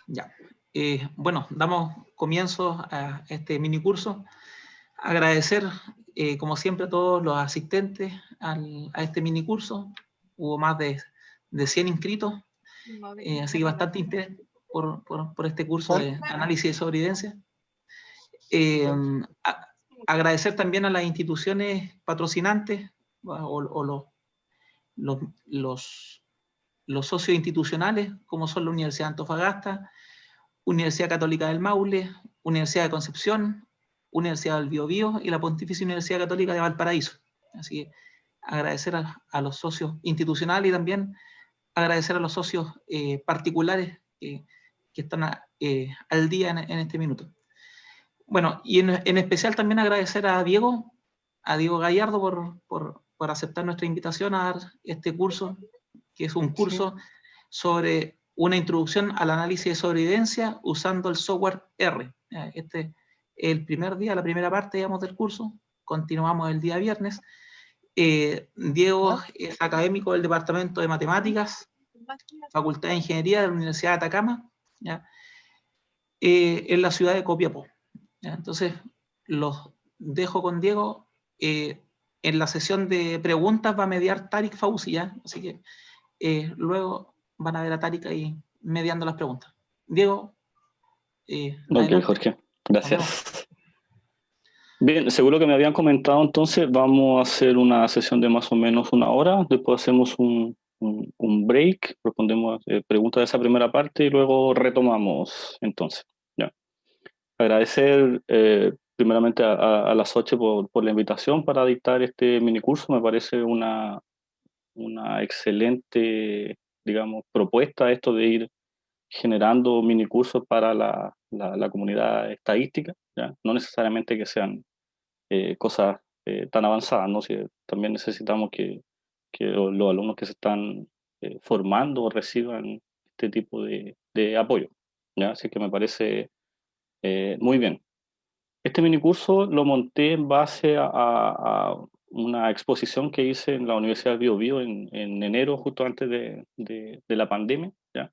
Ya. Bueno, damos comienzo a este mini curso. Agradecer, como siempre, a todos los asistentes a este mini curso. Hubo más de 100 inscritos, así que bastante interés por este curso de análisis de sobrevivencia. Agradecer también a las instituciones patrocinantes o los socios institucionales, como son la Universidad de Antofagasta, Universidad Católica del Maule, Universidad de Concepción, Universidad del Biobío y la Pontificia Universidad Católica de Valparaíso. Así que agradecer a los socios institucionales y también agradecer a los socios particulares que están al día en este minuto. Bueno, y en especial también agradecer a Diego Gallardo por aceptar nuestra invitación a dar este curso, que es un curso sobre una introducción al análisis de sobrevivencia usando el software R. Este es el primer día, la primera parte, digamos, del curso. Continuamos el día viernes. Diego es académico del Departamento de Matemáticas, Facultad de Ingeniería de la Universidad de Atacama, ¿ya? En la ciudad de Copiapó. ¿Ya? Entonces, los dejo con Diego. En la sesión de preguntas va a mediar Tarik Fauzi, ¿ya? Así que luego van a ver a Tarik ahí mediando las preguntas. Diego, Ok, adelante. Jorge, gracias. Bien, seguro que me habían comentado, entonces vamos a hacer una sesión de más o menos una hora, después hacemos un break, respondemos preguntas de esa primera parte y luego retomamos entonces. Ya. Agradecer primeramente a la SOCHE por la invitación para dictar este minicurso. Me parece una excelente, digamos, propuesta esto de ir generando minicursos para la comunidad estadística, ¿ya? No necesariamente que sean cosas tan avanzadas, ¿no? Si también necesitamos que los alumnos que se están formando reciban este tipo de apoyo, ¿ya? Así que me parece muy bien. Este minicurso lo monté en base a una exposición que hice en la Universidad del Biobío en enero, justo antes de la pandemia, ¿ya?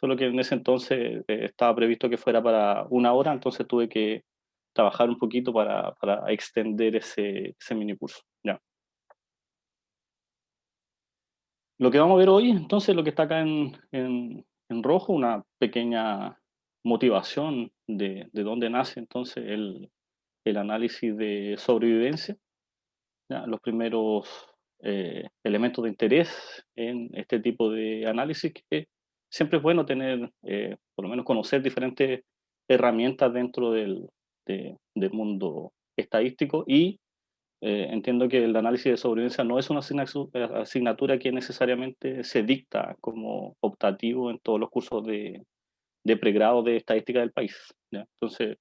Solo que en ese entonces estaba previsto que fuera para una hora, entonces tuve que trabajar un poquito para extender ese minicurso, ¿ya? Lo que vamos a ver hoy, entonces, lo que está acá en rojo, una pequeña motivación de dónde nace entonces el análisis de sobrevivencia, ¿ya? Los primeros elementos de interés en este tipo de análisis, que siempre es bueno tener, por lo menos conocer diferentes herramientas dentro del mundo estadístico y entiendo que el análisis de sobrevivencia no es una asignatura que necesariamente se dicta como optativo en todos los cursos de pregrado de estadística del país, ¿ya? Entonces,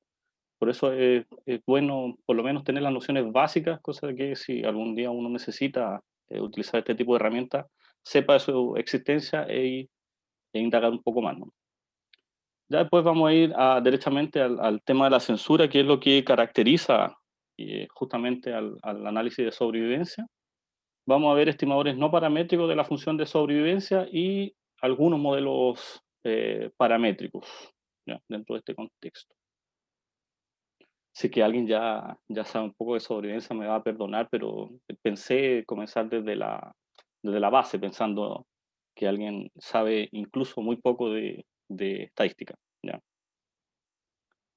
por eso es bueno por lo menos tener las nociones básicas, cosa de que si algún día uno necesita utilizar este tipo de herramientas, sepa de su existencia e indagar un poco más, ¿no? Ya después vamos a ir derechamente al tema de la censura, que es lo que caracteriza justamente al análisis de sobrevivencia. Vamos a ver estimadores no paramétricos de la función de sobrevivencia y algunos modelos paramétricos, ¿ya? Dentro de este contexto. Si que alguien ya sabe un poco de sobrevivencia me va a perdonar, pero pensé comenzar desde la base, pensando que alguien sabe incluso muy poco de estadística, ¿ya?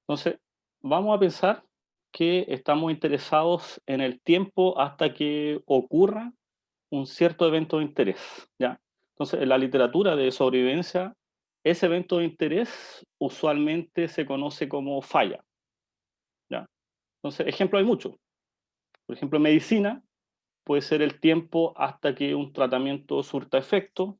Entonces, vamos a pensar que estamos interesados en el tiempo hasta que ocurra un cierto evento de interés, ¿ya? Entonces, en la literatura de sobrevivencia, ese evento de interés usualmente se conoce como falla, ¿ya? Entonces, ejemplo hay muchos. Por ejemplo, en medicina puede ser el tiempo hasta que un tratamiento surta efecto.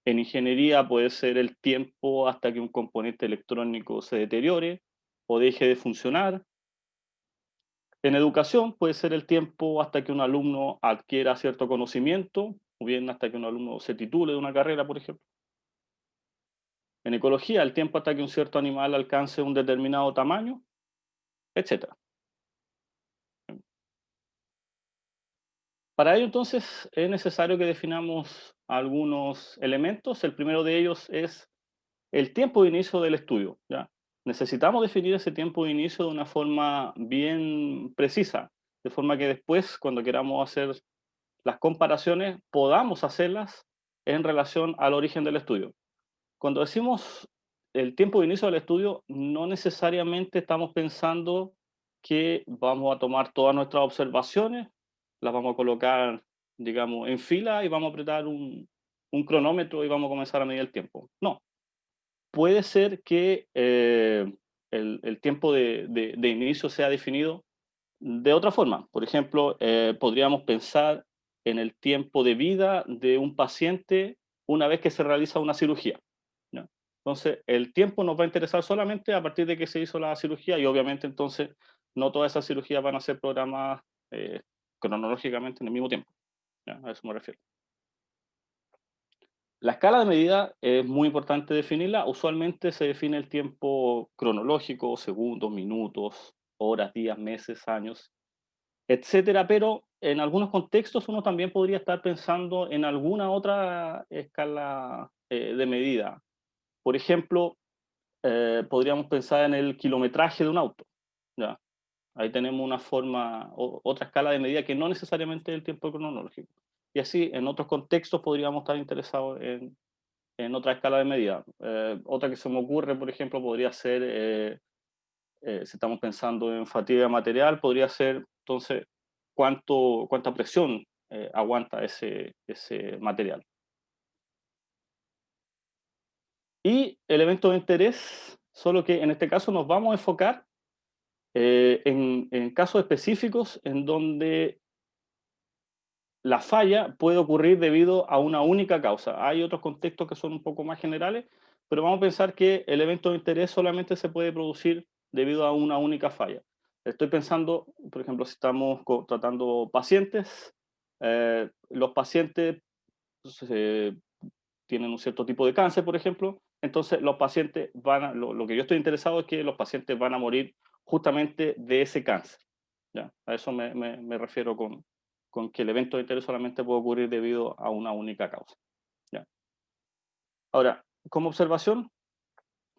En ingeniería puede ser el tiempo hasta que un componente electrónico se deteriore o deje de funcionar. En educación puede ser el tiempo hasta que un alumno adquiera cierto conocimiento, o bien hasta que un alumno se titule de una carrera, por ejemplo. En ecología, el tiempo hasta que un cierto animal alcance un determinado tamaño, etc. Para ello, entonces, es necesario que definamos algunos elementos. El primero de ellos es el tiempo de inicio del estudio, ¿ya? Necesitamos definir ese tiempo de inicio de una forma bien precisa, de forma que después, cuando queramos hacer las comparaciones, podamos hacerlas en relación al origen del estudio. Cuando decimos el tiempo de inicio del estudio, no necesariamente estamos pensando que vamos a tomar todas nuestras observaciones, las vamos a colocar, digamos, en fila y vamos a apretar un cronómetro y vamos a comenzar a medir el tiempo. No, puede ser que el tiempo de inicio sea definido de otra forma. Por ejemplo, podríamos pensar en el tiempo de vida de un paciente una vez que se realiza una cirugía, ¿ya? Entonces, el tiempo nos va a interesar solamente a partir de que se hizo la cirugía y obviamente entonces no todas esas cirugías van a ser programadas cronológicamente en el mismo tiempo, ¿ya? A eso me refiero. La escala de medida es muy importante definirla. Usualmente se define el tiempo cronológico, segundos, minutos, horas, días, meses, años, etcétera, pero en algunos contextos uno también podría estar pensando en alguna otra escala de medida. Por ejemplo, podríamos pensar en el kilometraje de un auto, ¿ya? Ahí tenemos una forma, otra escala de medida que no necesariamente es el tiempo cronológico. Y así, en otros contextos podríamos estar interesados en otra escala de medida. Otra que se me ocurre, por ejemplo, podría ser, si estamos pensando en fatiga material, podría ser, entonces, cuánta presión aguanta ese material. Y el evento de interés, solo que en este caso nos vamos a enfocar en casos específicos en donde la falla puede ocurrir debido a una única causa. Hay otros contextos que son un poco más generales, pero vamos a pensar que el evento de interés solamente se puede producir debido a una única falla. Estoy pensando, por ejemplo, si estamos tratando pacientes, los pacientes pues, tienen un cierto tipo de cáncer, por ejemplo, entonces los pacientes lo que yo estoy interesado es que los pacientes van a morir justamente de ese cáncer, ¿ya? A eso me refiero con que el evento de interés solamente puede ocurrir debido a una única causa, ¿ya? Ahora, como observación,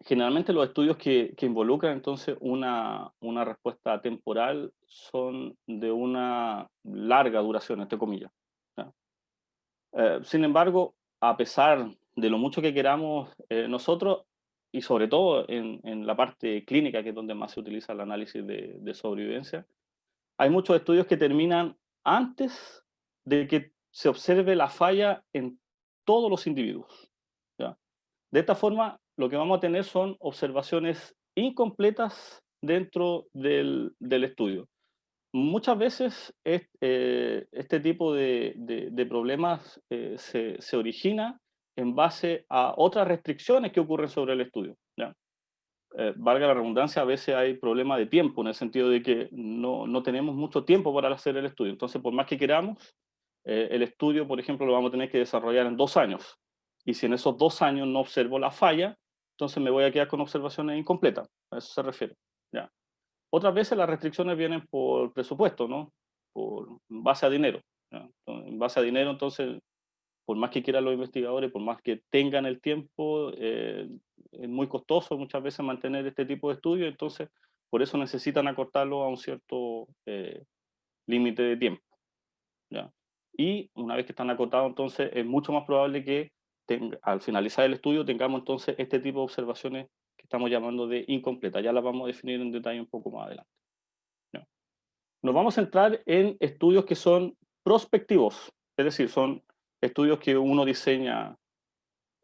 generalmente los estudios que involucran entonces una respuesta temporal son de una larga duración, entre comillas, ¿ya? Sin embargo, a pesar de lo mucho que queramos nosotros, y sobre todo en la parte clínica, que es donde más se utiliza el análisis de sobrevivencia, hay muchos estudios que terminan antes de que se observe la falla en todos los individuos, ¿ya? De esta forma, lo que vamos a tener son observaciones incompletas dentro del estudio. Muchas veces este tipo de problemas se origina en base a otras restricciones que ocurren sobre el estudio, ¿ya? Valga la redundancia, a veces hay problema de tiempo, en el sentido de que no tenemos mucho tiempo para hacer el estudio. Entonces, por más que queramos, el estudio, por ejemplo, lo vamos a tener que desarrollar en 2 años. Y si en esos 2 años no observo la falla, entonces me voy a quedar con observaciones incompletas. A eso se refiere, ¿ya? Otras veces las restricciones vienen por presupuesto, ¿no? Por base a dinero, ¿ya? En base a dinero, entonces, por más que quieran los investigadores, por más que tengan el tiempo, es muy costoso muchas veces mantener este tipo de estudios, entonces, por eso necesitan acortarlo a un cierto límite de tiempo, ¿ya? Y una vez que están acotados, entonces, es mucho más probable que al finalizar el estudio tengamos entonces este tipo de observaciones que estamos llamando de incompleta. Ya las vamos a definir en detalle un poco más adelante, ¿ya? Nos vamos a centrar en estudios que son prospectivos, es decir, son estudios que uno diseña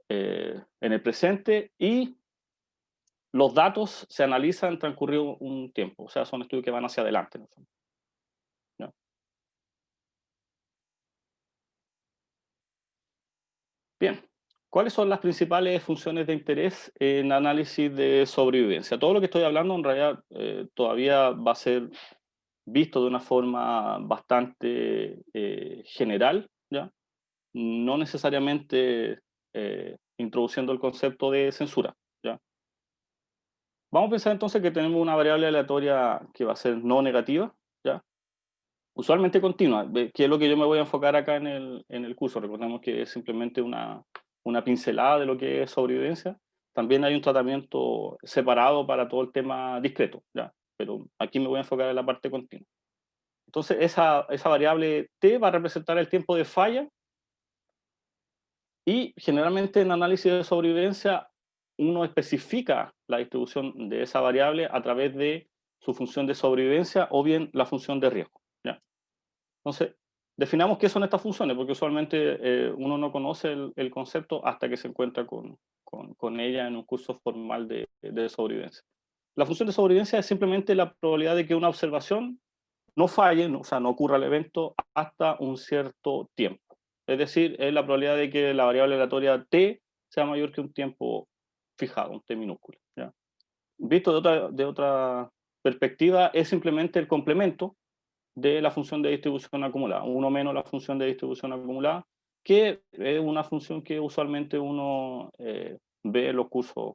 en el presente y los datos se analizan transcurrido un tiempo, o sea, son estudios que van hacia adelante, ¿no? ¿Ya? Bien, ¿cuáles son las principales funciones de interés en análisis de sobrevivencia? Todo lo que estoy hablando en realidad todavía va a ser visto de una forma bastante general, ¿ya? No necesariamente introduciendo el concepto de censura, ¿ya? Vamos a pensar entonces que tenemos una variable aleatoria que va a ser no negativa, ¿ya? Usualmente continua, que es lo que yo me voy a enfocar acá en el curso. Recordemos que es simplemente una pincelada de lo que es sobrevivencia. también hay un tratamiento separado para todo el tema discreto, ¿ya? Pero aquí me voy a enfocar en la parte continua. Entonces, esa variable t va a representar el tiempo de falla, y generalmente en análisis de sobrevivencia uno especifica la distribución de esa variable a través de su función de sobrevivencia o bien la función de riesgo, ¿ya? Entonces, definamos qué son estas funciones, porque usualmente uno no conoce el concepto hasta que se encuentra con ella en un curso formal de sobrevivencia. La función de sobrevivencia es simplemente la probabilidad de que una observación no falle, o sea, no ocurra el evento hasta un cierto tiempo. Es decir, es la probabilidad de que la variable aleatoria t sea mayor que un tiempo fijado, un t minúsculo, ¿ya? Visto de otra perspectiva, es simplemente el complemento de la función de distribución acumulada, uno menos la función de distribución acumulada, que es una función que usualmente uno ve en los cursos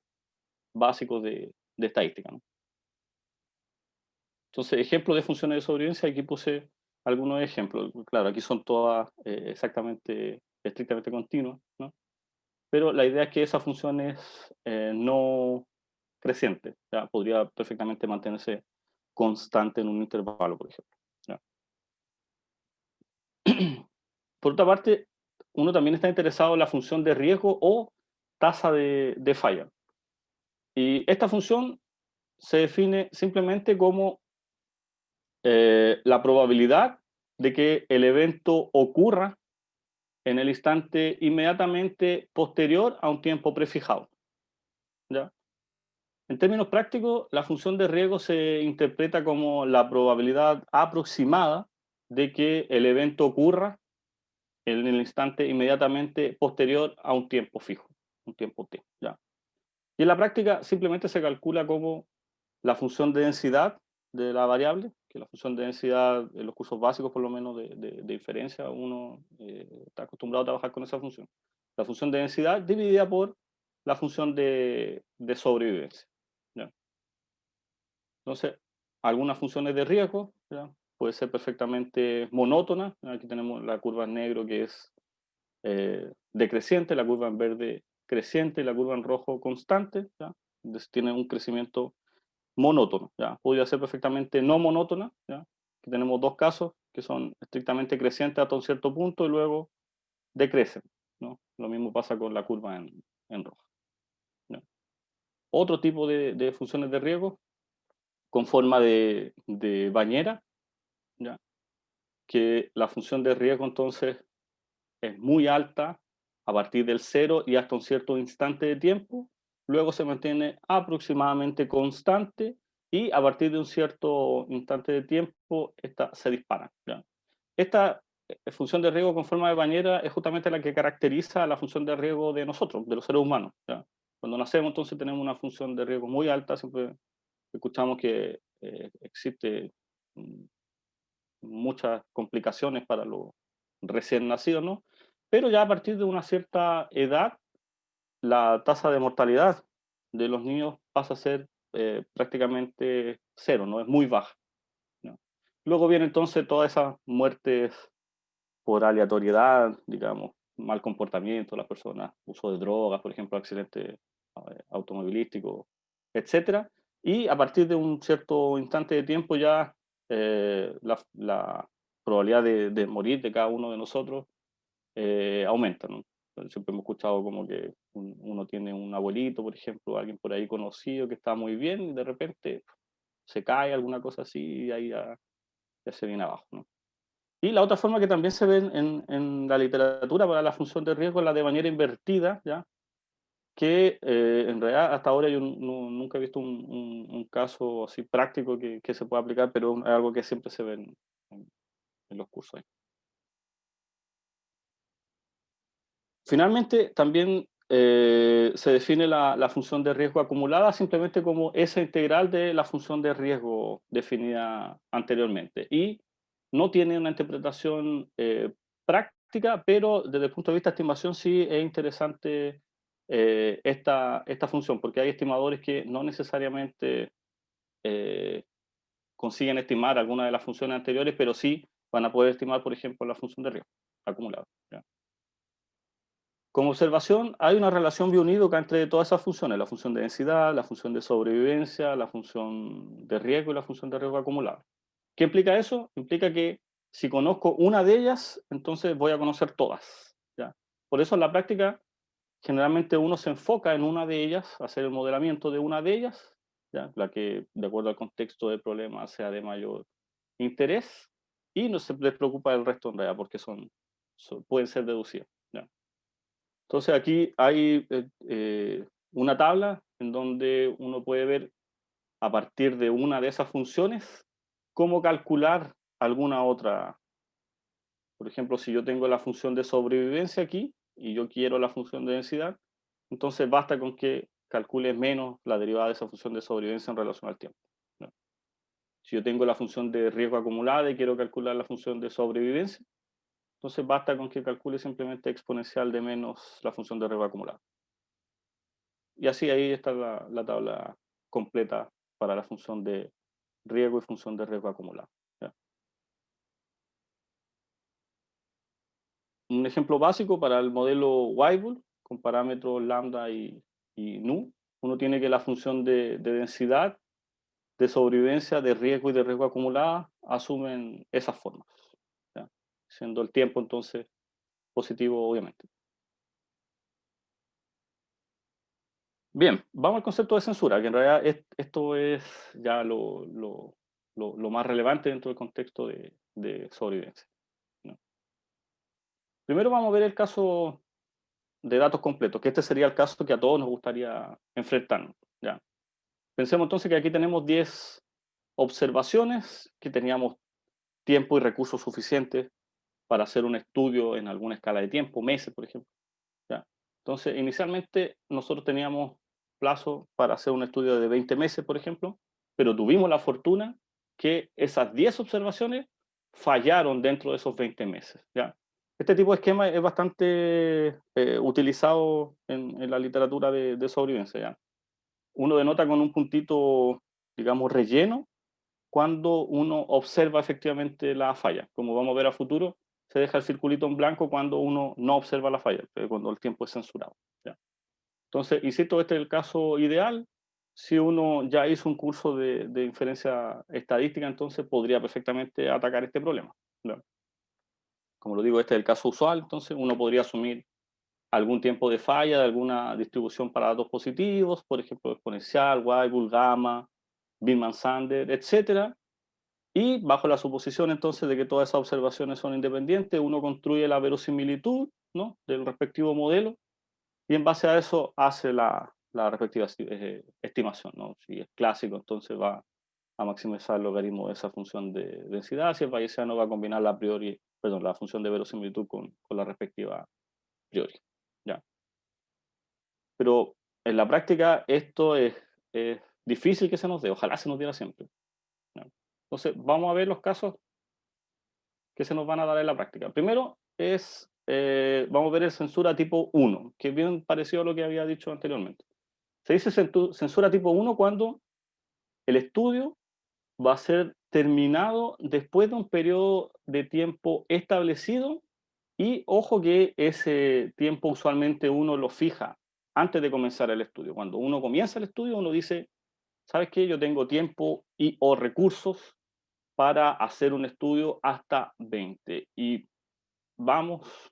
básicos de estadística, ¿no? Entonces, ejemplos de funciones de sobrevivencia, aquí puse algunos ejemplos. Claro, aquí son todas exactamente, estrictamente continuas, ¿no? Pero la idea es que esa función es no creciente, ¿ya? Podría perfectamente mantenerse constante en un intervalo, por ejemplo, ¿ya? Por otra parte, uno también está interesado en la función de riesgo o tasa de falla. Y esta función se define simplemente como la probabilidad de que el evento ocurra en el instante inmediatamente posterior a un tiempo prefijado, ¿ya? En términos prácticos, la función de riesgo se interpreta como la probabilidad aproximada de que el evento ocurra en el instante inmediatamente posterior a un tiempo fijo, un tiempo t, ¿ya? Y en la práctica simplemente se calcula como la función de densidad de la variable, que la función de densidad en los cursos básicos por lo menos de inferencia, uno está acostumbrado a trabajar con esa función. La función de densidad dividida por la función de sobrevivencia, ¿ya? Entonces, algunas funciones de riesgo, ¿ya? Puede ser perfectamente monótona. Aquí tenemos la curva en negro que es decreciente, la curva en verde creciente y la curva en rojo constante, ¿ya? Entonces, tiene un crecimiento monótono, ¿ya? Podría ser perfectamente no monótona, ¿ya? Que tenemos dos casos que son estrictamente crecientes hasta un cierto punto y luego decrecen, ¿no? Lo mismo pasa con la curva en rojo, ¿ya? Otro tipo de funciones de riesgo con forma de bañera, ¿ya? Que la función de riesgo entonces es muy alta a partir del cero y hasta un cierto instante de tiempo, luego se mantiene aproximadamente constante y a partir de un cierto instante de tiempo esta se dispara, ¿ya? Esta función de riesgo con forma de bañera es justamente la que caracteriza la función de riesgo de nosotros, de los seres humanos, ¿ya? Cuando nacemos entonces tenemos una función de riesgo muy alta, siempre escuchamos que existe mm, muchas complicaciones para los recién nacidos, ¿no? Pero ya a partir de una cierta edad, la tasa de mortalidad de los niños pasa a ser prácticamente cero, ¿no? Es muy baja, ¿no? Luego viene entonces todas esas muertes por aleatoriedad, digamos, mal comportamiento de las personas, uso de drogas, por ejemplo, accidentes automovilísticos, etcétera. Y a partir de un cierto instante de tiempo ya la probabilidad de morir de cada uno de nosotros aumenta, ¿no? Siempre hemos escuchado como que uno tiene un abuelito, por ejemplo, alguien por ahí conocido que está muy bien y de repente se cae, alguna cosa así, y ahí ya se viene abajo, ¿no? Y la otra forma que también se ve en la literatura para la función de riesgo es la de manera invertida, ¿ya? Que en realidad hasta ahora yo nunca he visto un caso así práctico que se pueda aplicar, pero es algo que siempre se ve en los cursos ahí. Finalmente, también se define la función de riesgo acumulada simplemente como esa integral de la función de riesgo definida anteriormente. Y no tiene una interpretación práctica, pero desde el punto de vista de estimación sí es interesante esta función, porque hay estimadores que no necesariamente eh, consiguen estimar alguna de las funciones anteriores, pero sí van a poder estimar, por ejemplo, la función de riesgo acumulada, ¿ya? Como observación, hay una relación biunívoca entre todas esas funciones, la función de densidad, la función de sobrevivencia, la función de riesgo y la función de riesgo acumulado. ¿Qué implica eso? Implica que si conozco una de ellas, entonces voy a conocer todas, ¿ya? Por eso en la práctica, generalmente uno se enfoca en una de ellas, hacer el modelamiento de una de ellas, ¿ya? La que, de acuerdo al contexto del problema, sea de mayor interés, y no se les preocupa el resto en realidad, porque pueden ser deducidas, ¿ya? Entonces aquí hay una tabla en donde uno puede ver a partir de una de esas funciones cómo calcular alguna otra. Por ejemplo, si yo tengo la función de sobrevivencia aquí y yo quiero la función de densidad, entonces basta con que calcule menos la derivada de esa función de sobrevivencia en relación al tiempo, ¿no? Si yo tengo la función de riesgo acumulada y quiero calcular la función de sobrevivencia, entonces basta con que calcule simplemente exponencial de menos la función de riesgo acumulado. Y así ahí está la tabla completa para la función de riesgo y función de riesgo acumulado, ¿ya? Un ejemplo básico para el modelo Weibull con parámetros lambda y nu, uno tiene que la función de densidad, de sobrevivencia, de riesgo y de riesgo acumulada asumen esas formas, ¿ya? Siendo el tiempo entonces positivo, obviamente. Bien, vamos al concepto de censura, que en realidad esto es ya lo más relevante dentro del contexto de sobrevivencia, ¿no? Primero vamos a ver el caso de datos completos, que este sería el caso que a todos nos gustaría enfrentarnos, ¿ya? Pensemos entonces que aquí tenemos 10 observaciones, que teníamos tiempo y recursos suficientes para hacer un estudio en alguna escala de tiempo, meses, por ejemplo, ¿ya? Entonces, inicialmente nosotros teníamos plazo para hacer un estudio de 20 meses, por ejemplo, pero tuvimos la fortuna que esas 10 observaciones fallaron dentro de esos 20 meses, ¿ya? Este tipo de esquema es bastante utilizado en la literatura de sobrevivencia, ¿ya? Uno denota con un puntito, digamos, relleno, cuando uno observa efectivamente la falla. Como vamos a ver a futuro, se deja el circulito en blanco cuando uno no observa la falla, cuando el tiempo es censurado, ¿ya? Entonces, insisto, este es el caso ideal. Si uno ya hizo un curso de inferencia estadística, entonces podría perfectamente atacar este problema, ¿ya? Como lo digo, este es el caso usual, entonces uno podría asumir algún tiempo de falla de alguna distribución para datos positivos, por ejemplo, exponencial, Weibull, gamma, Billman-Sander, etcétera. Y bajo la suposición entonces de que todas esas observaciones son independientes, uno construye la verosimilitud, ¿no?, del respectivo modelo y en base a eso hace la respectiva estimación, ¿no? Si es clásico, entonces va a maximizar el logaritmo de esa función de densidad. Si es bayesiano, va a combinar la función de verosimilitud con la respectiva priori, ¿ya? Pero en la práctica esto es difícil que se nos dé, ojalá se nos diera siempre, ¿ya? Entonces, vamos a ver los casos que se nos van a dar en la práctica. Primero vamos a ver el censura tipo 1, que es bien parecido a lo que había dicho anteriormente. Se dice censura tipo 1 cuando el estudio va a ser terminado después de un periodo de tiempo establecido y ojo que ese tiempo usualmente uno lo fija antes de comenzar el estudio. Cuando uno comienza el estudio, uno dice, ¿sabes qué? Yo tengo tiempo y o recursos para hacer un estudio hasta 20. Y vamos,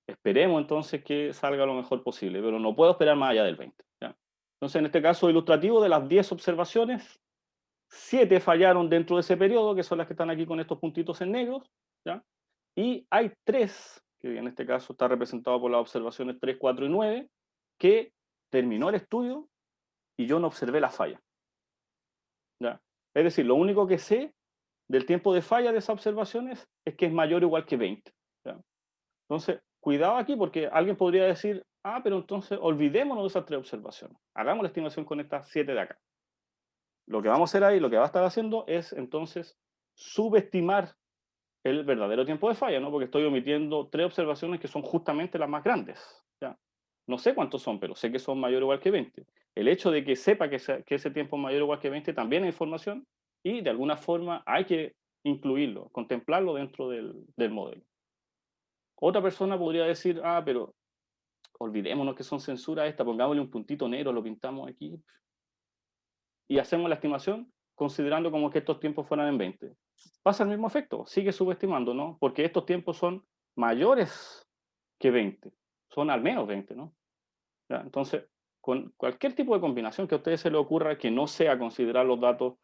esperemos entonces que salga lo mejor posible, pero no puedo esperar más allá del 20, ¿ya? Entonces, en este caso ilustrativo, de las 10 observaciones, 7 fallaron dentro de ese periodo, que son las que están aquí con estos puntitos en negros, ¿ya? Y hay 3, que en este caso está representado por las observaciones 3, 4 y 9, que terminó el estudio y yo no observé la falla, ¿ya? Es decir, lo único que sé del tiempo de falla de esas observaciones es que es mayor o igual que 20, ¿ya? Entonces, cuidado aquí porque alguien podría decir, ah, pero entonces olvidémonos de esas 3 observaciones. Hagamos la estimación con estas 7 de acá. Lo que vamos a hacer ahí, lo que va a estar haciendo es entonces subestimar el verdadero tiempo de falla, ¿no? Porque estoy omitiendo 3 observaciones que son justamente las más grandes, ¿ya? No sé cuántos son, pero sé que son mayor o igual que 20. El hecho de que sepa que ese tiempo es mayor o igual que 20 también es información y de alguna forma hay que incluirlo, contemplarlo dentro del modelo. Otra persona podría decir, ah, pero olvidémonos que son censuras estas, pongámosle un puntito negro, lo pintamos aquí, y hacemos la estimación considerando como que estos tiempos fueran en 20. Pasa el mismo efecto, sigue subestimando, ¿no? Porque estos tiempos son mayores que 20, son al menos 20, ¿no? ¿Ya? Entonces, con cualquier tipo de combinación que a ustedes se les ocurra que no sea considerar los datos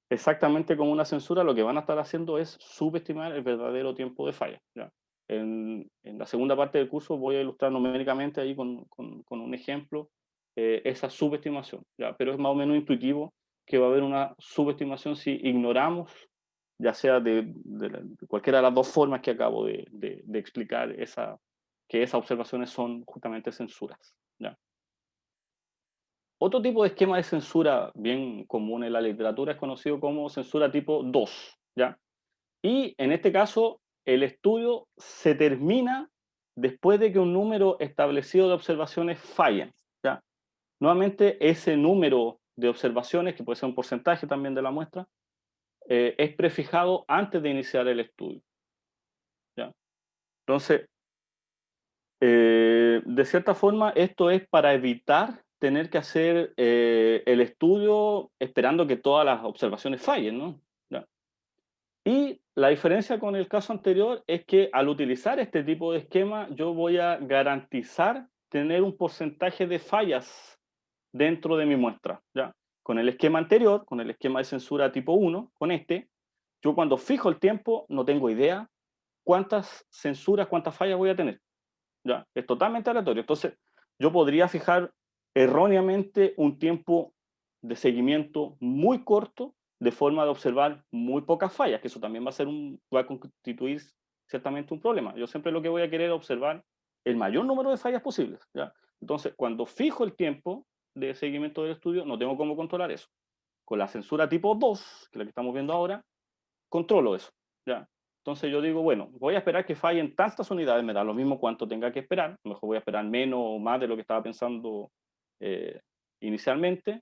exactamente como una censura, lo que van a estar haciendo es subestimar el verdadero tiempo de falla. ¿Ya? En la segunda parte del curso voy a ilustrar numéricamente ahí con un ejemplo esa subestimación, ¿ya? Pero es más o menos intuitivo que va a haber una subestimación si ignoramos, ya sea de cualquiera de las dos formas que acabo de explicar, que esas observaciones son justamente censuras. ¿Ya? Otro tipo de esquema de censura bien común en la literatura es conocido como censura tipo 2, ¿ya? Y en este caso, el estudio se termina después de que un número establecido de observaciones fallen, ¿ya? Nuevamente, ese número de observaciones, que puede ser un porcentaje también de la muestra, es prefijado antes de iniciar el estudio, ¿ya? Entonces, de cierta forma, esto es para evitar tener que hacer el estudio esperando que todas las observaciones fallen, ¿no? ¿Ya? Y la diferencia con el caso anterior es que al utilizar este tipo de esquema, yo voy a garantizar tener un porcentaje de fallas dentro de mi muestra, ¿ya? Con el esquema anterior, con el esquema de censura tipo 1, con este, yo cuando fijo el tiempo no tengo idea cuántas censuras, cuántas fallas voy a tener. ¿Ya? Es totalmente aleatorio. Entonces, yo podría fijar erróneamente un tiempo de seguimiento muy corto de forma de observar muy pocas fallas, que eso también va a constituir ciertamente un problema. Yo siempre lo que voy a querer es observar el mayor número de fallas posibles, ¿ya? Entonces, cuando fijo el tiempo de seguimiento del estudio, no tengo cómo controlar eso. Con la censura tipo 2, que es la que estamos viendo ahora, controlo eso, ¿ya? Entonces yo digo, bueno, voy a esperar que fallen tantas unidades, me da lo mismo cuánto tenga que esperar, a lo mejor voy a esperar menos o más de lo que estaba pensando eh, inicialmente,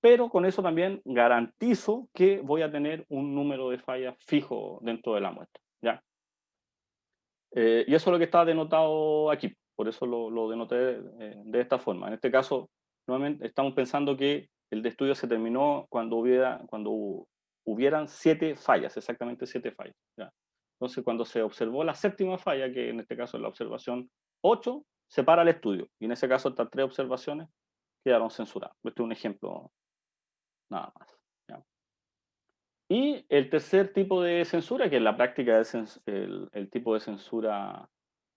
pero con eso también garantizo que voy a tener un número de fallas fijo dentro de la muestra, ¿ya? Y eso es lo que está denotado aquí, por eso lo denoté de esta forma. En este caso, nuevamente estamos pensando que el de estudio se terminó cuando hubieran 7 fallas, exactamente 7 fallas, ¿ya? Entonces, cuando se observó la séptima falla, que en este caso es la observación 8, se para el estudio. Y en ese caso, estas 3 observaciones quedaron censuradas. Este es un ejemplo nada más, ¿ya? Y el tercer tipo de censura, que en la práctica es el tipo de censura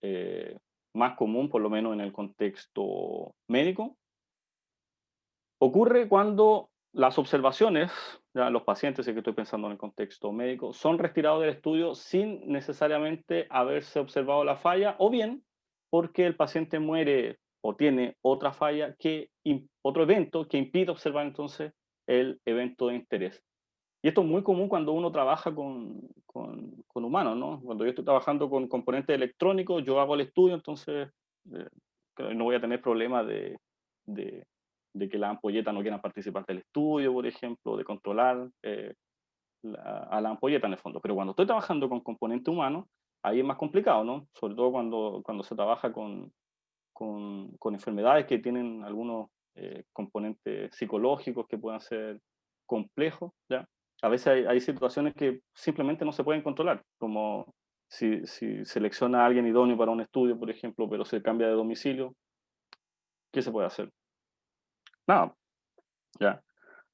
eh, más común, por lo menos en el contexto médico, ocurre cuando las observaciones, ya los pacientes, y que estoy pensando en el contexto médico, son retirados del estudio sin necesariamente haberse observado la falla, o bien porque el paciente muere o tiene otra falla, otro evento que impide observar entonces el evento de interés. Y esto es muy común cuando uno trabaja con humanos, ¿no? Cuando yo estoy trabajando con componentes electrónicos, yo hago el estudio, entonces no voy a tener problemas de, de que las ampolletas no quieran participar del estudio, por ejemplo, de controlar a la ampolleta en el fondo. Pero cuando estoy trabajando con componente humano, ahí es más complicado, ¿no? Sobre todo cuando se trabaja con enfermedades que tienen algunos componentes psicológicos que puedan ser complejos, ¿ya? A veces hay situaciones que simplemente no se pueden controlar, como si selecciona a alguien idóneo para un estudio, por ejemplo, pero se cambia de domicilio, ¿qué se puede hacer? Nada, ¿ya?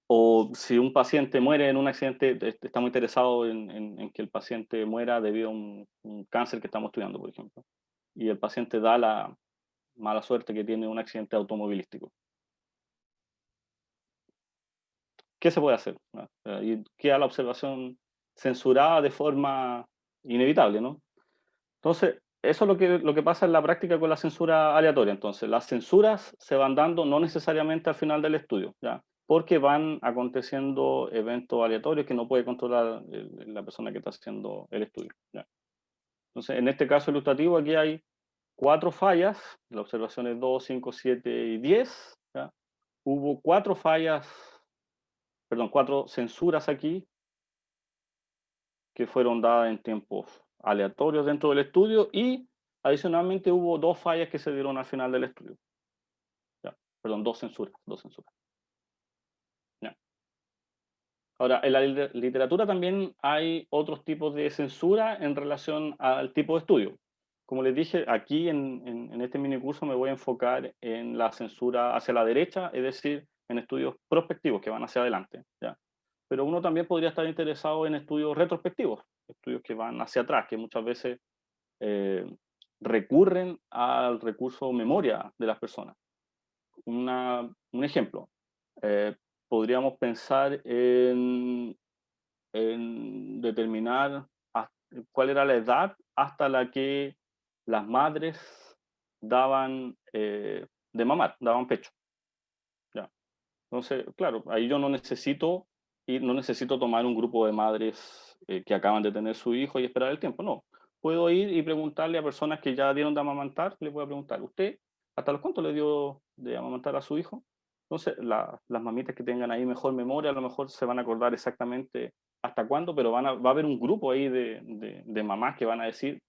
O si un paciente muere en un accidente, estamos interesados en que el paciente muera debido a un cáncer que estamos estudiando, por ejemplo, y el paciente da la mala suerte que tiene un accidente automovilístico. ¿Qué se puede hacer? ¿No? Y queda la observación censurada de forma inevitable, ¿no? Entonces, eso es lo que pasa en la práctica con la censura aleatoria. Entonces, las censuras se van dando no necesariamente al final del estudio, ¿ya? Porque van aconteciendo eventos aleatorios que no puede controlar la persona que está haciendo el estudio, ¿ya? Entonces, en este caso ilustrativo, aquí hay 4 fallas, las observaciones 2, 5, 7 y 10, ¿ya? Hubo 4 fallas, perdón, 4 censuras aquí que fueron dadas en tiempos aleatorios dentro del estudio y Adicionalmente hubo 2 fallas que se dieron al final del estudio. Ya, perdón, 2 censuras, 2 censuras. Ya. Ahora, en la literatura también hay otros tipos de censura en relación al tipo de estudio. Como les dije, aquí en este mini curso me voy a enfocar en la censura hacia la derecha, es decir, en estudios prospectivos que van hacia adelante, ¿ya? Pero uno también podría estar interesado en estudios retrospectivos, estudios que van hacia atrás, que muchas veces eh, recurren al recurso memoria de las personas. Un ejemplo, eh, podríamos pensar en determinar cuál era la edad hasta la que las madres daban de mamar, daban pecho. ¿Ya? Entonces, claro, ahí yo no necesito no necesito tomar un grupo de madres que acaban de tener su hijo y esperar el tiempo. No, puedo ir y preguntarle a personas que ya dieron de amamantar, le voy a preguntar, ¿usted hasta los cuántos le dio de amamantar a su hijo? Entonces, las mamitas que tengan ahí mejor memoria, a lo mejor se van a acordar exactamente hasta cuándo, pero va a haber un grupo ahí de mamás que van a decir,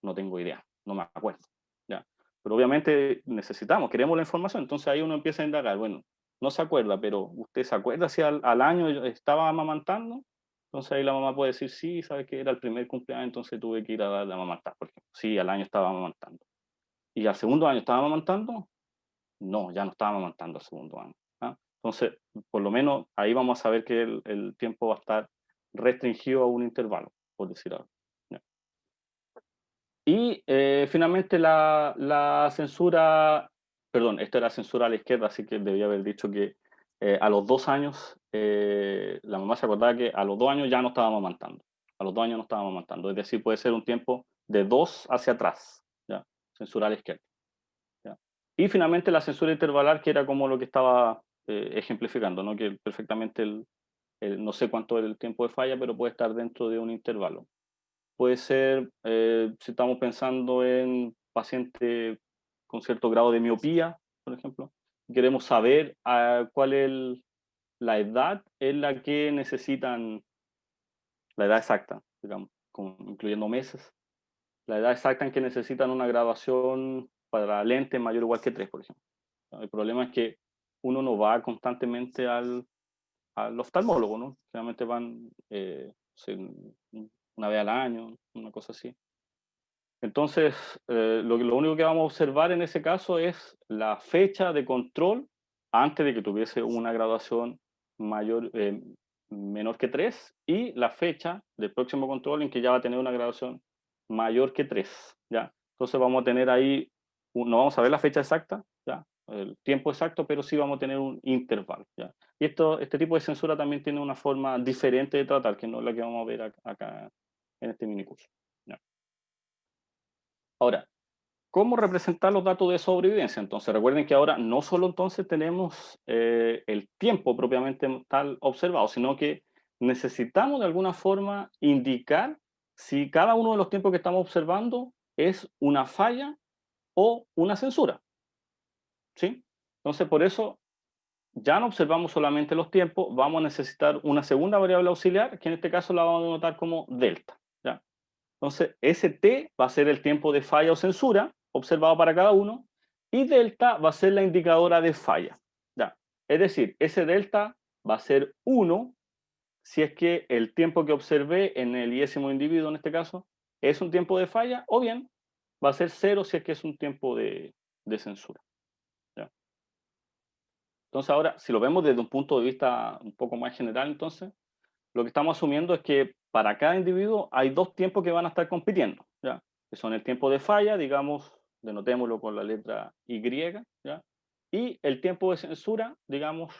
no tengo idea, no me acuerdo. ¿Ya? Pero obviamente necesitamos, queremos la información, entonces ahí uno empieza a indagar, bueno, no se acuerda, pero ¿usted se acuerda si al año yo estaba amamantando? Entonces ahí la mamá puede decir, sí, sabe que era el primer cumpleaños, entonces tuve que ir a dar de amamantar, por ejemplo. Sí, al año estaba amamantando. ¿Y al segundo año estaba amamantando? No, ya no estaba amamantando al segundo año. ¿Ah? Entonces, por lo menos ahí vamos a saber que el tiempo va a estar restringido a un intervalo, por decir algo. ¿Ya? Y finalmente la censura, perdón, esto era censura a la izquierda, así que debía haber dicho que a los 2 años, la mamá se acordaba que a los 2 años ya no estaba amamantando. A los 2 años no estaba amamantando. Es decir, puede ser un tiempo de 2 hacia atrás. ¿Ya? Censura a la izquierda. ¿Ya? Y finalmente la censura intervalar, que era como lo que estaba ejemplificando, ¿no? Que perfectamente no sé cuánto es el tiempo de falla, pero puede estar dentro de un intervalo. Puede ser, si estamos pensando en pacientes con cierto grado de miopía, por ejemplo, queremos saber cuál es la edad en la que necesitan, la edad exacta, digamos, incluyendo meses, la edad exacta en que necesitan una graduación para lente mayor o igual que 3, por ejemplo. El problema es que uno no va constantemente al oftalmólogo, ¿no? Generalmente van una vez al año, una cosa así. Entonces, lo único que vamos a observar en ese caso es la fecha de control antes de que tuviese una graduación mayor, menor que 3 y la fecha del próximo control en que ya va a tener una graduación mayor que 3. ¿Ya? Entonces vamos a tener ahí, no vamos a ver la fecha exacta, ¿ya? El tiempo exacto, pero sí vamos a tener un intervalo. ¿Ya? Y este tipo de censura también tiene una forma diferente de tratar, que no es la que vamos a ver acá en este minicurso. ¿Ya? Ahora, ¿cómo representar los datos de sobrevivencia? Entonces, recuerden que ahora no solo entonces tenemos el tiempo propiamente tal observado, sino que necesitamos de alguna forma indicar si cada uno de los tiempos que estamos observando es una falla o una censura, ¿sí? Entonces, por eso ya no observamos solamente los tiempos, vamos a necesitar una segunda variable auxiliar, que en este caso la vamos a notar como delta, ¿ya? Entonces, ese t va a ser el tiempo de falla o censura observado para cada uno y delta va a ser la indicadora de falla. ¿Ya? Es decir, ese delta va a ser 1 si es que el tiempo que observé en el iésimo individuo, en este caso, es un tiempo de falla, o bien va a ser 0 si es que es un tiempo de censura. ¿Ya? Entonces, ahora, si lo vemos desde un punto de vista un poco más general, entonces, lo que estamos asumiendo es que para cada individuo hay 2 tiempos que van a estar compitiendo, ¿ya? Que son el tiempo de falla, digamos, denotémoslo con la letra Y, ¿ya? Y el tiempo de censura, digamos,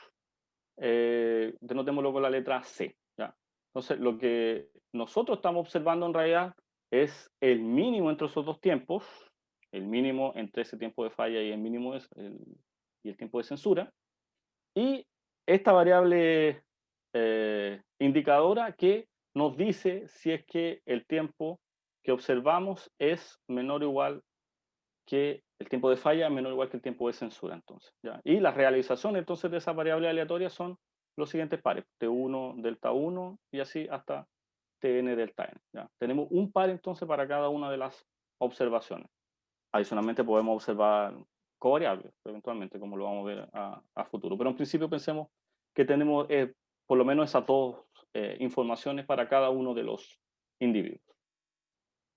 denotémoslo con la letra C, ¿ya? Entonces, lo que nosotros estamos observando en realidad es el mínimo entre esos 2 tiempos, el mínimo entre ese tiempo de falla y el mínimo y el tiempo de censura, y esta variable indicadora que nos dice si es que el tiempo que observamos es menor o igual que el tiempo de falla, menor o igual que el tiempo de censura, entonces. ¿Ya? Y las realizaciones entonces de esa variable aleatoria son los siguientes pares, T1, delta 1 y así hasta Tn delta n. ¿Ya? Tenemos un par entonces para cada una de las observaciones. Adicionalmente podemos observar covariables, eventualmente, como lo vamos a ver a futuro. Pero en principio pensemos que tenemos por lo menos esas dos informaciones para cada uno de los individuos.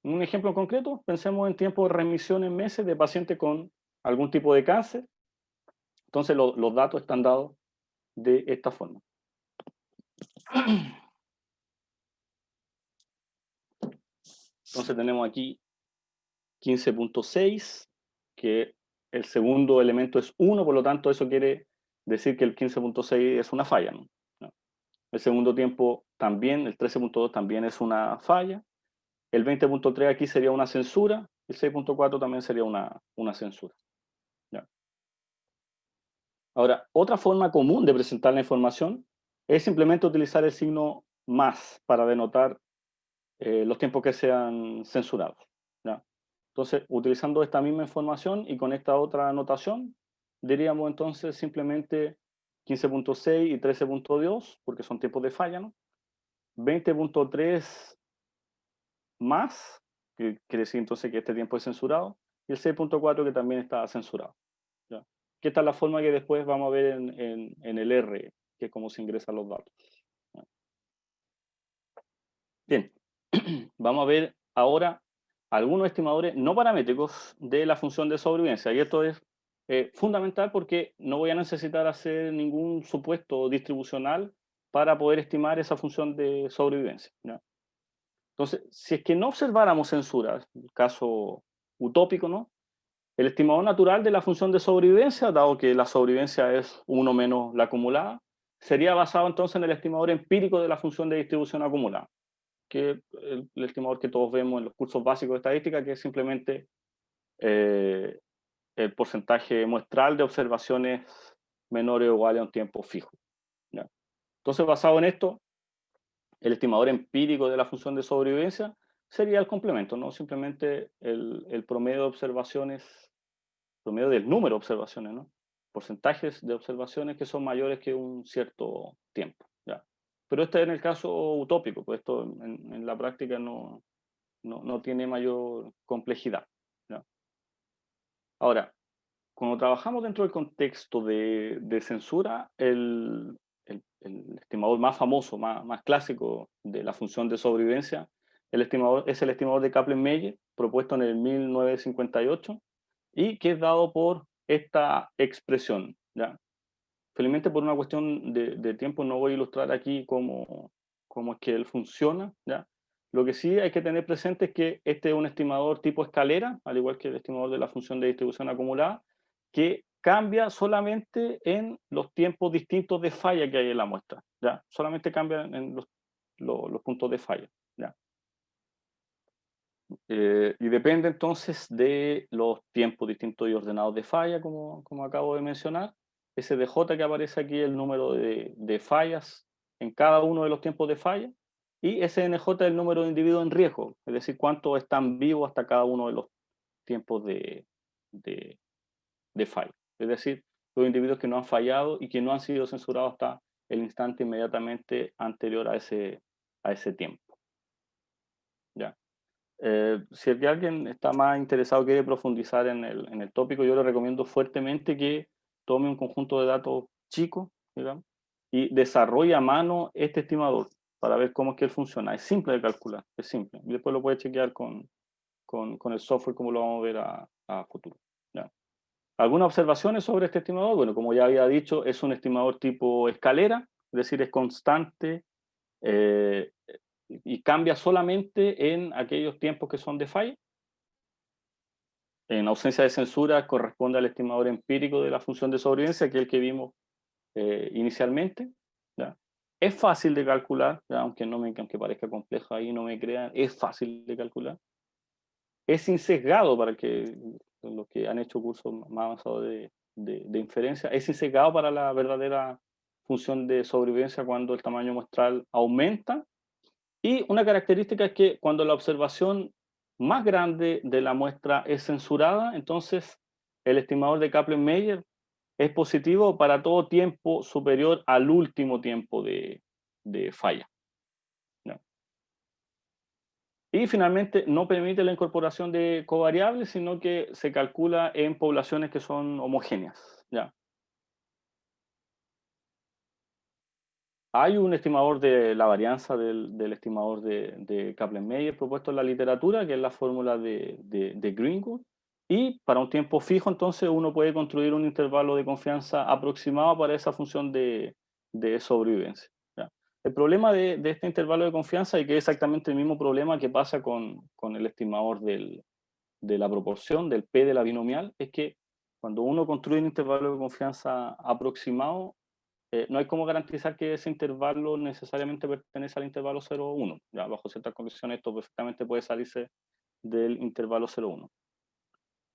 Un ejemplo concreto, pensemos en tiempo de remisión en meses de pacientes con algún tipo de cáncer. Entonces los datos están dados de esta forma. Entonces tenemos aquí 15.6, que el segundo elemento es 1, por lo tanto eso quiere decir que el 15.6 es una falla, ¿no? El segundo tiempo también, el 13.2 también es una falla. El 20.3 aquí sería una censura. El 6.4 también sería una censura. ¿Ya? Ahora, otra forma común de presentar la información es simplemente utilizar el signo más para denotar los tiempos que sean censurados. ¿Ya? Entonces, utilizando esta misma información y con esta otra anotación, diríamos entonces simplemente 15.6 y 13.2, porque son tiempos de falla, ¿no? 20.3 más, que quiere decir entonces que este tiempo es censurado, y el 6.4 que también está censurado. ¿Ya? Que esta es la forma que después vamos a ver en el R, que es cómo se ingresan los datos. ¿Ya? Bien, vamos a ver ahora algunos estimadores no paramétricos de la función de sobrevivencia, y esto es fundamental porque no voy a necesitar hacer ningún supuesto distribucional para poder estimar esa función de sobrevivencia. ¿Ya? Entonces, si es que no observáramos censuras, el caso utópico, ¿no? El estimador natural de la función de sobrevivencia, dado que la sobrevivencia es 1 menos la acumulada, sería basado entonces en el estimador empírico de la función de distribución acumulada, que es el estimador que todos vemos en los cursos básicos de estadística, que es simplemente el porcentaje muestral de observaciones menores o iguales a un tiempo fijo. ¿Ya? Entonces, basado en esto, el estimador empírico de la función de sobrevivencia sería el complemento, no simplemente el promedio de observaciones, promedio del número de observaciones, ¿no? Porcentajes de observaciones que son mayores que un cierto tiempo. ¿Ya? Pero este es en el caso utópico, pues esto en la práctica no tiene mayor complejidad. ¿Ya? Ahora, cuando trabajamos dentro del contexto de censura, el estimador más famoso, más clásico de la función de sobrevivencia, es el estimador de Kaplan-Meier, propuesto en el 1958, y que es dado por esta expresión. ¿Ya? Felizmente, por una cuestión de tiempo, no voy a ilustrar aquí cómo es que él funciona. ¿Ya? Lo que sí hay que tener presente es que este es un estimador tipo escalera, al igual que el estimador de la función de distribución acumulada, que cambia solamente en los tiempos distintos de falla que hay en la muestra. ¿Ya? Solamente cambia en los puntos de falla. ¿Ya? Y depende entonces de los tiempos distintos y ordenados de falla, como acabo de mencionar. Ese DJ que aparece aquí, el número de fallas en cada uno de los tiempos de falla. Y SNJ es el número de individuos en riesgo, es decir, cuántos están vivos hasta cada uno de los tiempos de falla. Es decir, los individuos que no han fallado y que no han sido censurados hasta el instante inmediatamente anterior a ese tiempo. ¿Ya? Si es que alguien está más interesado, quiere profundizar en el tópico, yo le recomiendo fuertemente que tome un conjunto de datos chicos, digamos, y desarrolle a mano este estimador para ver cómo es que él funciona. Es simple de calcular, es simple. Y después lo puede chequear con el software, como lo vamos a ver a futuro. ¿Ya? ¿Algunas observaciones sobre este estimador? Bueno, como ya había dicho, es un estimador tipo escalera, es decir, es constante, eh, y cambia solamente en aquellos tiempos que son de falla. En ausencia de censura corresponde al estimador empírico de la función de sobrevivencia, que es el que vimos inicialmente. ¿Ya? Es fácil de calcular, ¿ya? Aunque parezca complejo ahí, no me crean, es fácil de calcular. Es insesgado para los que han hecho cursos más avanzados de inferencia, es insesgado para la verdadera función de sobrevivencia cuando el tamaño muestral aumenta. Y una característica es que cuando la observación más grande de la muestra es censurada, entonces el estimador de Kaplan-Meier es positivo para todo tiempo superior al último tiempo de falla. ¿No? Y finalmente no permite la incorporación de covariables, sino que se calcula en poblaciones que son homogéneas. ¿Ya? Hay un estimador de la varianza del estimador de Kaplan-Meier propuesto en la literatura, que es la fórmula de Greenwood. Y para un tiempo fijo, entonces, uno puede construir un intervalo de confianza aproximado para esa función de sobrevivencia. ¿Ya? El problema de este intervalo de confianza, y que es exactamente el mismo problema que pasa con el estimador de la proporción, del P de la binomial, es que cuando uno construye un intervalo de confianza aproximado, no hay cómo garantizar que ese intervalo necesariamente pertenece al intervalo 0,1. Ya, bajo ciertas condiciones esto perfectamente puede salirse del intervalo 0,1.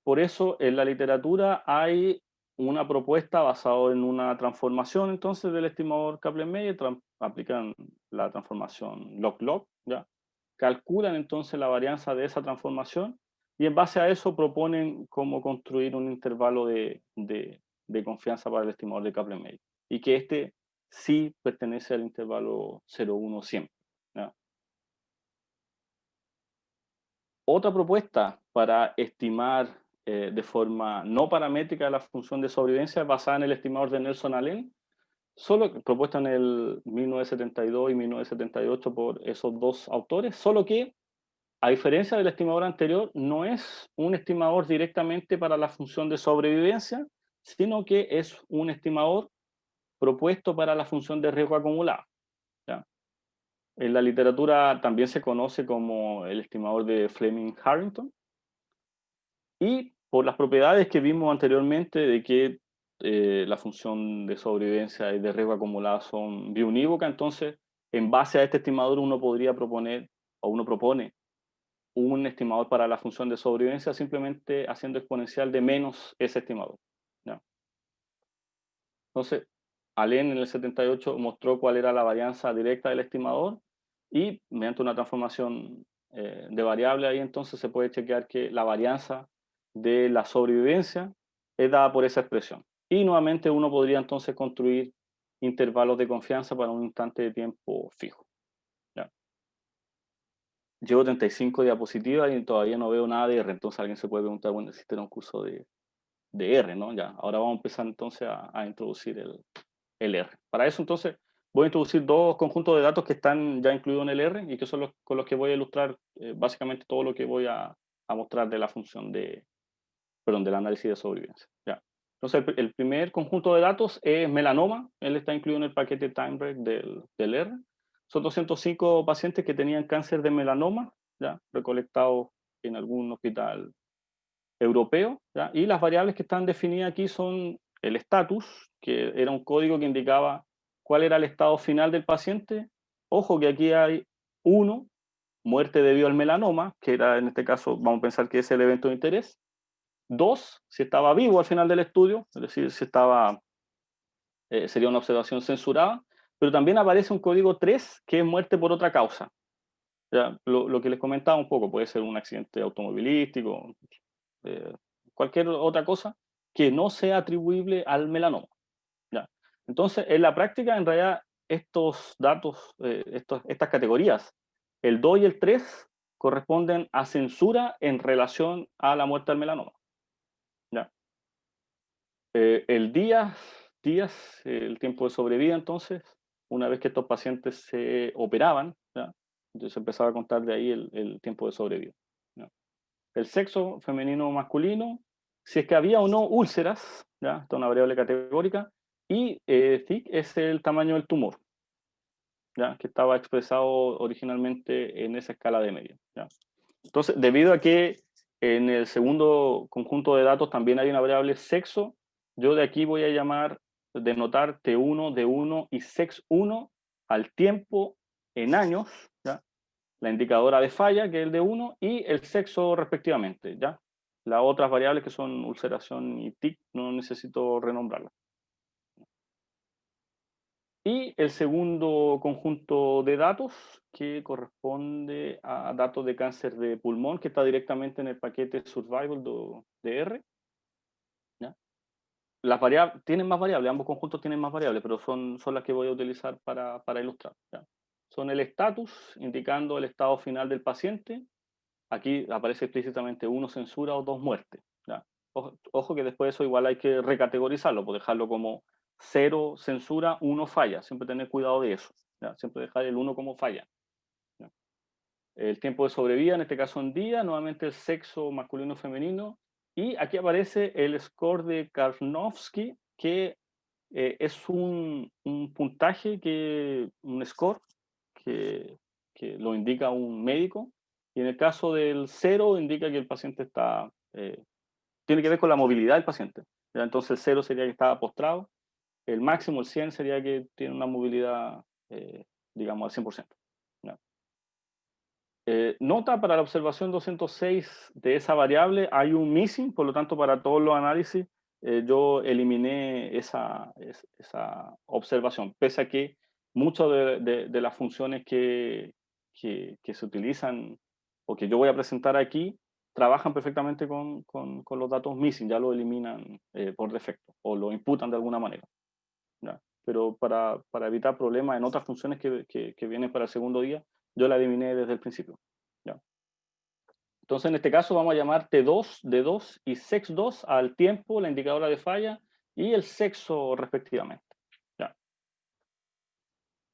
Por eso en la literatura hay una propuesta basada en una transformación entonces del estimador Kaplan-Meier, aplican la transformación log-log, ¿ya? Calculan entonces la varianza de esa transformación y en base a eso proponen cómo construir un intervalo de confianza para el estimador de Kaplan-Meier. Y que este sí pertenece al intervalo 0,1 siempre. ¿Ya? Otra propuesta para estimar de forma no paramétrica la función de sobrevivencia basada en el estimador de Nelson-Allen, solo propuesta en el 1972 y 1978 por esos dos autores, solo que, a diferencia del estimador anterior, no es un estimador directamente para la función de sobrevivencia, sino que es un estimador propuesto para la función de riesgo acumulado. ¿Ya? En la literatura también se conoce como el estimador de Fleming-Harrington, y por las propiedades que vimos anteriormente de que la función de sobrevivencia y de riesgo acumulado son biunívocas, entonces en base a este estimador uno podría proponer, o uno propone, un estimador para la función de sobrevivencia simplemente haciendo exponencial de menos ese estimador. ¿Ya? Entonces, Allen en el 78 mostró cuál era la varianza directa del estimador y mediante una transformación de variable ahí entonces se puede chequear que la varianza de la sobrevivencia es dada por esa expresión. Y nuevamente uno podría entonces construir intervalos de confianza para un instante de tiempo fijo. ¿Ya? Llevo 35 diapositivas y todavía no veo nada de R, entonces alguien se puede preguntar, bueno, existe un curso de R, ¿no? Ya, ahora vamos a empezar entonces a introducir el R. Para eso entonces voy a introducir dos conjuntos de datos que están ya incluidos en el R y que son los con los que voy a ilustrar básicamente todo lo que voy a mostrar de la función perdón, del análisis de sobrevivencia. ¿Ya? Entonces el primer conjunto de datos es melanoma, él está incluido en el paquete TimeBreak del R. Son 205 pacientes que tenían cáncer de melanoma, ¿ya? Recolectados en algún hospital europeo, ¿ya? Y las variables que están definidas aquí son el estatus, que era un código que indicaba cuál era el estado final del paciente. Ojo que aquí hay uno, muerte debido al melanoma, que era en este caso, vamos a pensar que es el evento de interés. Dos, si estaba vivo al final del estudio, es decir, si estaba, sería una observación censurada, pero también aparece un código 3, que es muerte por otra causa. ¿Ya? Lo que les comentaba un poco, puede ser un accidente automovilístico, eh, cualquier otra cosa que no sea atribuible al melanoma. ¿Ya? Entonces, en la práctica, en realidad, estos datos, estas categorías, el 2 y el 3, corresponden a censura en relación a la muerte del melanoma. ¿Ya? El el tiempo de sobrevida, entonces, una vez que estos pacientes se operaban, ¿ya? Entonces empezaba a contar de ahí el tiempo de sobrevida. ¿Ya? El sexo femenino o masculino, si es que había o no úlceras, ¿ya? Esta es una variable categórica, y thick es el tamaño del tumor, ¿ya? Que estaba expresado originalmente en esa escala de media. ¿Ya? Entonces, debido a que en el segundo conjunto de datos también hay una variable sexo, yo de aquí voy a denotar T1, D1 y sex1 al tiempo en años, ¿ya? La indicadora de falla, que es el D1, y el sexo respectivamente, ¿ya? Las otras variables que son ulceración y TIC no necesito renombrarlas. Y el segundo conjunto de datos, que corresponde a datos de cáncer de pulmón, que está directamente en el paquete Survival de R. ¿Ya? Las variables, tienen más variables, ambos conjuntos tienen más variables, pero son las que voy a utilizar para ilustrar. ¿Ya? Son el estatus, indicando el estado final del paciente, aquí aparece explícitamente 1 censura o 2 muerte. ¿Ya? Ojo que después eso igual hay que recategorizarlo, por dejarlo como 0 censura, 1 falla. Siempre tener cuidado de eso. ¿Ya? Siempre dejar el 1 como falla. ¿Ya? El tiempo de sobrevida, en este caso en día, nuevamente el sexo masculino o femenino. Y aquí aparece el score de Karnofsky, que es un puntaje, un score que lo indica un médico. Y en el caso del 0 indica que el paciente tiene que ver con la movilidad del paciente. ¿Ya? Entonces el 0 sería que estaba postrado, el máximo, el 100, sería que tiene una movilidad, digamos, al 100%. ¿Ya? Nota para la observación 206 de esa variable, hay un missing, por lo tanto, para todos los análisis, yo eliminé esa observación, pese a que muchas de las funciones que se utilizan o que yo voy a presentar aquí trabajan perfectamente con los datos missing, ya lo eliminan por defecto o lo imputan de alguna manera. ¿Ya? Pero para evitar problemas en otras funciones que vienen para el segundo día, yo la eliminé desde el principio. ¿Ya? Entonces, en este caso, vamos a llamar T2, D2 y SEX2 al tiempo, la indicadora de falla y el sexo respectivamente. ¿Ya?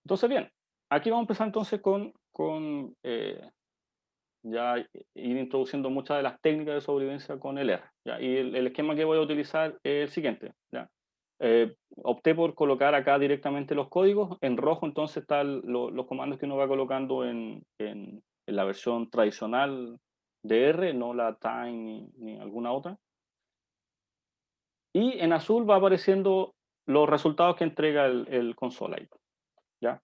Entonces, bien, aquí vamos a empezar entonces con ya ir introduciendo muchas de las técnicas de sobrevivencia con el R. ¿Ya? Y el esquema que voy a utilizar es el siguiente. ¿Ya? Opté por colocar acá directamente los códigos. En rojo entonces están los comandos que uno va colocando en la versión tradicional de R, no la Time ni alguna otra. Y en azul va apareciendo los resultados que entrega el console. ¿Ya?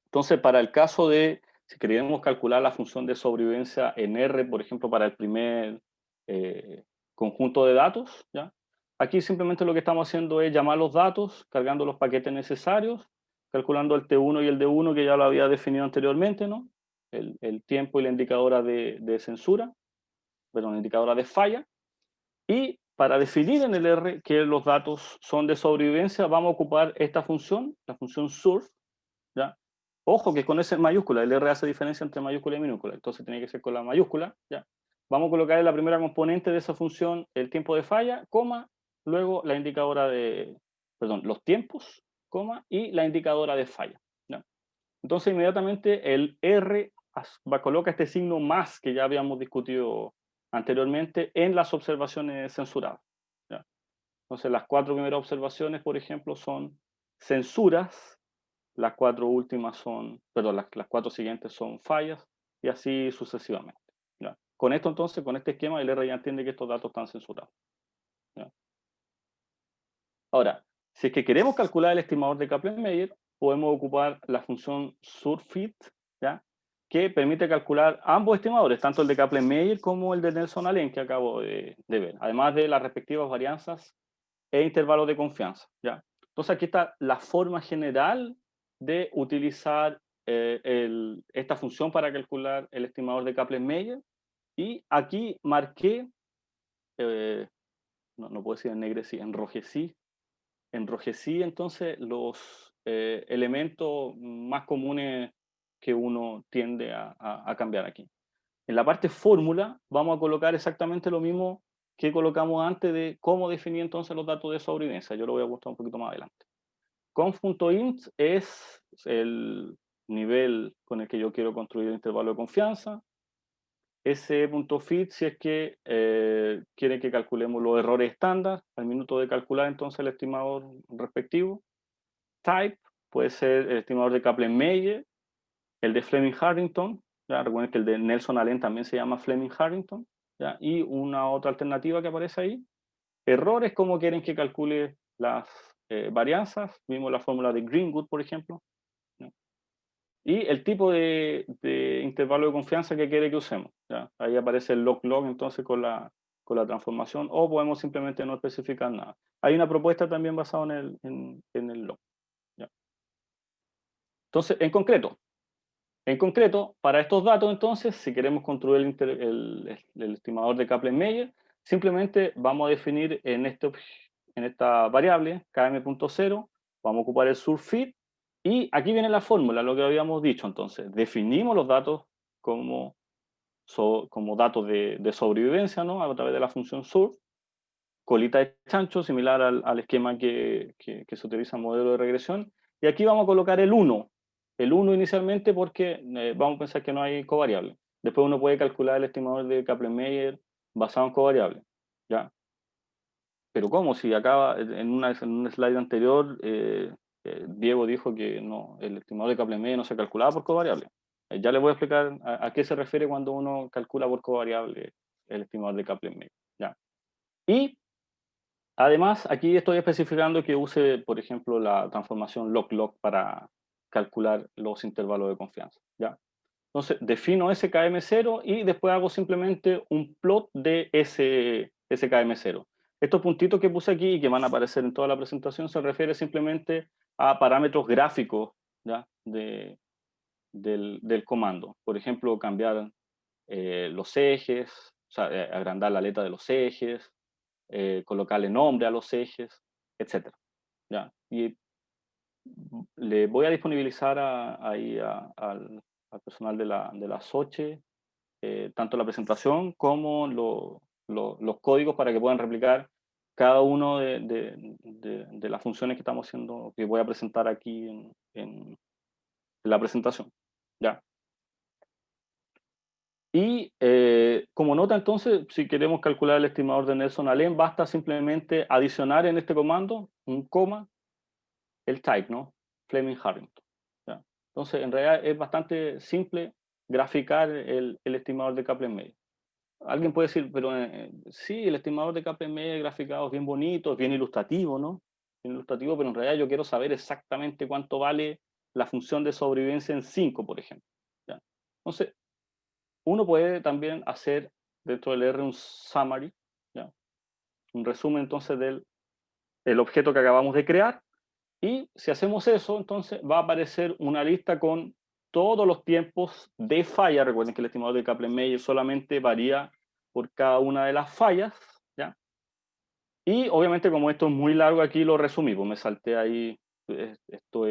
Entonces, para el caso de, si queremos calcular la función de sobrevivencia en R, por ejemplo, para el primer conjunto de datos, ¿ya? Aquí simplemente lo que estamos haciendo es llamar los datos, cargando los paquetes necesarios, calculando el T1 y el D1 que ya lo había definido anteriormente, ¿no? El tiempo y la indicadora de censura, perdón, la indicadora de falla. Y para definir en el R que los datos son de sobrevivencia, vamos a ocupar esta función, la función surf, ¿ya? Ojo que con S mayúscula, el R hace diferencia entre mayúscula y minúscula, entonces tiene que ser con la mayúscula, ¿ya? Vamos a colocar en la primera componente de esa función el tiempo de falla, coma, luego la indicadora perdón, los tiempos, coma, y la indicadora de falla, ¿ya? Entonces inmediatamente el R coloca este signo más que ya habíamos discutido anteriormente en las observaciones censuradas, ¿ya? Entonces las 4 primeras observaciones, por ejemplo, son censuras, las 4 últimas son, perdón, las 4 siguientes son fallas, y así sucesivamente. ¿Ya? Con esto entonces, con este esquema, el R ya entiende que estos datos están censurados. ¿Ya? Ahora, si es que queremos calcular el estimador de Kaplan-Meier, podemos ocupar la función surfit, ¿ya? Que permite calcular ambos estimadores, tanto el de Kaplan-Meier como el de Nelson-Allen que acabo de ver, además de las respectivas varianzas e intervalos de confianza. ¿Ya? Entonces aquí está la forma general de utilizar esta función para calcular el estimador de Kaplan-Meier, y aquí marqué, no puedo decir ennegrecí, enrojecí entonces los elementos más comunes que uno tiende a cambiar aquí. En la parte fórmula vamos a colocar exactamente lo mismo que colocamos antes de cómo definir entonces los datos de sobrevivencia. Yo lo voy a mostrar un poquito más adelante. Conf.int es el nivel con el que yo quiero construir el intervalo de confianza. Se.fit si es que quiere que calculemos los errores estándar al minuto de calcular entonces el estimador respectivo. Type puede ser el estimador de Kaplan-Meier, el de Fleming-Harrington. ¿Ya? Recuerden que el de Nelson-Allen también se llama Fleming-Harrington. ¿Ya? Y una otra alternativa que aparece ahí. Errores, como quieren que calcule las varianzas. Vimos la fórmula de Greenwood, por ejemplo. ¿Ya? Y el tipo de intervalo de confianza que quiere que usemos. ¿Ya? Ahí aparece el log-log entonces con la transformación, o podemos simplemente no especificar nada. Hay una propuesta también basada en el log. ¿Ya? Entonces, en concreto, para estos datos, entonces, si queremos construir el estimador de Kaplan-Meier, simplemente vamos a definir en esta variable, km.0, vamos a ocupar el surfit, y aquí viene la fórmula, lo que habíamos dicho entonces. Definimos los datos como como datos de sobrevivencia, ¿no? A través de la función surf, colita de chancho, similar al esquema que se utiliza en modelo de regresión. Y aquí vamos a colocar el 1. El 1 inicialmente porque vamos a pensar que no hay covariable. Después uno puede calcular el estimador de Kaplan-Meier basado en covariable. ¿Ya? Pero ¿cómo? Si acá en un slide anterior Diego dijo que no, el estimador de Kaplan-Meier no se calculaba por covariable. Ya les voy a explicar a qué se refiere cuando uno calcula por covariable el estimador de Kaplan-Meier. ¿Ya? Y además, aquí estoy especificando que use, por ejemplo, la transformación log-log para calcular los intervalos de confianza. ¿Ya? Entonces, defino SKM0 y después hago simplemente un plot de ese SKM0. Estos puntitos que puse aquí y que van a aparecer en toda la presentación se refiere simplemente a parámetros gráficos, ¿ya? Del comando. Por ejemplo, cambiar los ejes, o sea, agrandar la letra de los ejes, colocarle nombre a los ejes, etcétera. ¿Ya? Y le voy a disponibilizar ahí al personal de la SOCHE tanto la presentación como los códigos para que puedan replicar cada uno de las funciones que estamos haciendo, que voy a presentar aquí en la presentación. ¿Ya? Y como nota entonces, si queremos calcular el estimador de Nelson-Allen, basta simplemente adicionar en este comando un coma, el type, ¿no? Fleming-Harrington. ¿Ya? Entonces, en realidad es bastante simple graficar el estimador de Kaplan-Meier. Alguien puede decir, pero sí, el estimador de Kaplan-Meier graficado es bien bonito, es bien ilustrativo, ¿no? Bien ilustrativo, pero en realidad yo quiero saber exactamente cuánto vale la función de sobrevivencia en 5, por ejemplo. ¿Ya? Entonces, uno puede también hacer dentro del R un summary, ¿ya? Un resumen entonces del el objeto que acabamos de crear. Y si hacemos eso, entonces va a aparecer una lista con todos los tiempos de falla. Recuerden que el estimador de Kaplan-Meier solamente varía por cada una de las fallas, ¿ya? Y obviamente como esto es muy largo, aquí lo resumí, pues me salté ahí, esto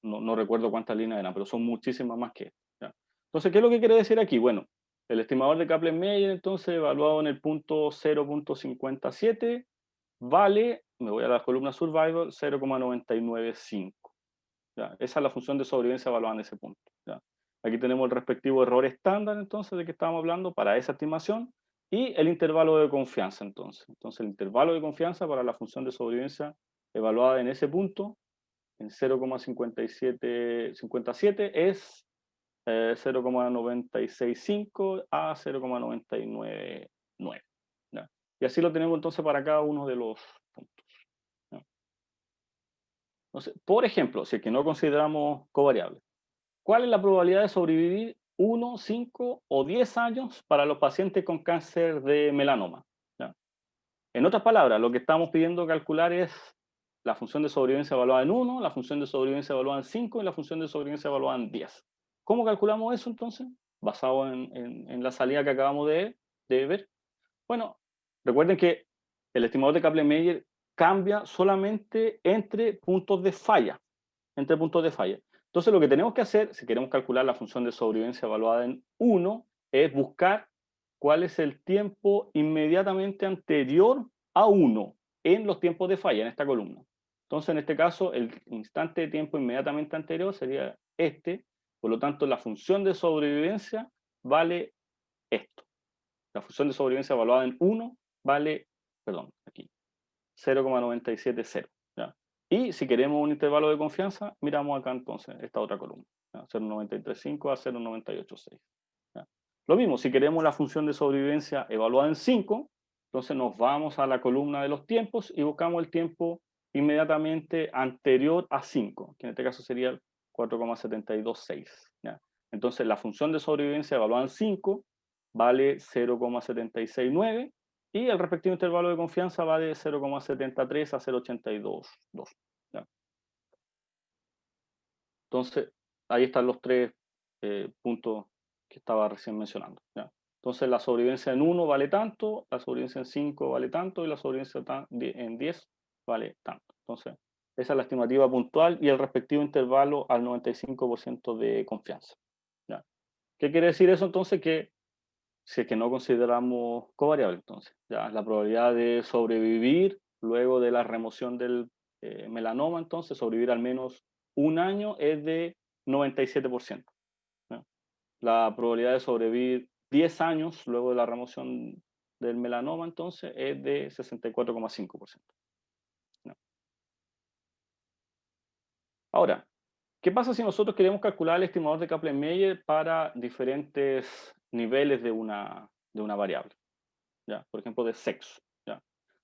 no recuerdo cuántas líneas eran, pero son muchísimas más que esto, ¿ya? Entonces, ¿qué es lo que quiere decir aquí? Bueno, el estimador de Kaplan-Meier, entonces, evaluado en el punto 0.57, vale, me voy a la columna survival, 0,995. ¿Ya? Esa es la función de sobrevivencia evaluada en ese punto. ¿Ya? Aquí tenemos el respectivo error estándar, entonces, de que estábamos hablando para esa estimación, y el intervalo de confianza, entonces. Entonces, el intervalo de confianza para la función de sobrevivencia evaluada en ese punto, en 0,57 es 0,965 a 0,999. ¿Ya? Y así lo tenemos entonces para cada uno de los puntos. ¿Ya? Entonces, por ejemplo, si es que no consideramos covariables, ¿cuál es la probabilidad de sobrevivir 1, 5 o 10 años para los pacientes con cáncer de melanoma? ¿Ya? En otras palabras, lo que estamos pidiendo calcular es la función de sobrevivencia evaluada en 1, la función de sobrevivencia evaluada en 5 y la función de sobrevivencia evaluada en 10. ¿Cómo calculamos eso entonces? Basado en la salida que acabamos de ver. Bueno, recuerden que el estimador de Kaplan-Meier cambia solamente entre puntos de falla. Entre puntos de falla. Entonces, lo que tenemos que hacer, si queremos calcular la función de sobrevivencia evaluada en 1, es buscar cuál es el tiempo inmediatamente anterior a 1 en los tiempos de falla, en esta columna. Entonces, en este caso, el instante de tiempo inmediatamente anterior sería este. Por lo tanto, la función de sobrevivencia vale esto. La función de sobrevivencia evaluada en 1 vale, perdón, aquí, 0,970. ¿Ya? Y si queremos un intervalo de confianza, miramos acá entonces esta otra columna, 0,935 a 0,986. ¿Ya? Lo mismo, si queremos la función de sobrevivencia evaluada en 5, entonces nos vamos a la columna de los tiempos y buscamos el tiempo inmediatamente anterior a 5, que en este caso sería el 4,726. ¿Ya? Entonces la función de sobrevivencia evaluada en 5 vale 0,769 y el respectivo intervalo de confianza va de 0,73 a 0,822. ¿Ya? Entonces, ahí están los tres puntos que estaba recién mencionando. ¿Ya? Entonces, la sobrevivencia en 1 vale tanto, la sobrevivencia en 5 vale tanto y la sobrevivencia en 10 vale tanto. Entonces, esa es la estimativa puntual y el respectivo intervalo al 95% de confianza. ¿Ya? ¿Qué quiere decir eso entonces? Que si es que no consideramos covariable, entonces. Ya, la probabilidad de sobrevivir luego de la remoción del melanoma, entonces, sobrevivir al menos un año es de 97%. ¿Ya? La probabilidad de sobrevivir 10 años luego de la remoción del melanoma, entonces, es de 64,5%. ¿Ya? Ahora, ¿qué pasa si nosotros queremos calcular el estimador de Kaplan-Meier para diferentes niveles de una variable? ¿Ya? Por ejemplo, de sexo. ¿Ya?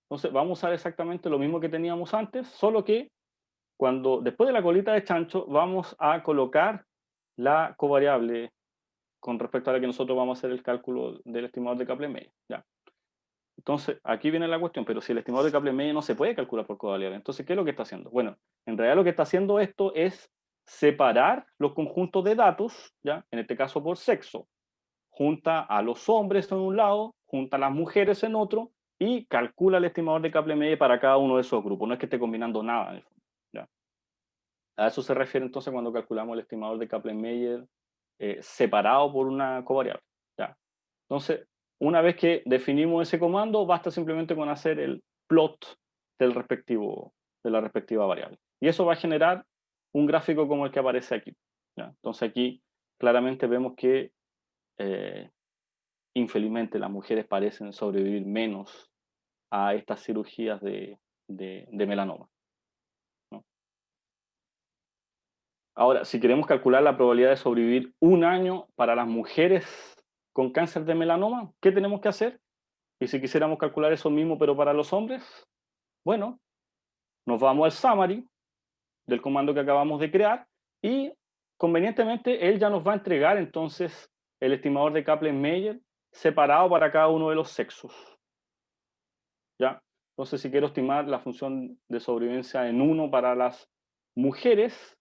Entonces, vamos a usar exactamente lo mismo que teníamos antes, solo que después de la colita de chancho, vamos a colocar la covariable con respecto a la que nosotros vamos a hacer el cálculo del estimador de Kaplan-Meier. ¿Ya? Entonces, aquí viene la cuestión, pero si el estimador de Kaplan-Meier no se puede calcular por covariable, entonces, ¿qué es lo que está haciendo? Bueno, en realidad lo que está haciendo esto es separar los conjuntos de datos, ¿ya? En este caso por sexo. Junta a los hombres en un lado, junta a las mujeres en otro, y calcula el estimador de Kaplan-Meier para cada uno de esos grupos. No es que esté combinando nada, en el fondo, ¿ya? A eso se refiere entonces cuando calculamos el estimador de Kaplan-Meier separado por una covariable, ¿ya? Entonces, una vez que definimos ese comando, basta simplemente con hacer el plot de la respectiva variable. Y eso va a generar un gráfico como el que aparece aquí, ¿ya? Entonces aquí claramente vemos que eh, infelizmente las mujeres parecen sobrevivir menos a estas cirugías de melanoma, ¿no? Ahora, si queremos calcular la probabilidad de sobrevivir un año para las mujeres con cáncer de melanoma, ¿qué tenemos que hacer? Y si quisiéramos calcular eso mismo, pero para los hombres, bueno, nos vamos al summary del comando que acabamos de crear y convenientemente él ya nos va a entregar entonces el estimador de Kaplan-Meier separado para cada uno de los sexos, ¿ya? Entonces, si quiero estimar la función de sobrevivencia en 1 para las mujeres,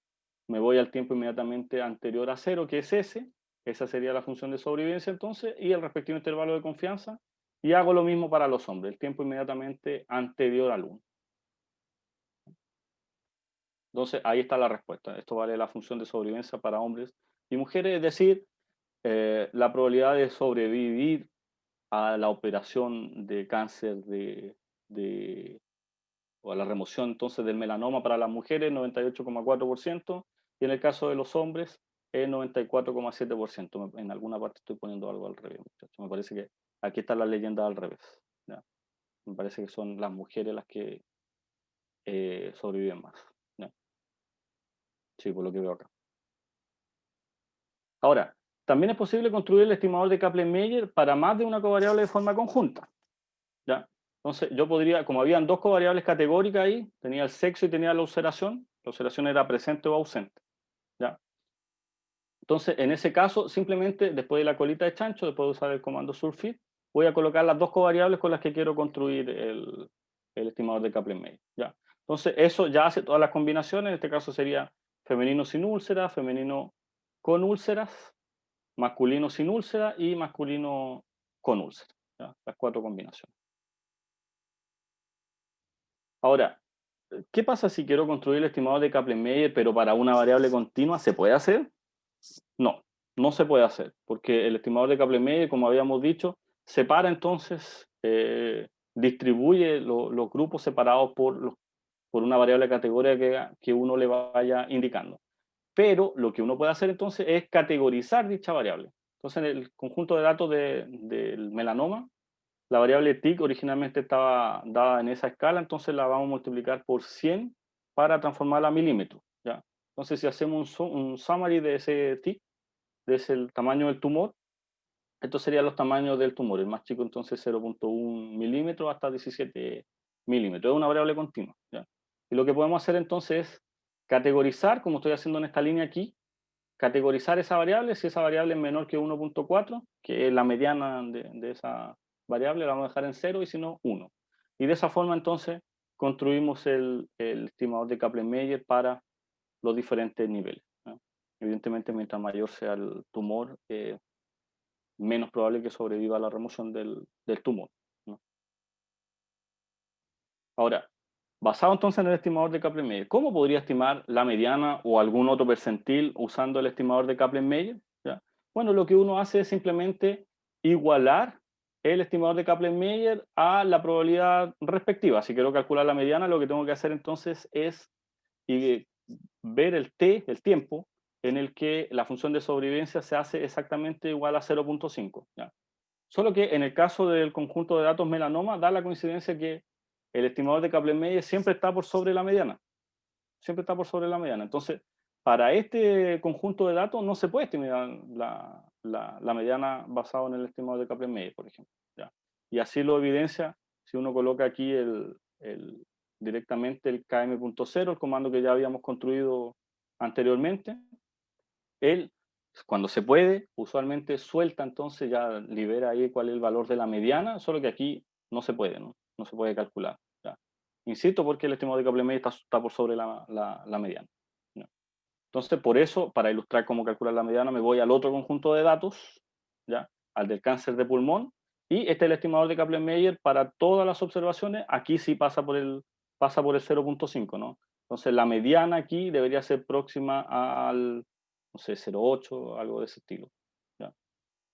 me voy al tiempo inmediatamente anterior a 0, que es ese. Esa sería la función de sobrevivencia entonces, y el respectivo intervalo de confianza. Y hago lo mismo para los hombres, el tiempo inmediatamente anterior al 1. Entonces, ahí está la respuesta. Esto vale la función de sobrevivencia para hombres y mujeres, es decir, la probabilidad de sobrevivir a la operación de cáncer de o a la remoción entonces del melanoma para las mujeres, 98,4%, y en el caso de los hombres, es 94,7%. En alguna parte estoy poniendo algo al revés, muchachos. Me parece que aquí está la leyenda al revés, ¿ya? Me parece que son las mujeres las que sobreviven más, ¿ya? Sí, por lo que veo acá. Ahora, también es posible construir el estimador de Kaplan-Meier para más de una covariable de forma conjunta, ¿ya? Entonces, yo podría, como habían dos covariables categóricas ahí, tenía el sexo y tenía la observación era presente o ausente, ¿ya? Entonces, en ese caso, simplemente después de la colita de chancho, después de usar el comando surfit, voy a colocar las dos covariables con las que quiero construir el estimador de Kaplan-Meier, ¿ya? Entonces, eso ya hace todas las combinaciones, en este caso sería femenino sin úlcera, femenino con úlceras, masculino sin úlcera y masculino con úlcera, ¿ya? Las cuatro combinaciones. Ahora, ¿qué pasa si quiero construir el estimador de Kaplan-Meier, pero para una variable continua? ¿Se puede hacer? No, no se puede hacer, porque el estimador de Kaplan-Meier, como habíamos dicho, separa entonces, distribuye los grupos separados por una variable categoría que uno le vaya indicando. Pero lo que uno puede hacer entonces es categorizar dicha variable. Entonces, en el conjunto de datos del melanoma, la variable TIC originalmente estaba dada en esa escala, entonces la vamos a multiplicar por 100 para transformarla a milímetros, ¿ya? Entonces, si hacemos un summary de ese TIC, de ese el tamaño del tumor, estos serían los tamaños del tumor. El más chico entonces 0,1 milímetros hasta 17 milímetros. Es una variable continua, ¿ya? Y lo que podemos hacer entonces es categorizar, como estoy haciendo en esta línea aquí, categorizar esa variable. Si esa variable es menor que 1,4, que es la mediana de esa variable, la vamos a dejar en 0 y si no, 1. Y de esa forma entonces construimos el estimador de Kaplan-Meier para los diferentes niveles, ¿no? Evidentemente, mientras mayor sea el tumor, menos probable que sobreviva a la remoción del tumor, ¿no? Ahora, basado entonces en el estimador de Kaplan-Meier, ¿cómo podría estimar la mediana o algún otro percentil usando el estimador de Kaplan-Meier? ¿Ya? Bueno, lo que uno hace es simplemente igualar el estimador de Kaplan-Meier a la probabilidad respectiva. Si quiero calcular la mediana, lo que tengo que hacer entonces es ver el t, el tiempo, en el que la función de sobrevivencia se hace exactamente igual a 0.5. ¿Ya? Solo que en el caso del conjunto de datos melanoma, da la coincidencia que el estimador de Kaplan-Meier siempre está por sobre la mediana. Siempre está por sobre la mediana. Entonces, para este conjunto de datos no se puede estimar la mediana basado en el estimador de Kaplan-Meier, por ejemplo. ¿Ya? Y así lo evidencia si uno coloca aquí directamente el km.0, el comando que ya habíamos construido anteriormente. Él, cuando se puede, usualmente suelta, entonces ya libera ahí cuál es el valor de la mediana, solo que aquí no se puede, ¿no? No se puede calcular. ¿Ya? Insisto, porque el estimador de Kaplan-Meier está por sobre la mediana. ¿Ya? Entonces, por eso, para ilustrar cómo calcular la mediana, me voy al otro conjunto de datos, ¿ya? Al del cáncer de pulmón, y este es el estimador de Kaplan-Meier para todas las observaciones. Aquí sí pasa por el 0.5, ¿no? Entonces, la mediana aquí debería ser próxima al, no sé, 0.8, algo de ese estilo. ¿Ya?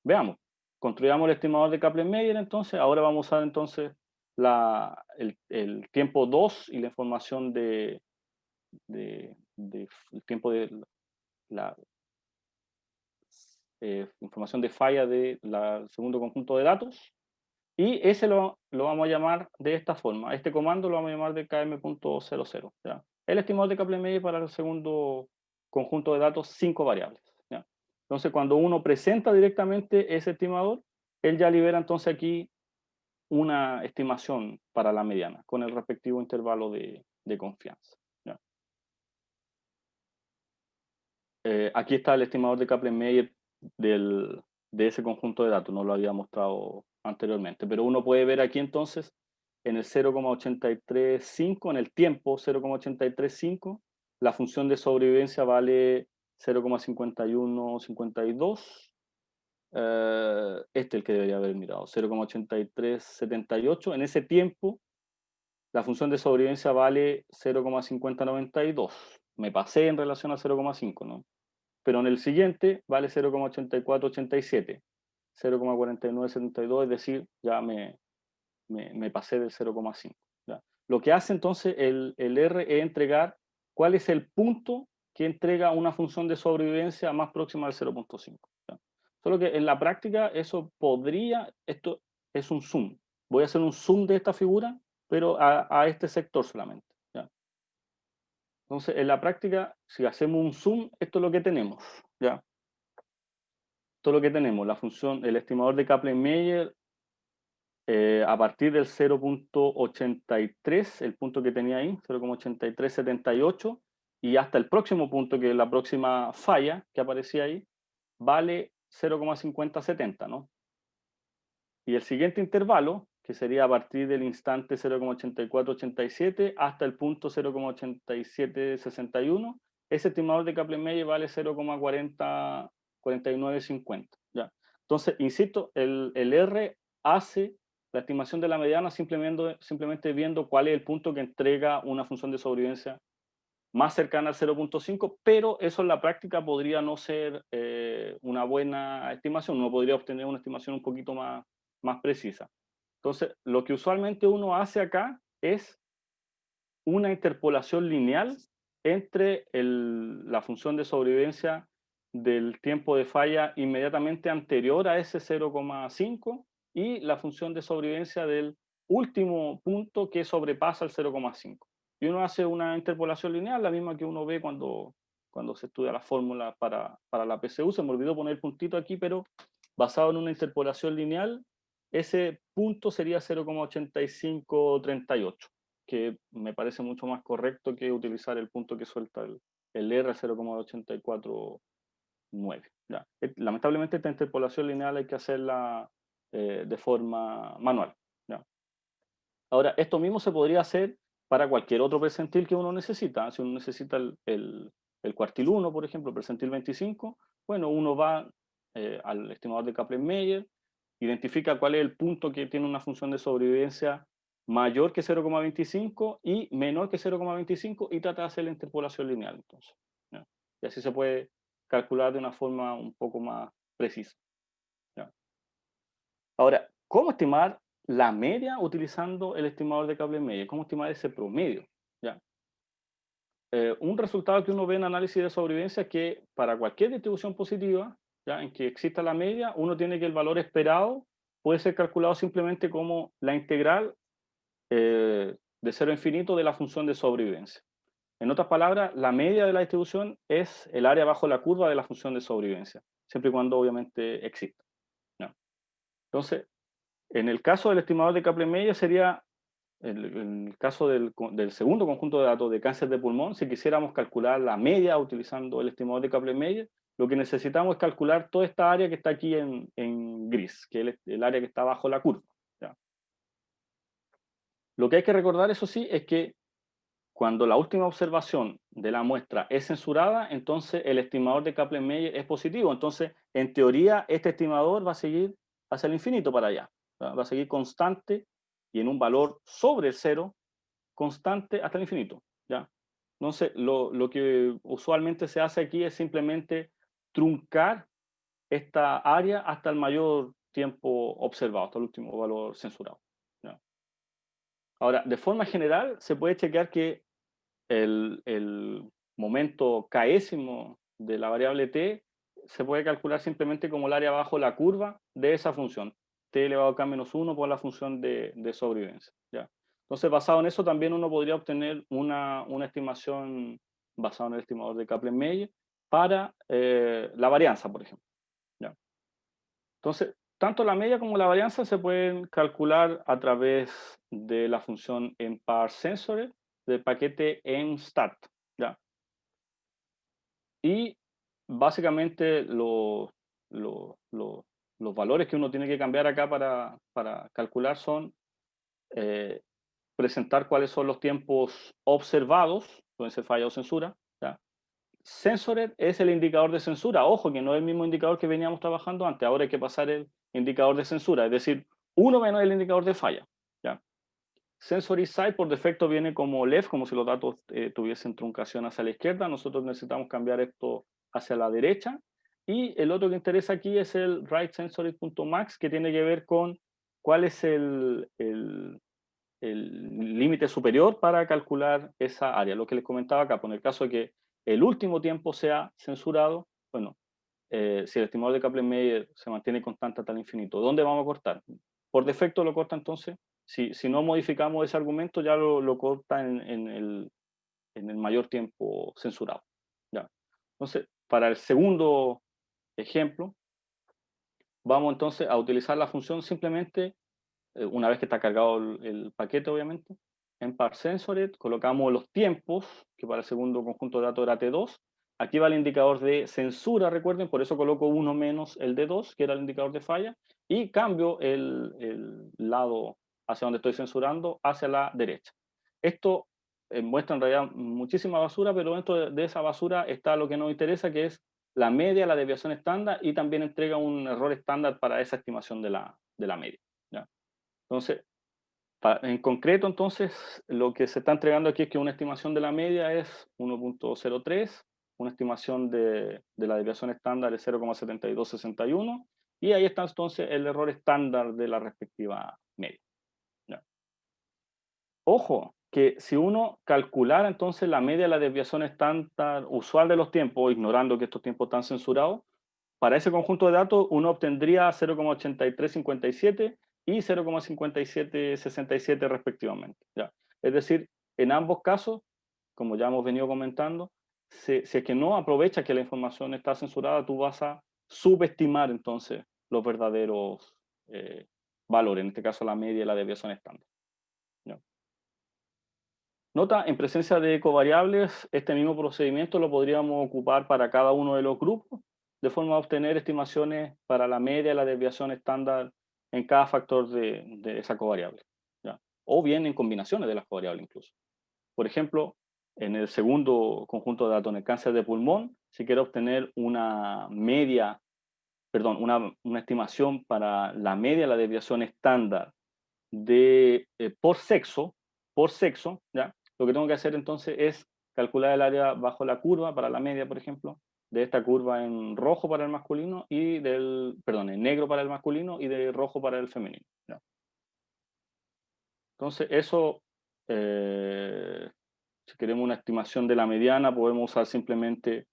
Veamos. Construyamos el estimador de Kaplan-Meier, entonces. Ahora vamos a usar entonces el tiempo 2 y la información el tiempo de la información de falla del segundo conjunto de datos. Y ese lo vamos a llamar de esta forma. Este comando lo vamos a llamar de km.00. ¿Ya? El estimador de Kaplan-Meier para el segundo conjunto de datos, 5 variables. ¿Ya? Entonces, cuando uno presenta directamente ese estimador, él ya libera entonces aquí una estimación para la mediana con el respectivo intervalo de confianza. ¿Ya? Aquí está el estimador de Kaplan-Meier de ese conjunto de datos, no lo había mostrado anteriormente, pero uno puede ver aquí entonces en el 0,835, en el tiempo 0,835, la función de sobrevivencia vale 0,5152, este es el que debería haber mirado, 0,8378, en ese tiempo la función de sobrevivencia vale 0,5092, me pasé en relación a 0,5, ¿no? Pero en el siguiente vale 0,8487, 0,4972, es decir, ya me pasé del 0,5. ¿Ya? Lo que hace entonces el R es entregar cuál es el punto que entrega una función de sobrevivencia más próxima al 0,5. ¿Ya? Solo que en la práctica esto es un zoom. Voy a hacer un zoom de esta figura, pero a este sector solamente. ¿Ya? Entonces, en la práctica, si hacemos un zoom, esto es lo que tenemos. ¿Ya? Esto es lo que tenemos, la función, el estimador de Kaplan-Meier a partir del 0.83, el punto que tenía ahí, 0,8378, y hasta el próximo punto, que es la próxima falla que aparecía ahí, vale 0,5070, ¿no? Y el siguiente intervalo, que sería a partir del instante 0,8487 hasta el punto 0,8761, ese estimador de Kaplan-Meier vale 0,4950. ¿Ya? Entonces, insisto, el R hace la estimación de la mediana simplemente viendo cuál es el punto que entrega una función de sobrevivencia más cercana al 0.5, pero eso en la práctica podría no ser una buena estimación, uno podría obtener una estimación un poquito más precisa. Entonces, lo que usualmente uno hace acá es una interpolación lineal entre la función de sobrevivencia del tiempo de falla inmediatamente anterior a ese 0,5 y la función de sobrevivencia del último punto que sobrepasa el 0,5. Y uno hace una interpolación lineal, la misma que uno ve cuando se estudia la fórmula para la PSU. Se me olvidó poner el puntito aquí, pero basado en una interpolación lineal, ese punto sería 0,8538, que me parece mucho más correcto que utilizar el punto que suelta el R 0,8449. ¿Ya? Lamentablemente esta interpolación lineal hay que hacerla de forma manual. ¿Ya? Ahora, esto mismo se podría hacer para cualquier otro percentil que uno necesita. Si uno necesita el cuartil 1, por ejemplo, el percentil 25, bueno, uno va al estimador de Kaplan-Meier, identifica cuál es el punto que tiene una función de sobrevivencia mayor que 0,25 y menor que 0,25 y trata de hacer la interpolación lineal. Entonces, ¿ya? Y así se puede calcular de una forma un poco más precisa. ¿Ya? Ahora, ¿cómo estimar la media utilizando el estimador de Kaplan-Meier? ¿Cómo estimar ese promedio? ¿Ya? Un resultado que uno ve en análisis de sobrevivencia es que para cualquier distribución positiva, ¿ya? En que exista la media, uno tiene que el valor esperado puede ser calculado simplemente como la integral de cero a infinito de la función de sobrevivencia. En otras palabras, la media de la distribución es el área bajo la curva de la función de sobrevivencia, siempre y cuando obviamente exista, ¿ya? Entonces, en el caso del estimador de Kaplan-Meier sería, en el caso del segundo conjunto de datos de cáncer de pulmón, si quisiéramos calcular la media utilizando el estimador de Kaplan-Meier, lo que necesitamos es calcular toda esta área que está aquí en gris, que es el área que está bajo la curva, ¿ya? Lo que hay que recordar, eso sí, es que cuando la última observación de la muestra es censurada, entonces el estimador de Kaplan-Meier es positivo. Entonces, en teoría, este estimador va a seguir hacia el infinito para allá. Va a seguir constante y en un valor sobre el cero, constante hasta el infinito, ¿ya? Entonces, lo que usualmente se hace aquí es simplemente truncar esta área hasta el mayor tiempo observado, hasta el último valor censurado, ¿ya? Ahora, de forma general, se puede chequear que el momento késimo de la variable t se puede calcular simplemente como el área bajo la curva de esa función, t elevado a k-1 por la función de sobrevivencia, ¿ya? Entonces, basado en eso, también uno podría obtener una estimación basada en el estimador de Kaplan-Meier para la varianza, por ejemplo, ¿ya? Entonces, tanto la media como la varianza se pueden calcular a través de la función en parse censored del paquete mstat, ¿ya? Y básicamente los valores que uno tiene que cambiar acá para calcular son eh, presentar cuáles son los tiempos observados, pueden ser falla o censura, ¿ya? Censored es el indicador de censura. Ojo, que no es el mismo indicador que veníamos trabajando antes. Ahora hay que pasar el indicador de censura, es decir, uno menos el indicador de falla, ¿ya? Sensory side por defecto viene como left, como si los datos tuviesen truncación hacia la izquierda. Nosotros necesitamos cambiar esto hacia la derecha. Y el otro que interesa aquí es el right sensory.max, que tiene que ver con cuál es el límite superior para calcular esa área. Lo que les comentaba acá, por el caso de que el último tiempo sea censurado, bueno, si el estimador de Kaplan-Meier se mantiene constante hasta el infinito, ¿dónde vamos a cortar? Por defecto lo corta entonces. Si no modificamos ese argumento, ya lo corta en el mayor tiempo censurado, ¿ya? Entonces, para el segundo ejemplo, vamos entonces a utilizar la función simplemente una vez que está cargado el paquete, obviamente. En parseNsored colocamos los tiempos, que para el segundo conjunto de datos era T2. Aquí va el indicador de censura, recuerden, por eso coloco uno menos el D2, que era el indicador de falla, y cambio el lado hacia donde estoy censurando, hacia la derecha. Esto muestra en realidad muchísima basura, pero dentro de esa basura está lo que nos interesa, que es la media, la desviación estándar, y también entrega un error estándar para esa estimación de la media, ¿ya? Entonces, en concreto, entonces, lo que se está entregando aquí es que una estimación de la media es 1.03, una estimación de la desviación estándar es 0,7261, y ahí está entonces el error estándar de la respectiva media, ¿ya? Ojo, que si uno calculara entonces la media de la desviación estándar usual de los tiempos, ignorando que estos tiempos están censurados, para ese conjunto de datos uno obtendría 0,8357 y 0,5767 respectivamente, ¿ya? Es decir, en ambos casos, como ya hemos venido comentando, si es que no aprovechas que la información está censurada, tú vas a subestimar entonces los verdaderos valores, en este caso la media y la desviación estándar, ¿ya? Nota, en presencia de covariables, este mismo procedimiento lo podríamos ocupar para cada uno de los grupos, de forma a obtener estimaciones para la media y la desviación estándar en cada factor de esa covariable, ¿ya? O bien en combinaciones de las covariables incluso. Por ejemplo, en el segundo conjunto de datos, en el cáncer de pulmón, si quiero obtener una media, perdón, una estimación para la media y la desviación estándar por sexo, ¿ya? Lo que tengo que hacer entonces es calcular el área bajo la curva para la media, por ejemplo, de esta curva en rojo para el masculino y en negro para el masculino y de rojo para el femenino. ¿Ya? Entonces, eso, si queremos una estimación de la mediana, podemos usar simplemente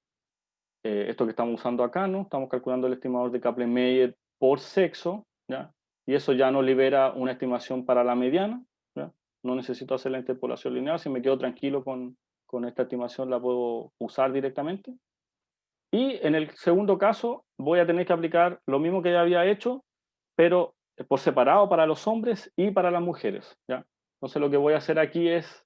esto que estamos usando acá, ¿no? Estamos calculando el estimador de Kaplan-Meier por sexo, ¿ya? Y eso ya nos libera una estimación para la mediana, ¿ya? No necesito hacer la interpolación lineal, si me quedo tranquilo con esta estimación la puedo usar directamente. Y en el segundo caso voy a tener que aplicar lo mismo que ya había hecho, pero por separado para los hombres y para las mujeres, ¿ya? Entonces lo que voy a hacer aquí es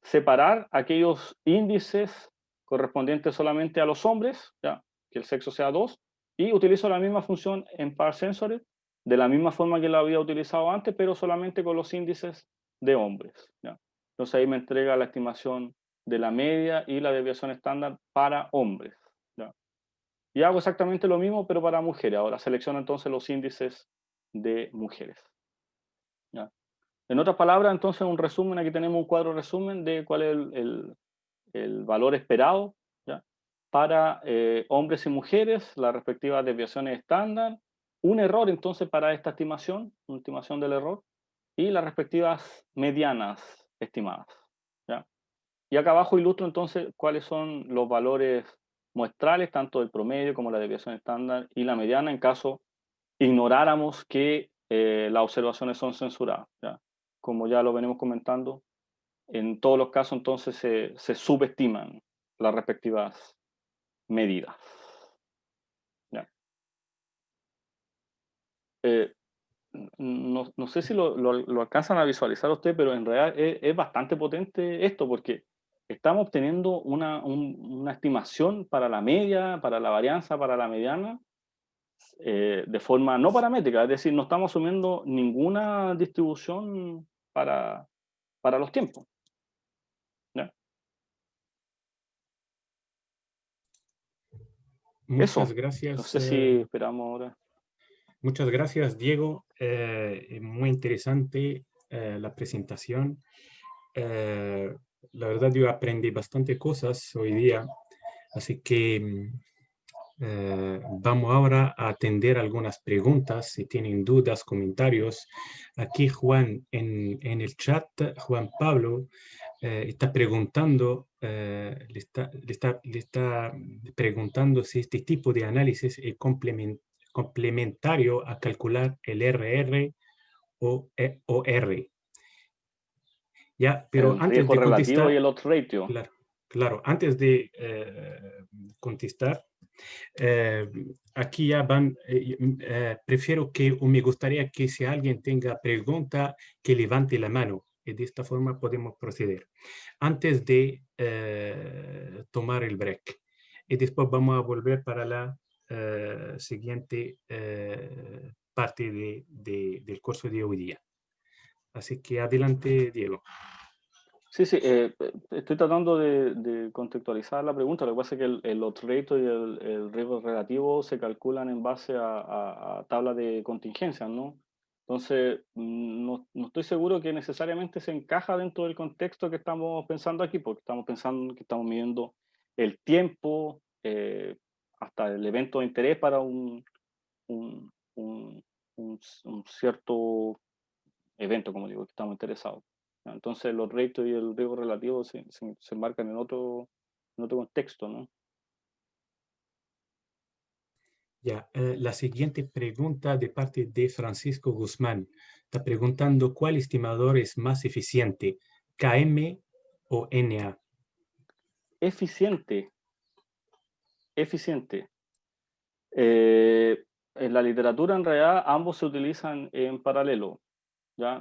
separar aquellos índices correspondientes solamente a los hombres, ¿ya? Que el sexo sea 2, y utilizo la misma función en Parse Sensory, de la misma forma que la había utilizado antes, pero solamente con los índices de hombres, ¿ya? Entonces ahí me entrega la estimación de la media y la desviación estándar para hombres, ¿ya? Y hago exactamente lo mismo, pero para mujeres. Ahora selecciono entonces los índices de mujeres, ¿ya? En otras palabras, entonces, un resumen, aquí tenemos un cuadro resumen de cuál es el valor esperado, ¿ya? Para hombres y mujeres, las respectivas desviaciones estándar, un error entonces para esta estimación, una estimación del error, y las respectivas medianas estimadas, ¿ya? Y acá abajo ilustro entonces cuáles son los valores muestrales, tanto del promedio como la desviación estándar y la mediana, en caso ignoráramos que las observaciones son censuradas, ¿ya? Como ya lo venimos comentando, en todos los casos entonces se subestiman las respectivas medidas, ¿ya? Eh, no sé si lo alcanzan a visualizar ustedes, pero en realidad es bastante potente esto, porque estamos obteniendo una estimación para la media, para la varianza, para la mediana, de forma no paramétrica, es decir, no estamos asumiendo ninguna distribución para los tiempos, ¿ya? Muchas Eso, no gracias. sé si esperamos ahora. Muchas gracias, Diego. Muy interesante la presentación. La verdad, yo aprendí bastante cosas hoy día, así que vamos ahora a atender algunas preguntas. Si tienen dudas, comentarios. Aquí Juan, en el chat, Juan Pablo está preguntando, le está preguntando si este tipo de análisis es complementario a calcular el RR o R. Ya, pero El antes riesgo de relativo y contestar, el odds ratio. claro, antes de contestar, aquí ya van, prefiero que, o me gustaría que si alguien tenga pregunta, que levante la mano. Y de esta forma podemos proceder. Antes de tomar el break. Y después vamos a volver para la siguiente parte del curso de hoy día. Así que adelante, Diego. Sí, estoy tratando de contextualizar la pregunta. Lo que pasa es que el odds ratio y el riesgo relativo se calculan en base a tablas de contingencia, ¿no? Entonces, no estoy seguro que necesariamente se encaja dentro del contexto que estamos pensando aquí, porque estamos pensando que estamos midiendo el tiempo hasta el evento de interés para un, un, un- un cierto evento, como digo, que estamos interesados. Entonces los réditos y el riesgo relativo se enmarcan en otro contexto, ¿no? Ya, la siguiente pregunta de parte de Francisco Guzmán. Está preguntando cuál estimador es más eficiente, KM o NA. Eficiente. En la literatura, en realidad, ambos se utilizan en paralelo. Ya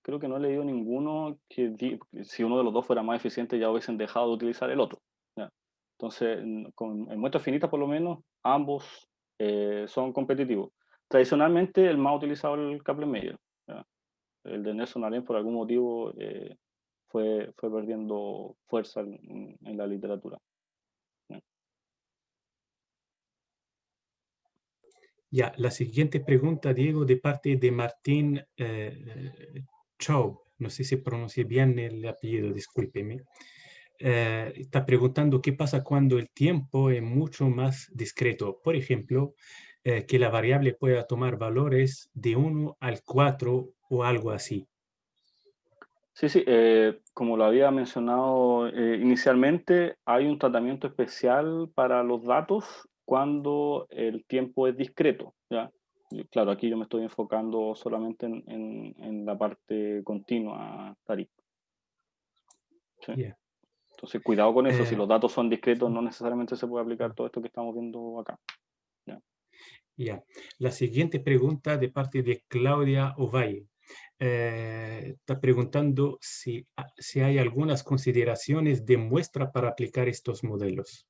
creo que no he leído ninguno que si uno de los dos fuera más eficiente ya hubiesen dejado de utilizar el otro. ¿Ya? Entonces, en muestras finitas por lo menos, ambos son competitivos. Tradicionalmente, el más utilizado es el Kaplan-Meier. ¿Ya? El de Nelson Allen, por algún motivo, fue perdiendo fuerza en la literatura. ¿Ya? Ya, la siguiente pregunta, Diego, de parte de Martín Chau. No sé si pronuncié bien el apellido, discúlpeme. está preguntando qué pasa cuando el tiempo es mucho más discreto. Por ejemplo, que la variable pueda tomar valores de 1 al 4 o algo así. Sí, sí, como lo había mencionado inicialmente, hay un tratamiento especial para los datos cuando el tiempo es discreto, ¿ya? Y claro, aquí yo me estoy enfocando solamente en la parte continua, Tarik. ¿Sí? Yeah. Entonces, cuidado con eso, si Eh, los datos son discretos, no necesariamente se puede aplicar todo esto que estamos viendo acá. ¿Ya? Ya. La siguiente pregunta de parte de Claudia Ovalle. Está preguntando si hay algunas consideraciones de muestra para aplicar estos modelos.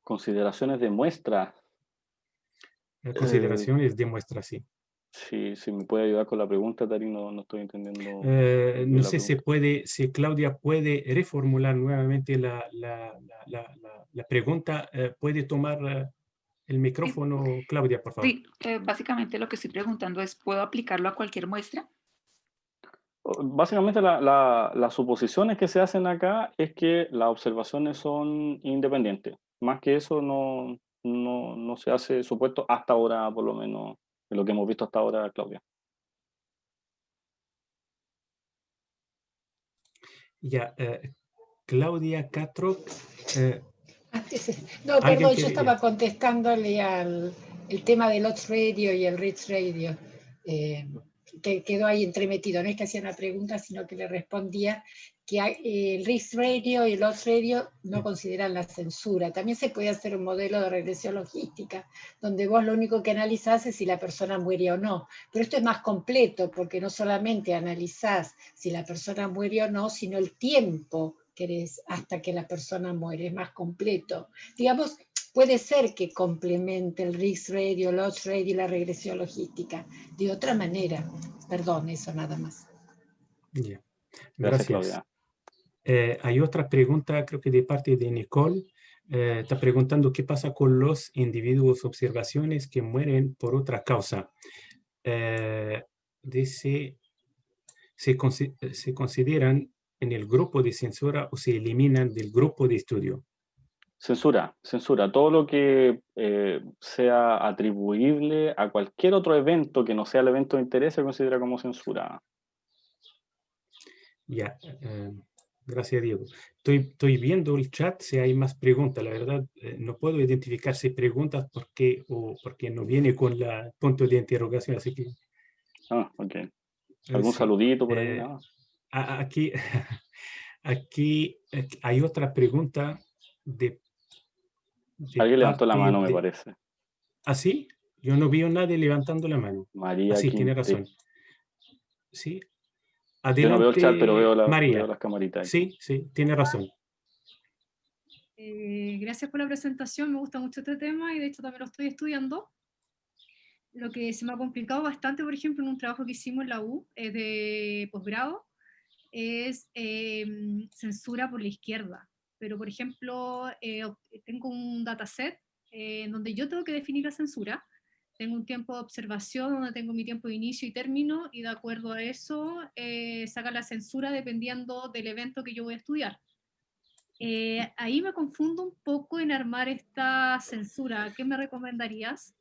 Consideraciones de muestra. Consideraciones de muestra, sí. Si me puede ayudar con la pregunta, Tarik, no estoy entendiendo No bien la sé pregunta. si Claudia puede reformular nuevamente la pregunta. ¿Puede tomar el micrófono, Claudia, por favor? Sí, básicamente lo que estoy preguntando es, ¿puedo aplicarlo a cualquier muestra? Básicamente las suposiciones que se hacen acá es que las observaciones son independientes. Más que eso no se hace supuesto hasta ahora, por lo menos de lo que hemos visto hasta ahora, Claudia. Ya, Claudia Catrop. No, ¿Alguien perdón, yo quiere? estaba contestándole al el tema del Ots Radio y el Rich Radio, que quedó ahí entremetido. No es que hacía una pregunta, sino que le respondía que el Rich Radio y el Ots Radio no consideran la censura. También se puede hacer un modelo de regresión logística, donde vos lo único que analizás es si la persona muere o no. Pero esto es más completo, porque no solamente analizás si la persona muere o no, sino el tiempo hasta que la persona muere, es más completo. Digamos, puede ser que complemente el RIX Radio, el Odds Radio y la regresión logística. De otra manera, perdón, eso nada más. Yeah. Gracias, Gracias. Claudia. Hay otra pregunta, creo que de parte de Nicole. Está preguntando qué pasa con los individuos observaciones que mueren por otra causa. Dice, se consideran en el grupo de censura o se eliminan del grupo de estudio. Censura. Todo lo que sea atribuible a cualquier otro evento que no sea el evento de interés se considera como censura. Ya, gracias, Diego. Estoy viendo el chat si hay más preguntas. La verdad, no puedo identificar si preguntas porque no viene con la punto de interrogación, así que... Ok. ¿Algún sí. saludito por ahí? Nada. Aquí, aquí hay otra pregunta de Alguien levantó la parte mano, me de... parece. ¿Ah, sí? Yo no veo a nadie levantando la mano. María Sí, tiene Quinte. razón. Sí. Yo no veo el chat, pero Adelante, María. veo las camaritas aquí. Sí, tiene razón. Gracias por la presentación, me gusta mucho este tema y de hecho también lo estoy estudiando. Lo que se me ha complicado bastante, por ejemplo, en un trabajo que hicimos en la U, de posgrado, es censura por la izquierda. Pero, por ejemplo, tengo un dataset en donde yo tengo que definir la censura. Tengo un tiempo de observación donde tengo mi tiempo de inicio y término, y de acuerdo a eso saca la censura dependiendo del evento que yo voy a estudiar. Ahí me confundo un poco en armar esta censura. ¿Qué me recomendarías?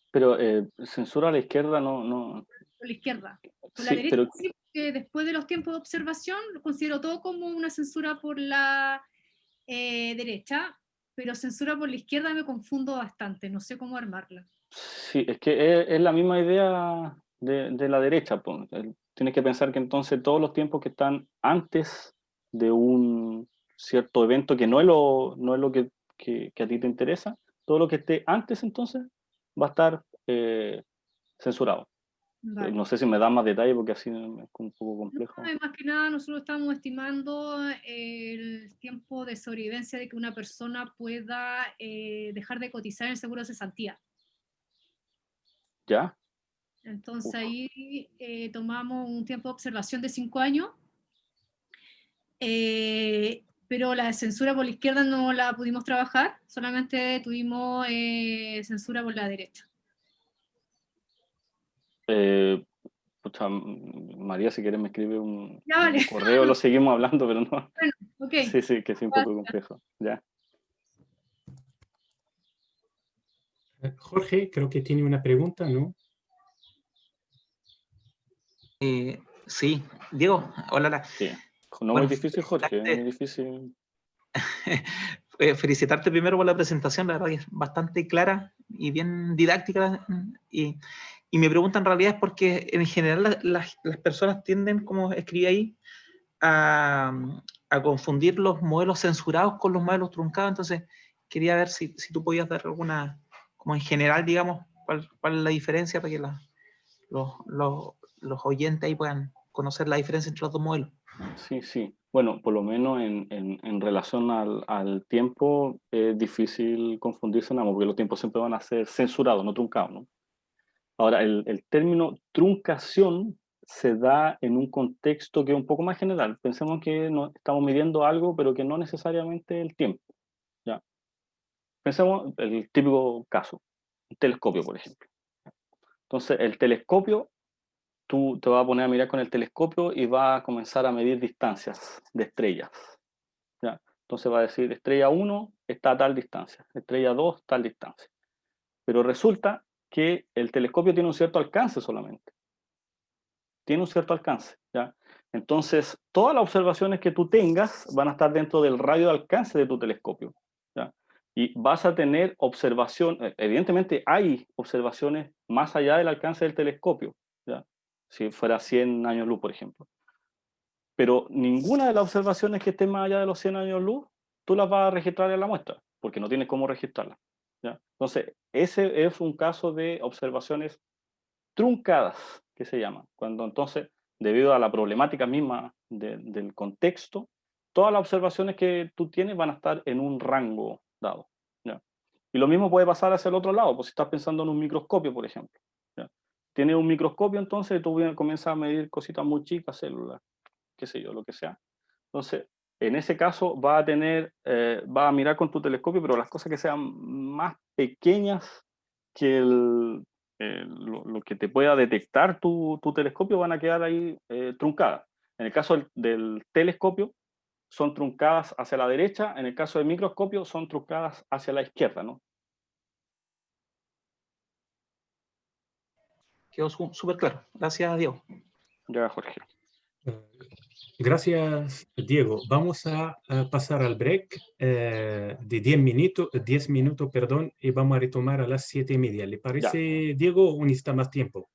Pero censura a la izquierda no... Por la izquierda. Por la Sí, derecha pero sí, porque después de los tiempos de observación lo considero todo como una censura por la derecha, pero censura por la izquierda me confundo bastante, no sé cómo armarla. sí, es que es la misma idea de la derecha. Pues. Tienes que pensar que entonces todos los tiempos que están antes de un cierto evento que no es lo que a ti te interesa, todo lo que esté antes entonces va a estar censurado. Vale. No sé si me das más detalle porque así es un poco complejo. No, más que nada nosotros estamos estimando el tiempo de sobrevivencia de que una persona pueda dejar de cotizar en el seguro de cesantía. ¿Ya? Entonces ahí tomamos un tiempo de observación de 5 años, pero la censura por la izquierda no la pudimos trabajar, solamente tuvimos censura por la derecha. pucha, María, si quieres me escribe un Ya, vale. correo, lo seguimos hablando, pero no. Bueno, ok. Sí, sí, que es un poco complejo. Ya. Jorge, creo que tiene una pregunta, ¿no? Sí, Diego, hola. Sí. No Bueno, muy difícil, Jorge, es muy difícil. felicitarte primero por la presentación, la verdad que es bastante clara y bien didáctica. Y mi pregunta en realidad es porque en general las personas tienden, como escribí ahí, a confundir los modelos censurados con los modelos truncados. Entonces, quería ver si tú podías dar alguna, como en general, digamos, cuál es la diferencia para que los oyentes ahí puedan conocer la diferencia entre los dos modelos. Sí, sí. Bueno, por lo menos en relación al tiempo es difícil confundirse en ambos, porque los tiempos siempre van a ser censurados, no truncados, ¿no? Ahora, el término truncación se da en un contexto que es un poco más general. Pensemos que no, estamos midiendo algo, pero que no necesariamente el tiempo, ¿ya? Pensemos el típico caso, un telescopio, por ejemplo. Entonces, el telescopio, tú te vas a poner a mirar con el telescopio y vas a comenzar a medir distancias de estrellas, ¿ya? Entonces va a decir, estrella 1 está a tal distancia, estrella 2 tal distancia. Pero resulta que el telescopio tiene un cierto alcance solamente. Tiene un cierto alcance, ¿ya? Entonces, todas las observaciones que tú tengas van a estar dentro del radio de alcance de tu telescopio, ¿ya? Y vas a tener observación, evidentemente hay observaciones más allá del alcance del telescopio, ¿ya? Si fuera 100 años luz, por ejemplo. Pero ninguna de las observaciones que estén más allá de los 100 años luz, tú las vas a registrar en la muestra, porque no tienes cómo registrarlas, ¿ya? Entonces, ese es un caso de observaciones truncadas, que se llaman, cuando entonces, debido a la problemática misma del contexto, todas las observaciones que tú tienes van a estar en un rango dado, ¿ya? Y lo mismo puede pasar hacia el otro lado, pues si estás pensando en un microscopio, por ejemplo, ¿ya? Tienes un microscopio, entonces tú comienzas a medir cositas muy chicas, células, qué sé yo, lo que sea. Entonces, en ese caso va a tener, va a mirar con tu telescopio, pero las cosas que sean más pequeñas que lo que te pueda detectar tu telescopio van a quedar ahí truncadas. En el caso del telescopio, son truncadas hacia la derecha, en el caso del microscopio, son truncadas hacia la izquierda, ¿no? Quedó súper claro. Gracias, Diego. Ya, Jorge. Gracias, Diego. Vamos a pasar al break de 10 minutos, perdón, y vamos a retomar a las 7:30. ¿Le parece, Diego, o necesita más tiempo?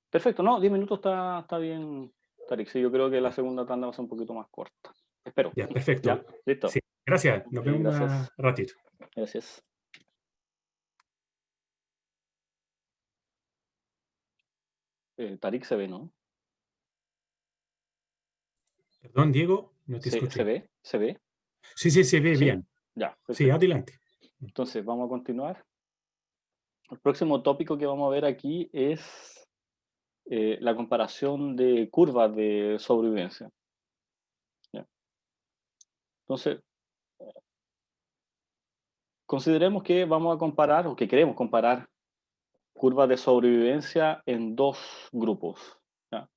Perfecto, no, 10 minutos está bien, Tarik. Sí, yo creo que la segunda tanda va a ser un poquito más corta. Espero. Ya, perfecto. Ya, listo. Sí, gracias. Nos Ok, vemos gracias. más ratito. Gracias. Tarik se ve, ¿no? Perdón, Diego, no te ¿Se escuché. ve? ¿Se ve? Sí, se ve ¿Sí? bien. Ya, Sí, perfecto. adelante. Entonces, vamos a continuar. El próximo tópico que vamos a ver aquí es la comparación de curvas de sobrevivencia. ¿Ya? Entonces, consideremos que vamos a comparar, o que queremos comparar, curvas de sobrevivencia en dos grupos, ¿ya?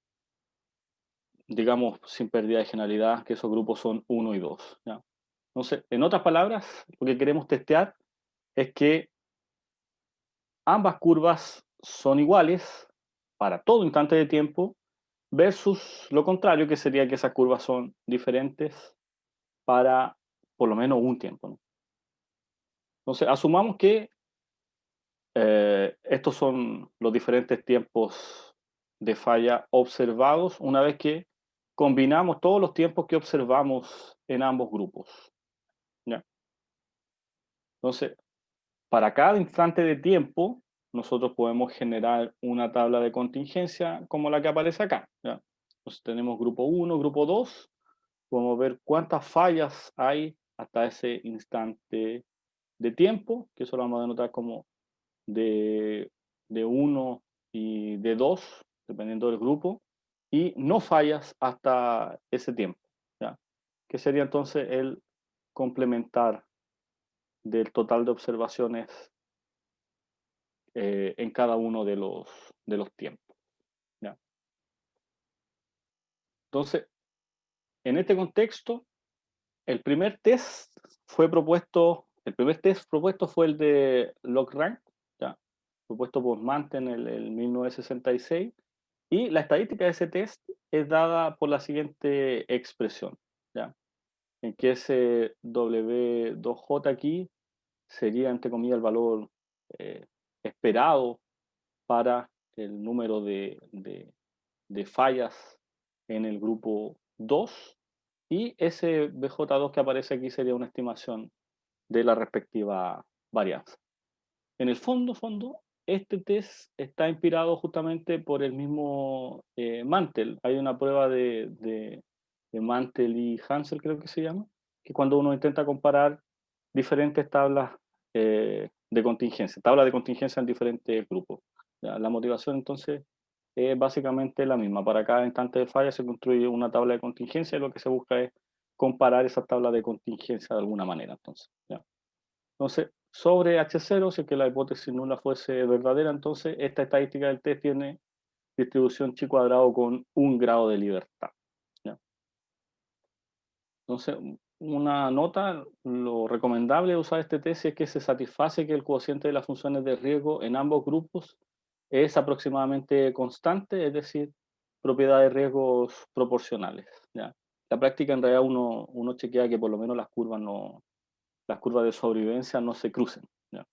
Digamos, sin pérdida de generalidad, que esos grupos son 1 y 2, ¿ya? Entonces, en otras palabras, lo que queremos testear es que ambas curvas son iguales para todo instante de tiempo versus lo contrario, que sería que esas curvas son diferentes para por lo menos un tiempo, ¿no? Entonces, asumamos que estos son los diferentes tiempos de falla observados una vez que combinamos todos los tiempos que observamos en ambos grupos, ¿ya? Entonces, para cada instante de tiempo, nosotros podemos generar una tabla de contingencia como la que aparece acá, ¿ya? Entonces, tenemos grupo 1, grupo 2, podemos ver cuántas fallas hay hasta ese instante de tiempo, que eso lo vamos a denotar como de 1 y de 2, dependiendo del grupo, y no fallas hasta ese tiempo, ¿ya? Que sería entonces el complementar del total de observaciones en cada uno de los tiempos, ¿ya? Entonces, en este contexto, el primer test fue propuesto, el primer test propuesto fue el de log-rank, ¿ya? Propuesto por Mante en el 1966, y la estadística de ese test es dada por la siguiente expresión, ¿ya? En que ese W2J aquí sería, entre comillas, el valor esperado para el número de fallas en el grupo 2, y ese BJ2 que aparece aquí sería una estimación de la respectiva varianza. En el fondo, este test está inspirado justamente por el mismo Mantel. Hay una prueba de Mantel y Hansel, creo que se llama, que cuando uno intenta comparar diferentes tablas de contingencia en diferentes grupos. ¿Ya? La motivación entonces es básicamente la misma. Para cada instante de falla se construye una tabla de contingencia y lo que se busca es comparar esas tablas de contingencia de alguna manera. Entonces, sobre H0, si es que la hipótesis nula fuese verdadera, entonces esta estadística del test tiene distribución chi cuadrado con 1 grado de libertad. ¿Ya? Entonces, una nota, lo recomendable de usar este test es que se satisface que el cociente de las funciones de riesgo en ambos grupos es aproximadamente constante, es decir, propiedad de riesgos proporcionales. ¿Ya? La práctica en realidad uno chequea que por lo menos las curvas de sobrevivencia no se crucen, ¿ya?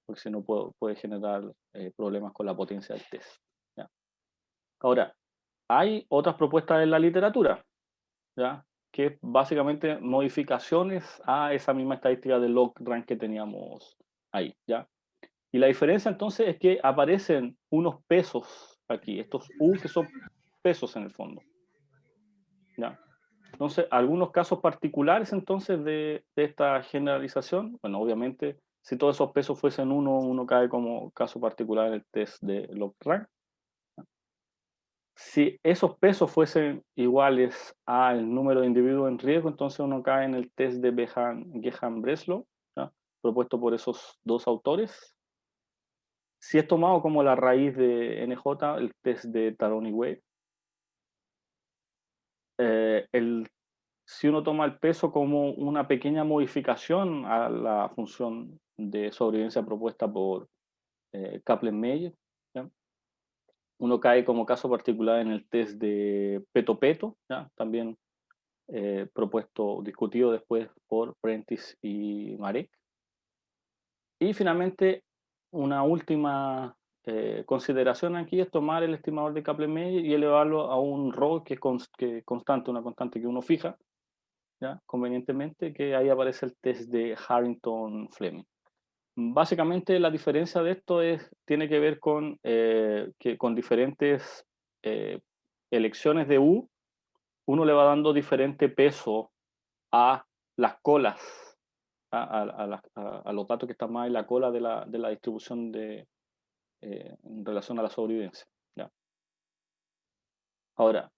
Porque si no puede generar problemas con la potencia del test. ¿Ya? Ahora, hay otras propuestas en la literatura, ¿ya? Que básicamente modificaciones a esa misma estadística de log-rank que teníamos ahí, ¿ya? Y la diferencia entonces es que aparecen unos pesos aquí, estos U que son pesos en el fondo, ¿ya? Entonces, algunos casos particulares entonces de esta generalización, bueno, obviamente, si todos esos pesos fuesen uno cae como caso particular en el test de log-rank. Si esos pesos fuesen iguales al número de individuos en riesgo, entonces uno cae en el test de Gehan-Breslow, ¿ya? Propuesto por esos dos autores. Si es tomado como la raíz de NJ, el test de Taroni Wade. Si uno toma el peso como una pequeña modificación a la función de sobrevivencia propuesta por Kaplan-Meier, ¿ya? Uno cae como caso particular en el test de Peto-Peto, ¿ya? También propuesto, discutido después por Prentice y Marek. Y finalmente, una última consideración aquí es tomar el estimador de Kaplan-Meier y elevarlo a un ρ que es constante, una constante que uno fija, ¿ya? Convenientemente, que ahí aparece el test de Harrington-Fleming. Básicamente la diferencia de esto tiene que ver con que con diferentes elecciones de U, uno le va dando diferente peso a las colas, a los datos que están más en la cola de la distribución en relación a la sobrevivencia, ¿ya? Ahora,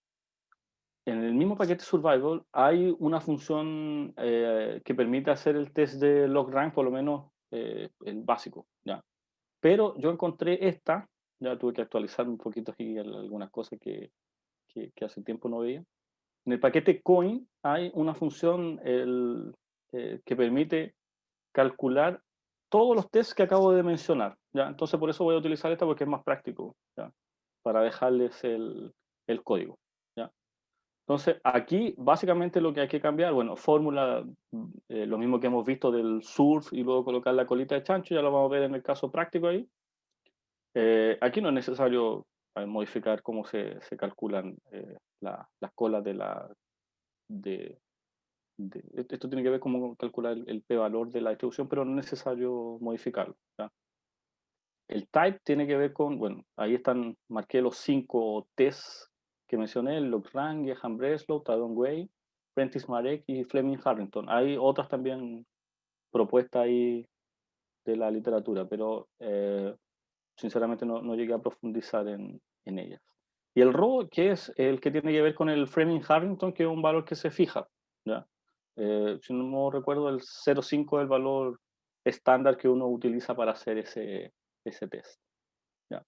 en el mismo paquete Survival hay una función que permite hacer el test de log-rank, por lo menos el básico, ¿ya? Pero yo encontré esta, ya tuve que actualizar un poquito aquí algunas cosas que hace tiempo no veía. En el paquete Coin hay una función que permite calcular todos los tests que acabo de mencionar, ¿ya? Entonces por eso voy a utilizar esta porque es más práctico, ¿ya? Para dejarles el código, ¿ya? Entonces aquí básicamente lo que hay que cambiar, bueno, fórmula, lo mismo que hemos visto del surf y luego colocar la colita de chancho, ya lo vamos a ver en el caso práctico ahí. Aquí no es necesario modificar cómo se calculan las colas esto tiene que ver cómo calcular el p-valor de la distribución, pero no es necesario modificarlo, ¿ya? El type tiene que ver con, bueno, ahí marqué los 5 tests que mencioné, el log-rank, Gehan-Breslow, Taroni-Wade, Prentice-Marek y Fleming-Harrington. Hay otras también propuestas ahí de la literatura, pero sinceramente no llegué a profundizar en ellas. Y el ρ, que es el que tiene que ver con el Fleming-Harrington, que es un valor que se fija, ¿ya? Si no recuerdo, el 0,5 es el valor estándar que uno utiliza para hacer ese test, ¿ya?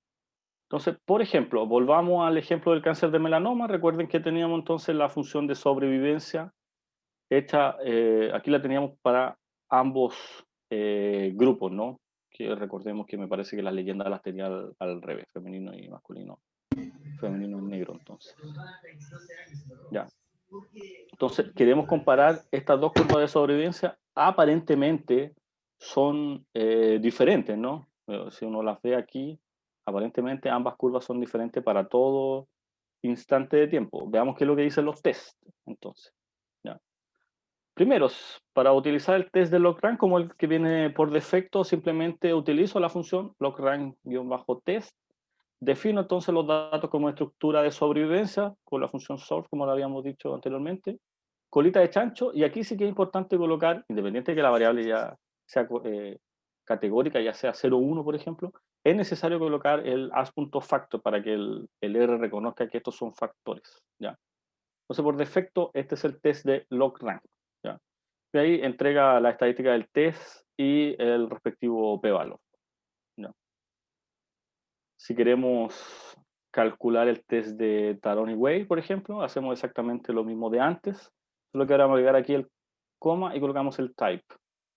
Entonces, por ejemplo, volvamos al ejemplo del cáncer de melanoma. Recuerden que teníamos entonces la función de sobrevivencia hecha, aquí la teníamos para ambos grupos, ¿no? Que recordemos que me parece que las leyendas las tenía al revés, femenino y masculino. Femenino y negro, entonces. Ya. Entonces, queremos comparar estas dos curvas de sobrevivencia. Aparentemente son diferentes, ¿no? Si uno las ve aquí, aparentemente ambas curvas son diferentes para todo instante de tiempo. Veamos qué es lo que dicen los tests, entonces. ¿Ya? Primero, para utilizar el test de logrank como el que viene por defecto, simplemente utilizo la función logrank-test. Defino entonces los datos como estructura de sobrevivencia con la función solve, como lo habíamos dicho anteriormente. Colita de chancho, y aquí sí que es importante colocar, independiente de que la variable ya sea categórica, ya sea 0 o 1, por ejemplo, es necesario colocar el as.factor para que el R reconozca que estos son factores. ¿Ya? Entonces, por defecto, este es el test de logrank. ¿Ya? Y ahí entrega la estadística del test y el respectivo p-valor. ¿Ya? Si queremos calcular el test de Taron y Way, por ejemplo, hacemos exactamente lo mismo de antes, solo que ahora vamos a agregar aquí el coma y colocamos el type,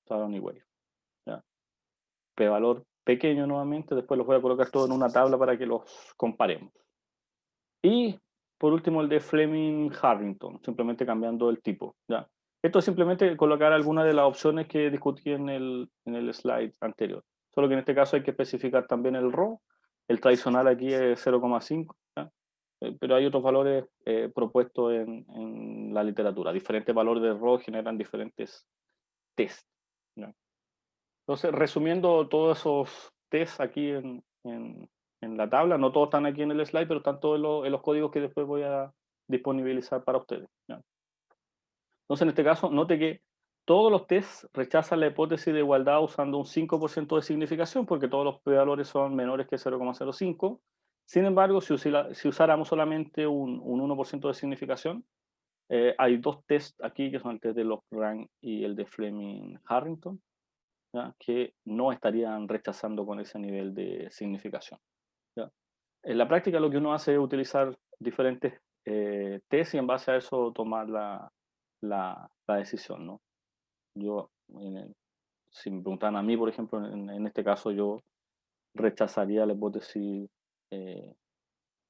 Taron y Way. ¿Ya? P-valor pequeño nuevamente, después los voy a colocar todo en una tabla para que los comparemos. Y por último el de Fleming-Harrington, simplemente cambiando el tipo. ¿Ya? Esto es simplemente colocar algunas de las opciones que discutí en el slide anterior. Solo que en este caso hay que especificar también el RO. El tradicional aquí es 0,5, pero hay otros valores propuestos en la literatura. Diferentes valores de RO generan diferentes tests. ¿Ya? Entonces, resumiendo todos esos tests aquí en la tabla, no todos están aquí en el slide, pero están todos en los códigos que después voy a disponibilizar para ustedes. ¿Ya? Entonces, en este caso, note que todos los tests rechazan la hipótesis de igualdad usando un 5% de significación, porque todos los p-valores son menores que 0,05. Sin embargo, si usáramos solamente un 1% de significación, hay dos tests aquí, que son el test de Log-Rank y el de Fleming-Harrington, ¿ya? Que no estarían rechazando con ese nivel de significación. ¿Ya? En la práctica lo que uno hace es utilizar diferentes tests y en base a eso tomar la decisión, ¿no? Yo, si me preguntan a mí, por ejemplo, en este caso yo rechazaría la hipótesis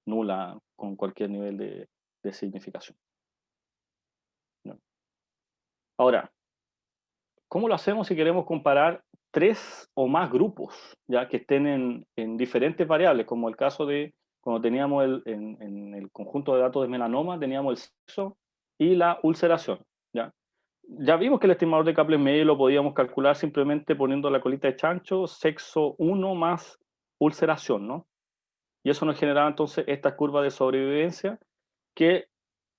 nula con cualquier nivel de significación. ¿No? Ahora, ¿cómo lo hacemos si queremos comparar 3 o más grupos, ya que estén en diferentes variables, como el caso de cuando teníamos en el conjunto de datos de melanoma, teníamos el sexo y la ulceración? Ya vimos que el estimador de Kaplan-Meier lo podíamos calcular simplemente poniendo la colita de chancho, sexo 1 más ulceración, ¿no? Y eso nos generaba entonces estas curvas de sobrevivencia que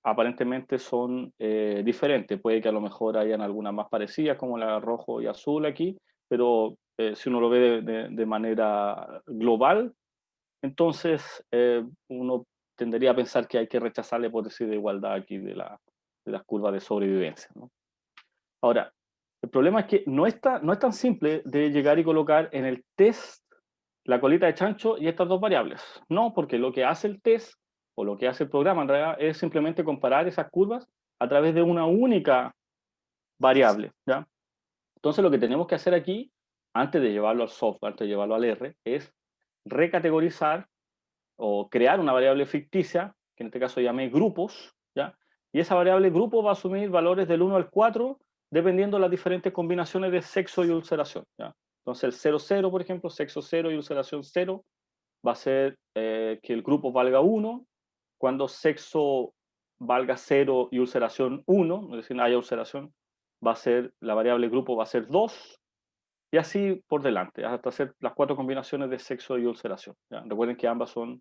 aparentemente son diferentes. Puede que a lo mejor hayan algunas más parecidas, como la rojo y azul aquí, pero si uno lo ve de manera global, entonces uno tendería a pensar que hay que rechazar la hipótesis de igualdad aquí de las curvas de sobrevivencia, ¿no? Ahora, el problema es que no es tan simple de llegar y colocar en el test la colita de chancho y estas dos variables. No, porque lo que hace el test o lo que hace el programa en realidad es simplemente comparar esas curvas a través de una única variable. ¿Ya? Entonces lo que tenemos que hacer aquí, antes de llevarlo al software, antes de llevarlo al R, es recategorizar o crear una variable ficticia, que en este caso llamé grupos, ¿ya? Y esa variable grupo va a asumir valores del 1 al 4, dependiendo de las diferentes combinaciones de sexo y ulceración. ¿Ya? Entonces el 0, 0, por ejemplo, sexo 0 y ulceración 0, va a ser que el grupo valga 1, cuando sexo valga 0 y ulceración 1, es decir, haya ulceración, va a ser, la variable grupo va a ser 2, y así por delante, hasta hacer las 4 combinaciones de sexo y ulceración. ¿Ya? Recuerden que ambas son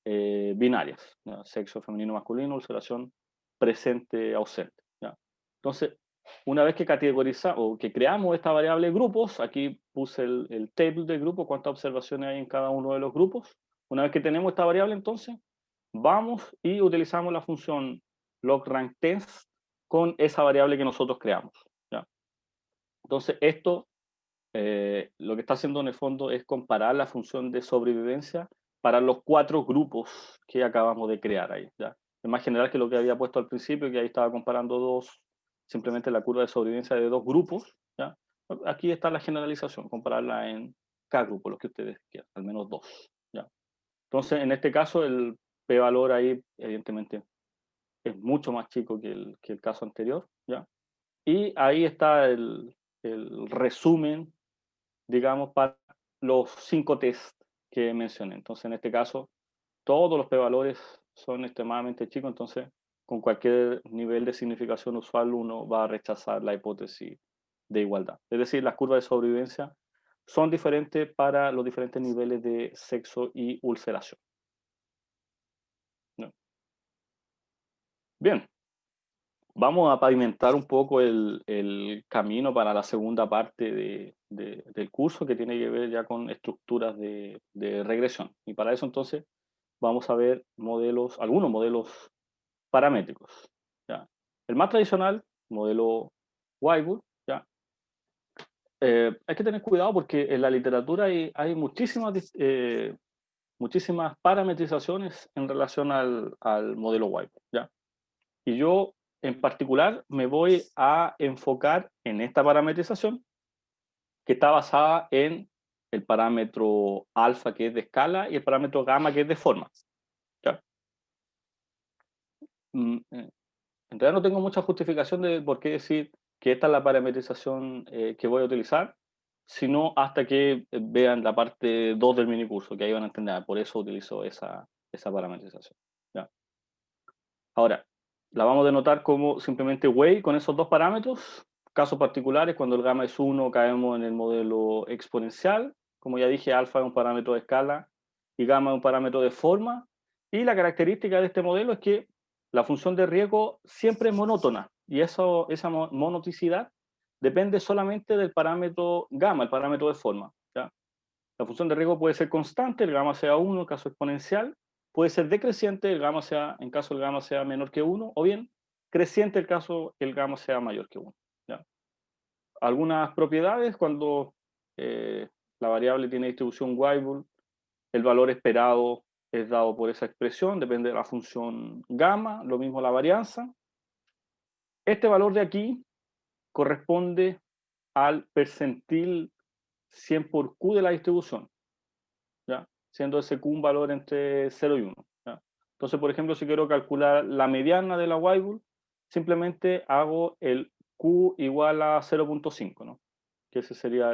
binarias, ¿ya? Sexo femenino masculino, ulceración presente ausente. ¿Ya? Entonces, una vez que categorizamos o que creamos esta variable grupos, aquí puse el table de grupo, cuántas observaciones hay en cada uno de los grupos. Una vez que tenemos esta variable, entonces, vamos y utilizamos la función logRankTest con esa variable que nosotros creamos. ¿Ya? Entonces, esto lo que está haciendo en el fondo es comparar la función de sobrevivencia para los 4 grupos que acabamos de crear ahí, ¿ya? Es más general que lo que había puesto al principio, que ahí estaba comparando simplemente la curva de sobrevivencia de 2 grupos, ¿ya? Aquí está la generalización, compararla en cada grupo, los que ustedes quieran, al menos 2, ¿ya? Entonces, en este caso, el p-valor ahí, evidentemente, es mucho más chico que el caso anterior, ¿ya? Y ahí está el resumen, digamos, para los 5 tests que mencioné. Entonces, en este caso, todos los p-valores son extremadamente chicos, entonces, con cualquier nivel de significación usual, uno va a rechazar la hipótesis de igualdad. Es decir, las curvas de sobrevivencia son diferentes para los diferentes niveles de sexo y ulceración. ¿No? Bien. Vamos a pavimentar un poco el camino para la segunda parte del curso, que tiene que ver ya con estructuras de regresión. Y para eso entonces vamos a ver algunos modelos paramétricos, ¿ya? El más tradicional, modelo Weibull, ¿ya? Hay que tener cuidado porque en la literatura hay muchísimas parametrizaciones en relación al modelo Weibull, ¿ya? Y yo, en particular, me voy a enfocar en esta parametrización que está basada en el parámetro alfa, que es de escala, y el parámetro gamma, que es de forma, ¿ya? En realidad no tengo mucha justificación de por qué decir que esta es la parametrización que voy a utilizar, sino hasta que vean la parte 2 del minicurso, que ahí van a entender. Por eso utilizo esa parametrización, ¿ya? Ahora, la vamos a denotar como simplemente Wei con esos 2 parámetros. Casos particulares, cuando el gamma es 1, caemos en el modelo exponencial. Como ya dije, alfa es un parámetro de escala y gamma es un parámetro de forma. Y la característica de este modelo es que la función de riesgo siempre es monótona. Y esa monoticidad depende solamente del parámetro gamma, el parámetro de forma, ¿ya? La función de riesgo puede ser constante, el gamma sea 1, el caso exponencial. Puede ser decreciente, en caso el gamma sea menor que 1, o bien creciente el caso el gamma sea mayor que 1. ¿Ya? Algunas propiedades, cuando la variable tiene distribución Weibull, el valor esperado es dado por esa expresión, depende de la función gamma, lo mismo la varianza. Este valor de aquí corresponde al percentil 100 por Q de la distribución, ¿ya? Siendo ese Q un valor entre 0 y 1. ¿Ya? Entonces, por ejemplo, si quiero calcular la mediana de la Weibull, simplemente hago el Q igual a 0.5, ¿no? Que ese sería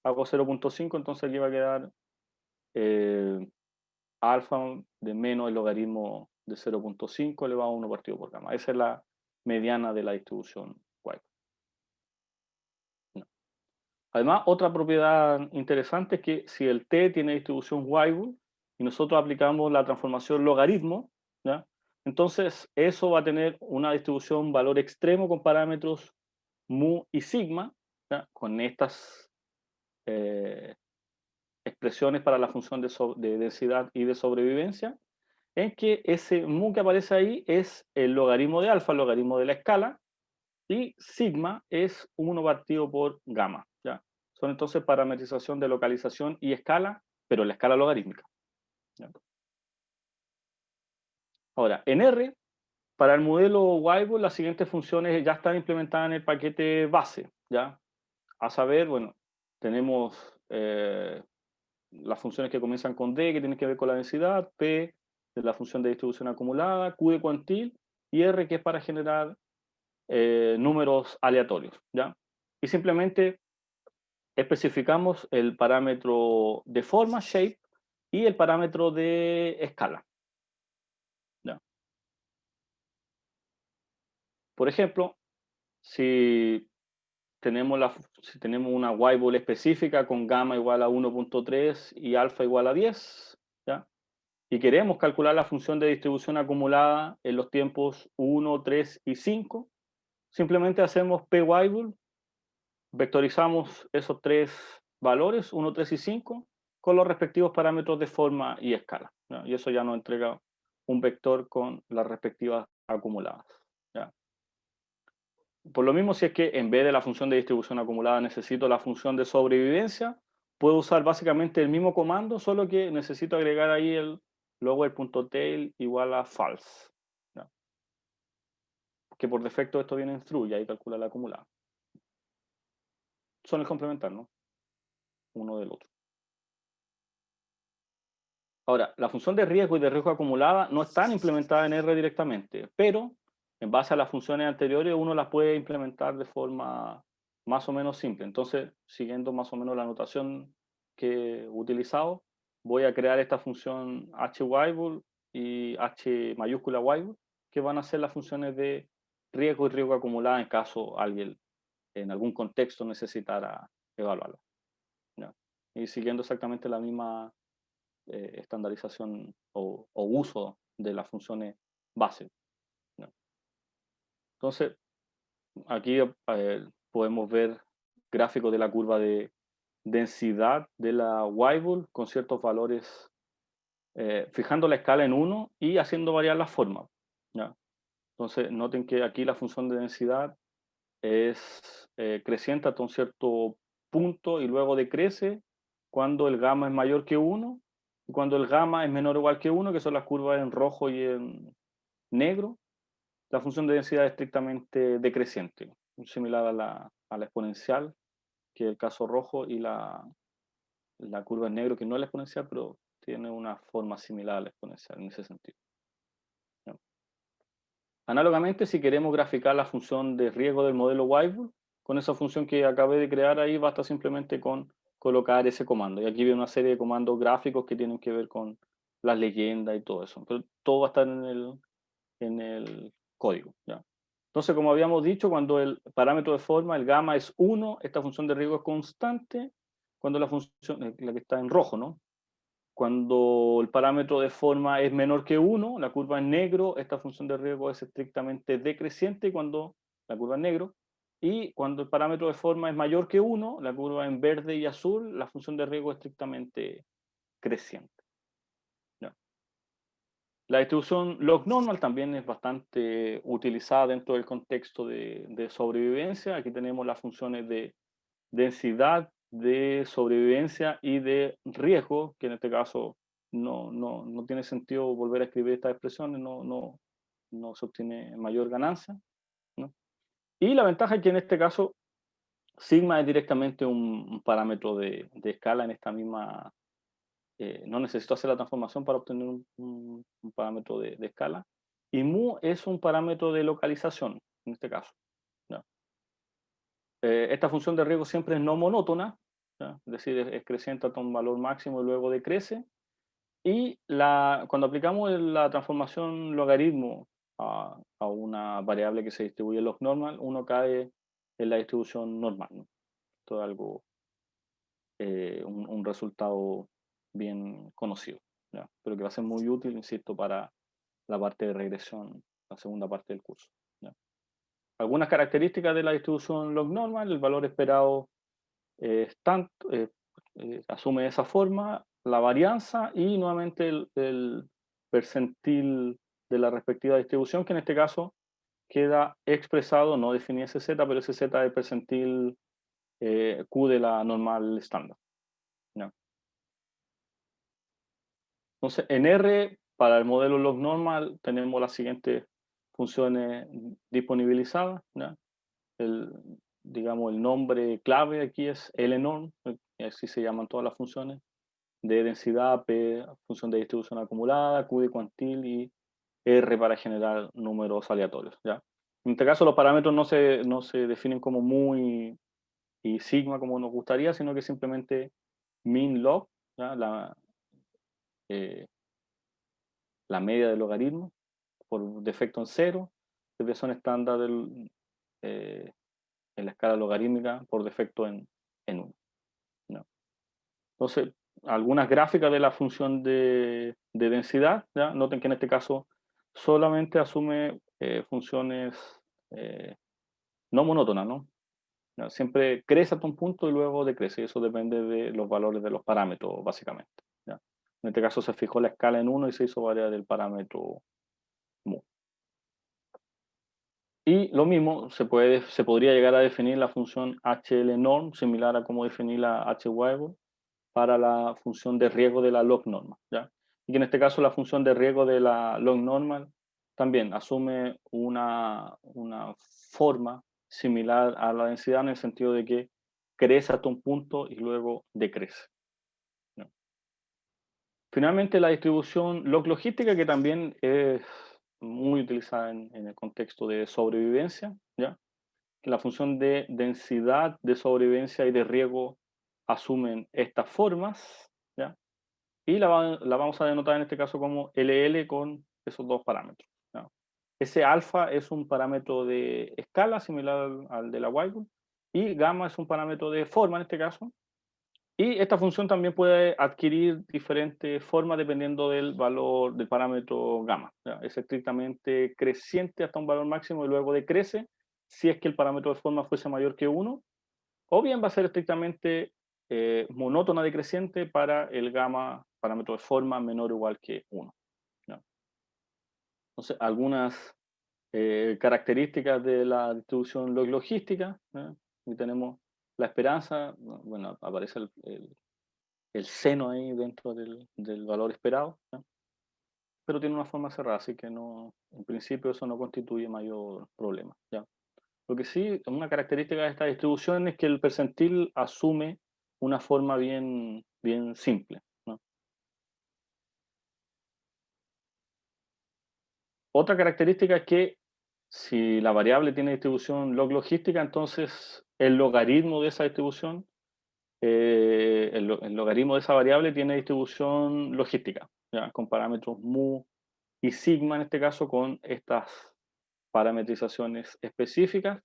hago 0.5, entonces aquí va a quedar alfa de menos el logaritmo de 0.5 elevado a 1 partido por gamma. Esa es la mediana de la distribución Weibull. No. Además, otra propiedad interesante es que si el t tiene distribución Weibull y nosotros aplicamos la transformación logaritmo, ¿ya? Entonces eso va a tener una distribución valor extremo con parámetros mu y sigma, ¿ya? Con estas expresiones para la función de densidad y de sobrevivencia, en que ese mu que aparece ahí es el logaritmo de alfa, el logaritmo de la escala, y sigma es 1 partido por gamma, ¿ya? Son entonces parametrización de localización y escala, pero la escala logarítmica, ¿ya? Ahora, en R, para el modelo Weibull, las siguientes funciones ya están implementadas en el paquete base, ¿ya? A saber, bueno, tenemos las funciones que comienzan con D, que tienen que ver con la densidad, P, de la función de distribución acumulada, Q de cuantil, y R, que es para generar números aleatorios, ¿ya? Y simplemente especificamos el parámetro de forma, shape, y el parámetro de escala, ¿ya? Por ejemplo, si tenemos una Weibull específica con gamma igual a 1.3 y alfa igual a 10, ¿ya? Y queremos calcular la función de distribución acumulada en los tiempos 1, 3 y 5, simplemente hacemos p-Weibull, vectorizamos esos 3 valores, 1, 3 y 5, con los respectivos parámetros de forma y escala, ¿ya? Y eso ya nos entrega un vector con las respectivas acumuladas, ¿ya? Por lo mismo, si es que en vez de la función de distribución acumulada necesito la función de sobrevivencia, puedo usar básicamente el mismo comando, solo que necesito agregar ahí el lower.tail igual a false. ¿Ya? Que por defecto esto viene en true y ahí calcula la acumulada. Son el complementar, ¿no? Uno del otro. Ahora, la función de riesgo y de riesgo acumulada no están implementadas en R directamente, pero en base a las funciones anteriores uno las puede implementar de forma más o menos simple. Entonces, siguiendo más o menos la notación que he utilizado, voy a crear esta función hWhile y h mayúscula while, que van a ser las funciones de riesgo y riesgo acumulada en caso alguien en algún contexto necesitara evaluarlo. ¿Ya? Y siguiendo exactamente la misma estandarización o uso de las funciones base. ¿No? Entonces, aquí podemos ver gráficos de la curva de densidad de la Weibull con ciertos valores, fijando la escala en 1 y haciendo variar la forma. ¿Ya? Entonces, noten que aquí la función de densidad es creciente hasta un cierto punto y luego decrece cuando el gamma es mayor que 1 y cuando el gamma es menor o igual que 1, que son las curvas en rojo y en negro, la función de densidad es estrictamente decreciente, similar a la exponencial, que es el caso rojo, y la curva en negro, que no es la exponencial, pero tiene una forma similar a la exponencial en ese sentido. ¿No? Análogamente, si queremos graficar la función de riesgo del modelo Weibull, con esa función que acabé de crear ahí, basta simplemente con colocar ese comando. Y aquí viene una serie de comandos gráficos que tienen que ver con las leyendas y todo eso. Pero todo va a estar en el código. ¿Ya? Entonces, como habíamos dicho, cuando el parámetro de forma, el gamma es 1, esta función de riesgo es constante, cuando la función, la que está en rojo, ¿no? Cuando el parámetro de forma es menor que 1, la curva en negro, esta función de riesgo es estrictamente decreciente cuando la curva en negro. Y cuando el parámetro de forma es mayor que 1, la curva en verde y azul, la función de riesgo es estrictamente creciente. ¿Ya? La distribución log normal también es bastante utilizada dentro del contexto de sobrevivencia. Aquí tenemos las funciones de densidad, de sobrevivencia y de riesgo, que en este caso no tiene sentido volver a escribir estas expresiones, no se obtiene mayor ganancia, ¿no? Y la ventaja es que en este caso sigma es directamente un parámetro de escala en esta misma, no necesito hacer la transformación para obtener un parámetro de escala, y mu es un parámetro de localización en este caso. ¿No? Esta función de riesgo siempre es no monótona, ¿ya? Es decir, es creciente hasta un valor máximo y luego decrece. Y cuando aplicamos la transformación logaritmo a una variable que se distribuye log normal, uno cae en la distribución normal, ¿no? Esto es algo, un resultado bien conocido, ¿ya? Pero que va a ser muy útil, insisto, para la parte de regresión, la segunda parte del curso. ¿Ya? Algunas características de la distribución log normal: el valor esperado asume de esa forma, la varianza y nuevamente el percentil de la respectiva distribución, que en este caso queda expresado, no definí ese z, pero ese z es el percentil Q de la normal estándar. ¿No? Entonces, en R, para el modelo log normal, tenemos las siguientes funciones disponibilizadas. ¿No? Digamos, el nombre clave aquí es lnorm, así se llaman todas las funciones de densidad, P, función de distribución acumulada, Q de cuantil y R para generar números aleatorios. ¿Ya? En este caso los parámetros no se definen como mu y sigma como nos gustaría, sino que simplemente min log, ¿ya? La media del logaritmo, por defecto en 0, desviación estándar en la escala logarítmica por defecto en 1. ¿No? Entonces, algunas gráficas de la función de densidad, ¿ya? Noten que en este caso solamente asume funciones no monótonas, ¿no? ¿No? Siempre crece hasta un punto y luego decrece, y eso depende de los valores de los parámetros, básicamente. ¿Ya? En este caso se fijó la escala en 1 y se hizo variar el parámetro mu. Y lo mismo se podría llegar a definir la función HLNorm, similar a como definir la HWeibull, para la función de riesgo de la log normal, ¿ya? Y que en este caso la función de riesgo de la log normal también asume una forma similar a la densidad en el sentido de que crece hasta un punto y luego decrece, ¿no? Finalmente, la distribución log logística, que también es muy utilizada en el contexto de sobrevivencia, ¿ya? Que la función de densidad de sobrevivencia y de riesgo asumen estas formas, ¿ya? Y la vamos a denotar en este caso como LL con esos dos parámetros, ¿ya? Ese alfa es un parámetro de escala similar al de la Weibull, y gamma es un parámetro de forma en este caso. Y esta función también puede adquirir diferentes formas dependiendo del valor del parámetro gamma, ¿ya? Es estrictamente creciente hasta un valor máximo y luego decrece si es que el parámetro de forma fuese mayor que 1, o bien va a ser estrictamente monótona decreciente para el gamma parámetro de forma menor o igual que 1, ¿ya? Entonces, algunas características de la distribución log logística, ¿ya? Y tenemos la esperanza, bueno, aparece el seno ahí dentro del valor esperado, ¿ya? Pero tiene una forma cerrada, así que no, en principio eso no constituye mayor problema, ¿ya? Lo que sí, una característica de esta distribución es que el percentil asume una forma bien simple, ¿no? Otra característica es que si la variable tiene distribución log logística, entonces el logaritmo de esa distribución, el logaritmo de esa variable tiene distribución logística, ¿ya? Con parámetros mu y sigma en este caso, con estas parametrizaciones específicas.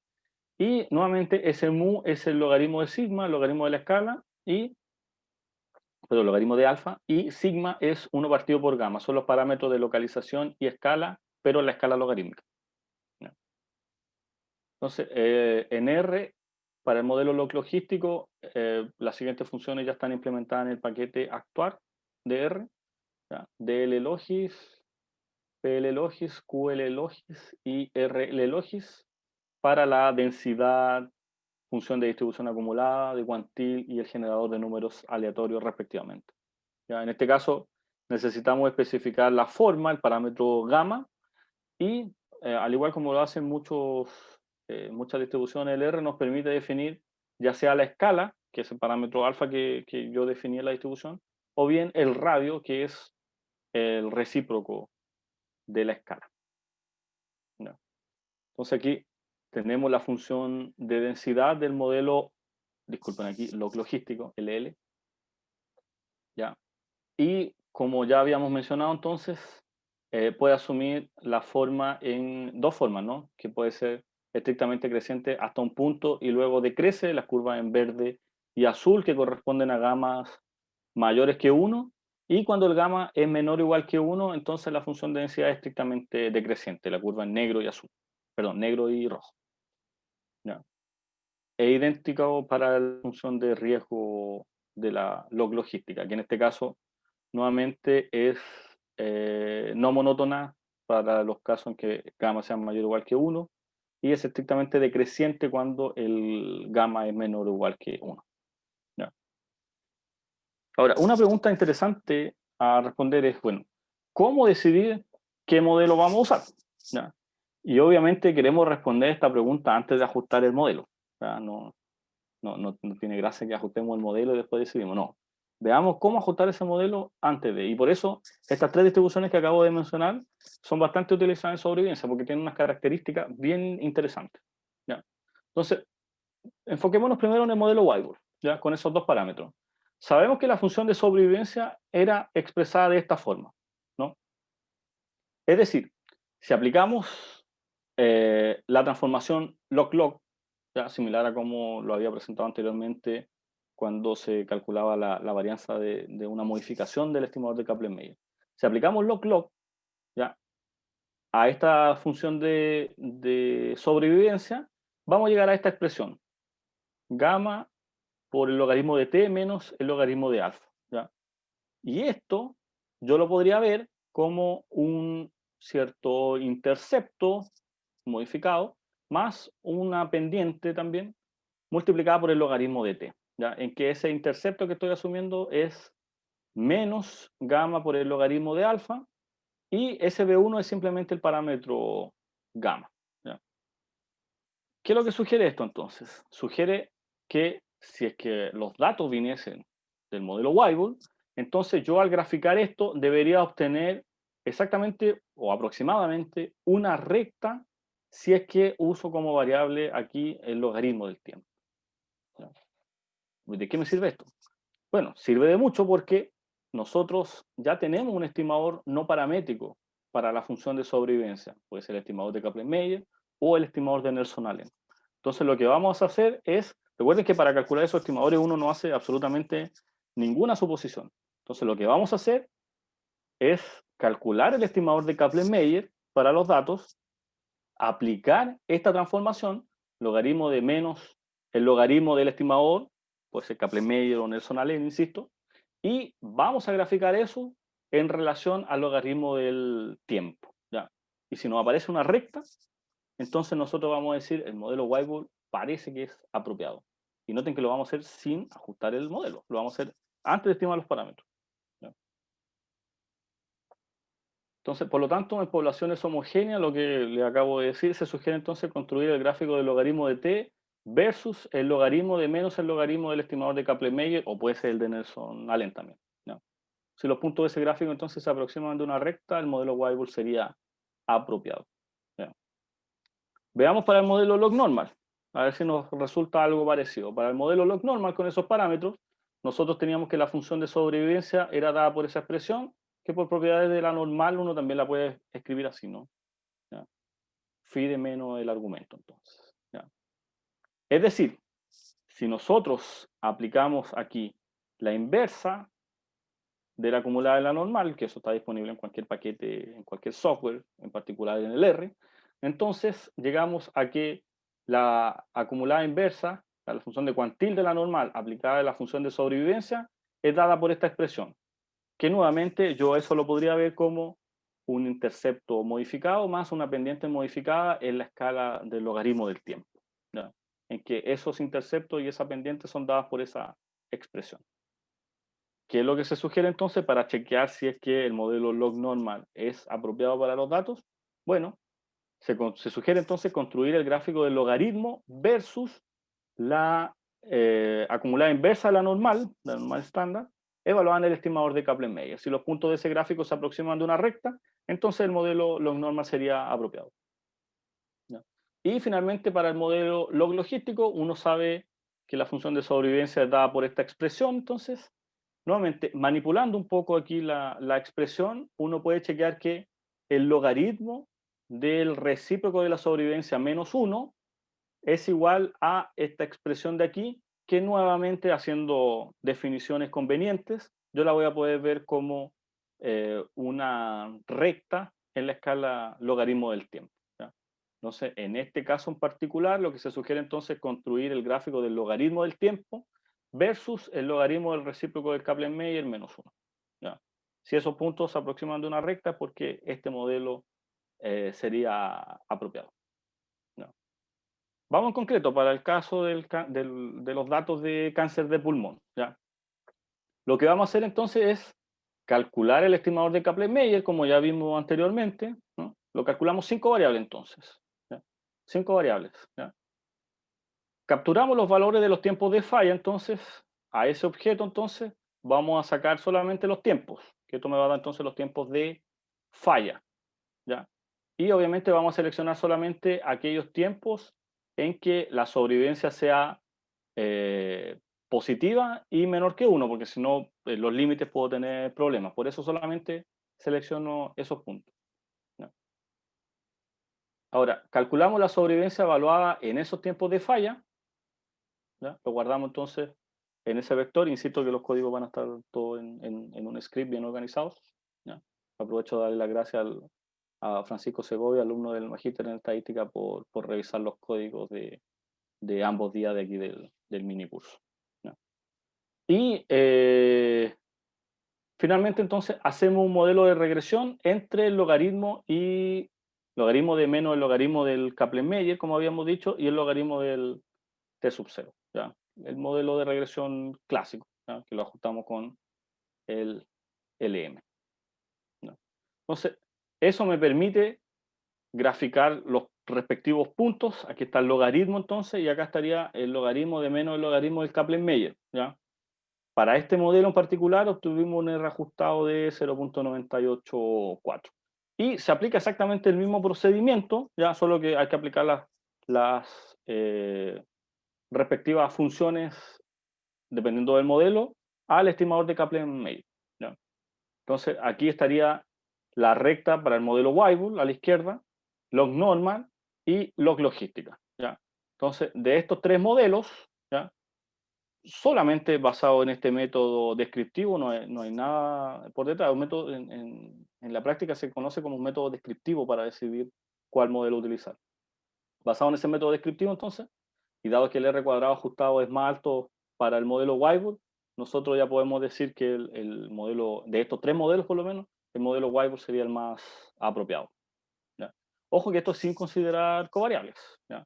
Y nuevamente ese mu es el logaritmo de sigma, el logaritmo de la escala, pero el logaritmo de alfa, y sigma es 1 partido por gamma. Son los parámetros de localización y escala, pero en la escala logarítmica, ¿no? Entonces, en R, para el modelo log logístico, las siguientes funciones ya están implementadas en el paquete actuar de R, ¿ya? DL-logis, PL-logis, QL-logis y RL-logis para la densidad, función de distribución acumulada, de cuantil y el generador de números aleatorios respectivamente, ¿ya? En este caso necesitamos especificar la forma, el parámetro gamma, y al igual como lo hacen muchas distribuciones, el R nos permite definir ya sea la escala, que es el parámetro alfa que yo definí en la distribución, o bien el radio, que es el recíproco de la escala, ¿no? Entonces aquí tenemos la función de densidad del modelo, disculpen aquí, log logístico, LL, ¿ya? Y como ya habíamos mencionado entonces, puede asumir la forma en dos formas, ¿no? Que puede ser estrictamente creciente hasta un punto y luego decrece, las curvas en verde y azul que corresponden a gamas mayores que 1, y cuando el gamma es menor o igual que 1, entonces la función de densidad es estrictamente decreciente, la curva en negro y azul, perdón, negro y rojo, ¿ya? Es idéntico para la función de riesgo de la log logística, que en este caso nuevamente es no monótona para los casos en que gamma sea mayor o igual que 1, y es estrictamente decreciente cuando el gamma es menor o igual que 1, ¿ya? Ahora, una pregunta interesante a responder es, bueno, ¿cómo decidir qué modelo vamos a usar? ¿Ya? Y obviamente queremos responder esta pregunta antes de ajustar el modelo, ¿ya? No tiene gracia que ajustemos el modelo y después decidimos, no. Veamos cómo ajustar ese modelo antes de. Y por eso estas tres distribuciones que acabo de mencionar son bastante utilizadas en sobrevivencia porque tienen unas características bien interesantes, ¿ya? Entonces, enfoquémonos primero en el modelo Weibull, ¿ya? Con esos dos parámetros. Sabemos que la función de sobrevivencia era expresada de esta forma, ¿no? Es decir, si aplicamos la transformación log-log, ya similar a como lo había presentado anteriormente cuando se calculaba la varianza de una modificación del estimador de Kaplan-Meier. Si aplicamos log-log, ya, a esta función de sobrevivencia, vamos a llegar a esta expresión, gamma por el logaritmo de t menos el logaritmo de alfa, ¿ya? Y esto yo lo podría ver como un cierto intercepto modificado más una pendiente también multiplicada por el logaritmo de t, ¿ya? En que ese intercepto que estoy asumiendo es menos gamma por el logaritmo de alfa, y ese B1 es simplemente el parámetro gamma, ¿ya? ¿Qué es lo que sugiere esto entonces? Sugiere que si es que los datos viniesen del modelo Weibull, entonces yo al graficar esto debería obtener exactamente o aproximadamente una recta si es que uso como variable aquí el logaritmo del tiempo, ¿ya? ¿De qué me sirve esto? Bueno, sirve de mucho porque nosotros ya tenemos un estimador no paramétrico para la función de sobrevivencia. Puede ser el estimador de Kaplan-Meier o el estimador de Nelson-Allen. Entonces lo que vamos a hacer es, recuerden que para calcular esos estimadores uno no hace absolutamente ninguna suposición. Entonces lo que vamos a hacer es calcular el estimador de Kaplan-Meier para los datos, aplicar esta transformación, logaritmo de menos el logaritmo del estimador, puede ser Kaplan-Meier o Nelson-Allen, insisto, y vamos a graficar eso en relación al logaritmo del tiempo, ¿ya? Y si nos aparece una recta, entonces nosotros vamos a decir el modelo Weibull parece que es apropiado. Y noten que lo vamos a hacer sin ajustar el modelo, lo vamos a hacer antes de estimar los parámetros, ¿ya? Entonces, por lo tanto, en poblaciones homogéneas, lo que le acabo de decir, se sugiere entonces construir el gráfico del logaritmo de t versus el logaritmo de menos el logaritmo del estimador de Kaplan-Meier, o puede ser el de Nelson-Allen también, ¿no? Si los puntos de ese gráfico entonces se aproximan de una recta, el modelo Weibull sería apropiado, ¿ya? Veamos para el modelo log normal, a ver si nos resulta algo parecido. Para el modelo log normal con esos parámetros, nosotros teníamos que la función de sobrevivencia era dada por esa expresión, que por propiedades de la normal uno también la puede escribir así, ¿no? ¿Ya? Phi de menos el argumento, entonces, ¿ya? Es decir, si nosotros aplicamos aquí la inversa de la acumulada de la normal, que eso está disponible en cualquier paquete, en cualquier software, en particular en el R, entonces llegamos a que la acumulada inversa, la función de cuantil de la normal aplicada a la función de sobrevivencia, es dada por esta expresión, que nuevamente yo eso lo podría ver como un intercepto modificado más una pendiente modificada en la escala del logaritmo del tiempo, ¿ya? En que esos interceptos y esa pendiente son dadas por esa expresión. ¿Qué es lo que se sugiere entonces para chequear si es que el modelo log normal es apropiado para los datos? Bueno, se sugiere entonces construir el gráfico del logaritmo versus la acumulada inversa de la normal estándar, evaluada en el estimador de Kaplan-Meier. Si los puntos de ese gráfico se aproximan de una recta, entonces el modelo log normal sería apropiado, ¿ya? Y finalmente, para el modelo log logístico, uno sabe que la función de sobrevivencia es dada por esta expresión, entonces, nuevamente, manipulando un poco aquí la expresión, uno puede chequear que el logaritmo del recíproco de la sobrevivencia menos 1 es igual a esta expresión de aquí, que nuevamente haciendo definiciones convenientes, yo la voy a poder ver como una recta en la escala logaritmo del tiempo, ¿ya? Entonces, en este caso en particular, lo que se sugiere entonces es construir el gráfico del logaritmo del tiempo versus el logaritmo del recíproco del Kaplan-Meier menos 1, ¿ya? Si esos puntos se aproximan de una recta, es porque este modelo sería apropiado, ¿ya? Vamos en concreto para el caso de los datos de cáncer de pulmón, ¿ya? Lo que vamos a hacer entonces es calcular el estimador de Kaplan-Meier, como ya vimos anteriormente, ¿no? Lo calculamos 5 variables entonces, ¿ya? 5 variables, ¿ya? Capturamos los valores de los tiempos de falla, entonces a ese objeto entonces vamos a sacar solamente los tiempos, que esto me va a dar entonces los tiempos de falla, ¿ya? Y obviamente vamos a seleccionar solamente aquellos tiempos en que la sobrevivencia sea positiva y menor que 1, porque si no, los límites puedo tener problemas. Por eso solamente selecciono esos puntos, ¿no? Ahora, calculamos la sobrevivencia evaluada en esos tiempos de falla, ¿ya? Lo guardamos entonces en ese vector. Insisto que los códigos van a estar todos en un script bien organizados, ¿ya? Aprovecho de darle las gracias a Francisco Segovia, alumno del Magíster en Estadística, por revisar los códigos de ambos días de aquí del mini curso, ¿no? Y finalmente entonces hacemos un modelo de regresión entre el logaritmo de menos el logaritmo del Kaplan-Meier, como habíamos dicho, y el logaritmo del T sub 0, ¿ya? modelo de regresión clásico, ¿ya? Que lo ajustamos con el LM. ¿Ya? Entonces, eso me permite graficar los respectivos puntos. Aquí está el logaritmo entonces, y acá estaría el logaritmo de menos el logaritmo del Kaplan-Meier, ¿ya? Para este modelo en particular obtuvimos un R ajustado de 0.984. Y se aplica exactamente el mismo procedimiento, ya solo que hay que aplicar las respectivas funciones, dependiendo del modelo, al estimador de Kaplan-Meier. Entonces, aquí estaría la recta para el modelo Weibull a la izquierda, log normal y log logística. ¿Ya? Entonces, de estos tres modelos, ¿ya? Solamente basado en este método descriptivo, no hay nada por detrás. Un método, en la práctica se conoce como un método descriptivo para decidir cuál modelo utilizar. Basado en ese método descriptivo, entonces, y dado que el R cuadrado ajustado es más alto para el modelo Weibull, nosotros ya podemos decir que el modelo, de estos tres modelos por lo menos, el modelo Weibull sería el más apropiado. ¿Ya? Ojo que esto es sin considerar covariables. ¿Ya?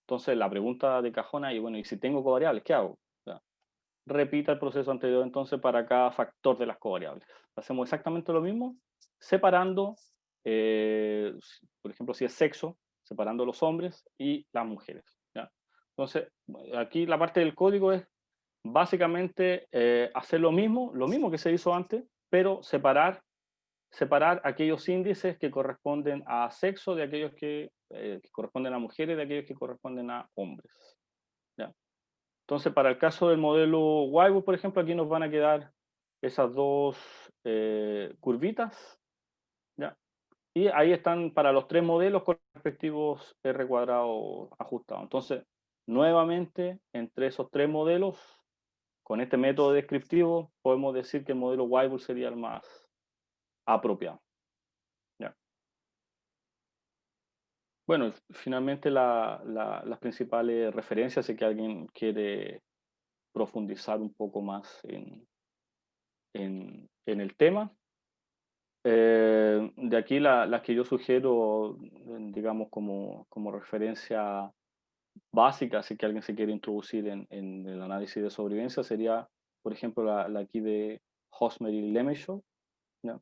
Entonces la pregunta de cajón ahí, bueno, ¿y si tengo covariables, qué hago? ¿Ya? Repita el proceso anterior entonces para cada factor de las covariables. Hacemos exactamente lo mismo, separando, por ejemplo, si es sexo, separando los hombres y las mujeres. ¿Ya? Entonces, aquí la parte del código es básicamente hacer lo mismo que se hizo antes, pero separar aquellos índices que corresponden a sexo de aquellos que corresponden a mujeres de aquellos que corresponden a hombres. ¿Ya? Entonces, para el caso del modelo Weibull, por ejemplo, aquí nos van a quedar esas dos curvitas, ¿ya? Y ahí están para los tres modelos con respectivos R cuadrado ajustados. Entonces, nuevamente, entre esos tres modelos, con este método descriptivo, podemos decir que el modelo Weibull sería el más apropiado. ¿Ya? Bueno, finalmente las principales referencias, si que alguien quiere profundizar un poco más en el tema. De aquí las que yo sugiero, digamos, como referencia básica, si que alguien se quiere introducir en el análisis de sobrevivencia, sería, por ejemplo, la aquí de Hosmer y Lemeshow. ¿Ya?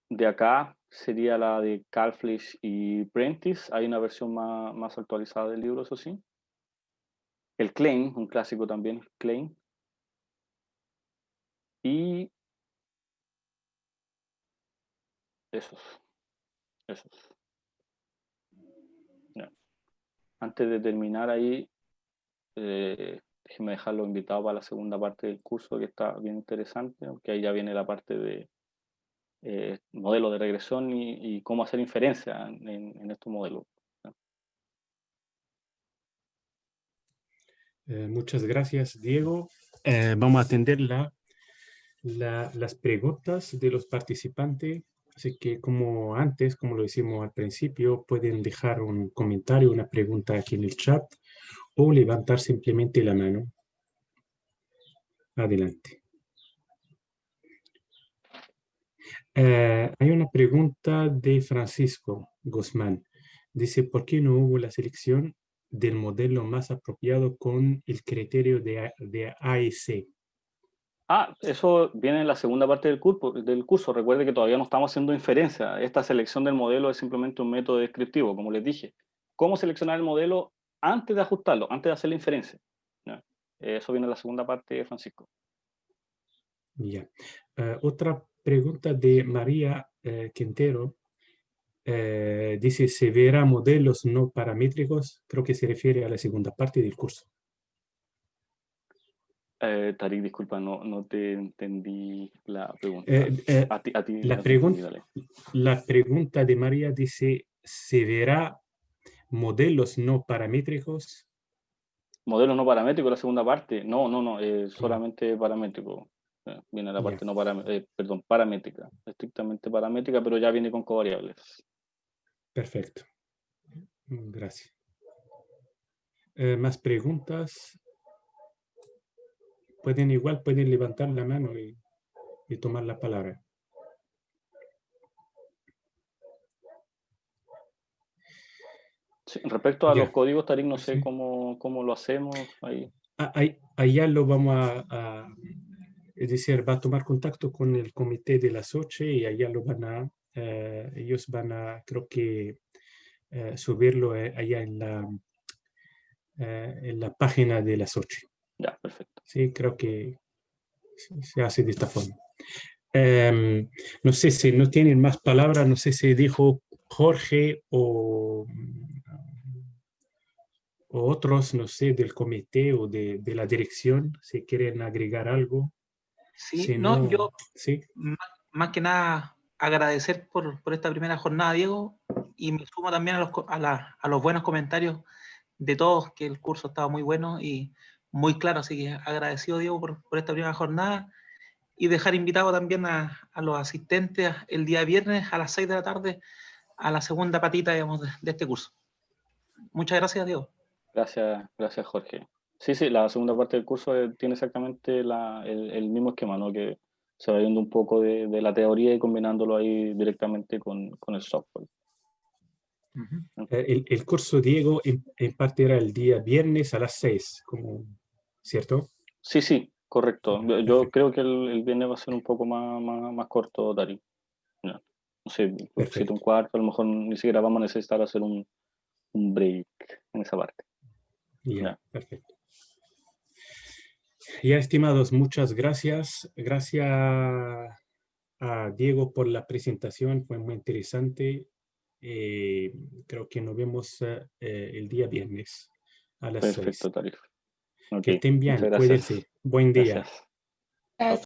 De acá sería la de Calflish y Prentice. Hay una versión más actualizada del libro, eso sí. El Klein, un clásico también, Klein. Y esos. Ya. Antes de terminar ahí, déjenme dejarlo invitado para la segunda parte del curso, que está bien interesante, porque ahí ya viene la parte de modelo de regresión y cómo hacer inferencia en estos modelos. Muchas gracias, Diego. Vamos a atender las preguntas de los participantes. Así que como antes, como lo hicimos al principio, pueden dejar un comentario, una pregunta aquí en el chat o levantar simplemente la mano. Adelante. Hay una pregunta de Francisco Guzmán. Dice, ¿por qué no hubo la selección del modelo más apropiado con el criterio de AEC? Eso viene en la segunda parte del curso. Recuerde que todavía no estamos haciendo inferencia. Esta selección del modelo es simplemente un método descriptivo, como les dije. ¿Cómo seleccionar el modelo antes de ajustarlo, antes de hacer la inferencia? ¿Ya? Eso viene en la segunda parte, Francisco. Ya. Otra pregunta de María Quintero. Dice, ¿se verá modelos no paramétricos? Creo que se refiere a la segunda parte del curso. Tarik, disculpa, no te entendí la pregunta. A ti La pregunta de María dice, ¿se verá modelos no paramétricos? Modelos no paramétricos, la segunda parte. No, solamente paramétrico. Viene la parte paramétrica, estrictamente paramétrica, pero ya viene con covariables. Perfecto. Gracias. ¿Más preguntas? Pueden levantar la mano y tomar la palabra. Sí, respecto a Ya. los códigos, Tarik, no sé Sí. cómo lo hacemos ahí. Allá lo vamos es decir, va a tomar contacto con el comité de la SOCHE y allá lo van a, ellos van a, creo que, subirlo allá en la página de la SOCHE. Ya, perfecto. Sí, creo que se hace de esta forma. No sé si no tienen más palabras, no sé si dijo Jorge o otros, no sé, del comité o de la dirección, si quieren agregar algo. Sí, Si no, no, yo sí, más que nada agradecer por esta primera jornada, Diego, y me sumo también a los buenos comentarios de todos, que el curso estaba muy bueno y muy claro, así que agradecido, Diego, por esta primera jornada, y dejar invitado también a los asistentes el día viernes a las 6 de la tarde a la segunda patita, digamos, de este curso. Muchas gracias, Diego. Gracias, Jorge. Sí, la segunda parte del curso tiene exactamente el mismo esquema, ¿no? Que se va viendo un poco de la teoría y combinándolo ahí directamente con el software. el curso, Diego, en parte era el día viernes a las 6, ¿cierto? Sí, correcto. Yo Perfecto. creo que el viernes va a ser un poco más corto, Dari. No sé, 7:15, a lo mejor ni siquiera vamos a necesitar hacer un break en esa parte. Ya, perfecto. Ya, estimados, muchas gracias. Gracias a Diego por la presentación, fue muy interesante. Creo que nos vemos el día viernes a las 6. Perfecto, Tarif. Ok, Que estén bien, muchas gracias. cuídense. Buen día. Gracias. Gracias.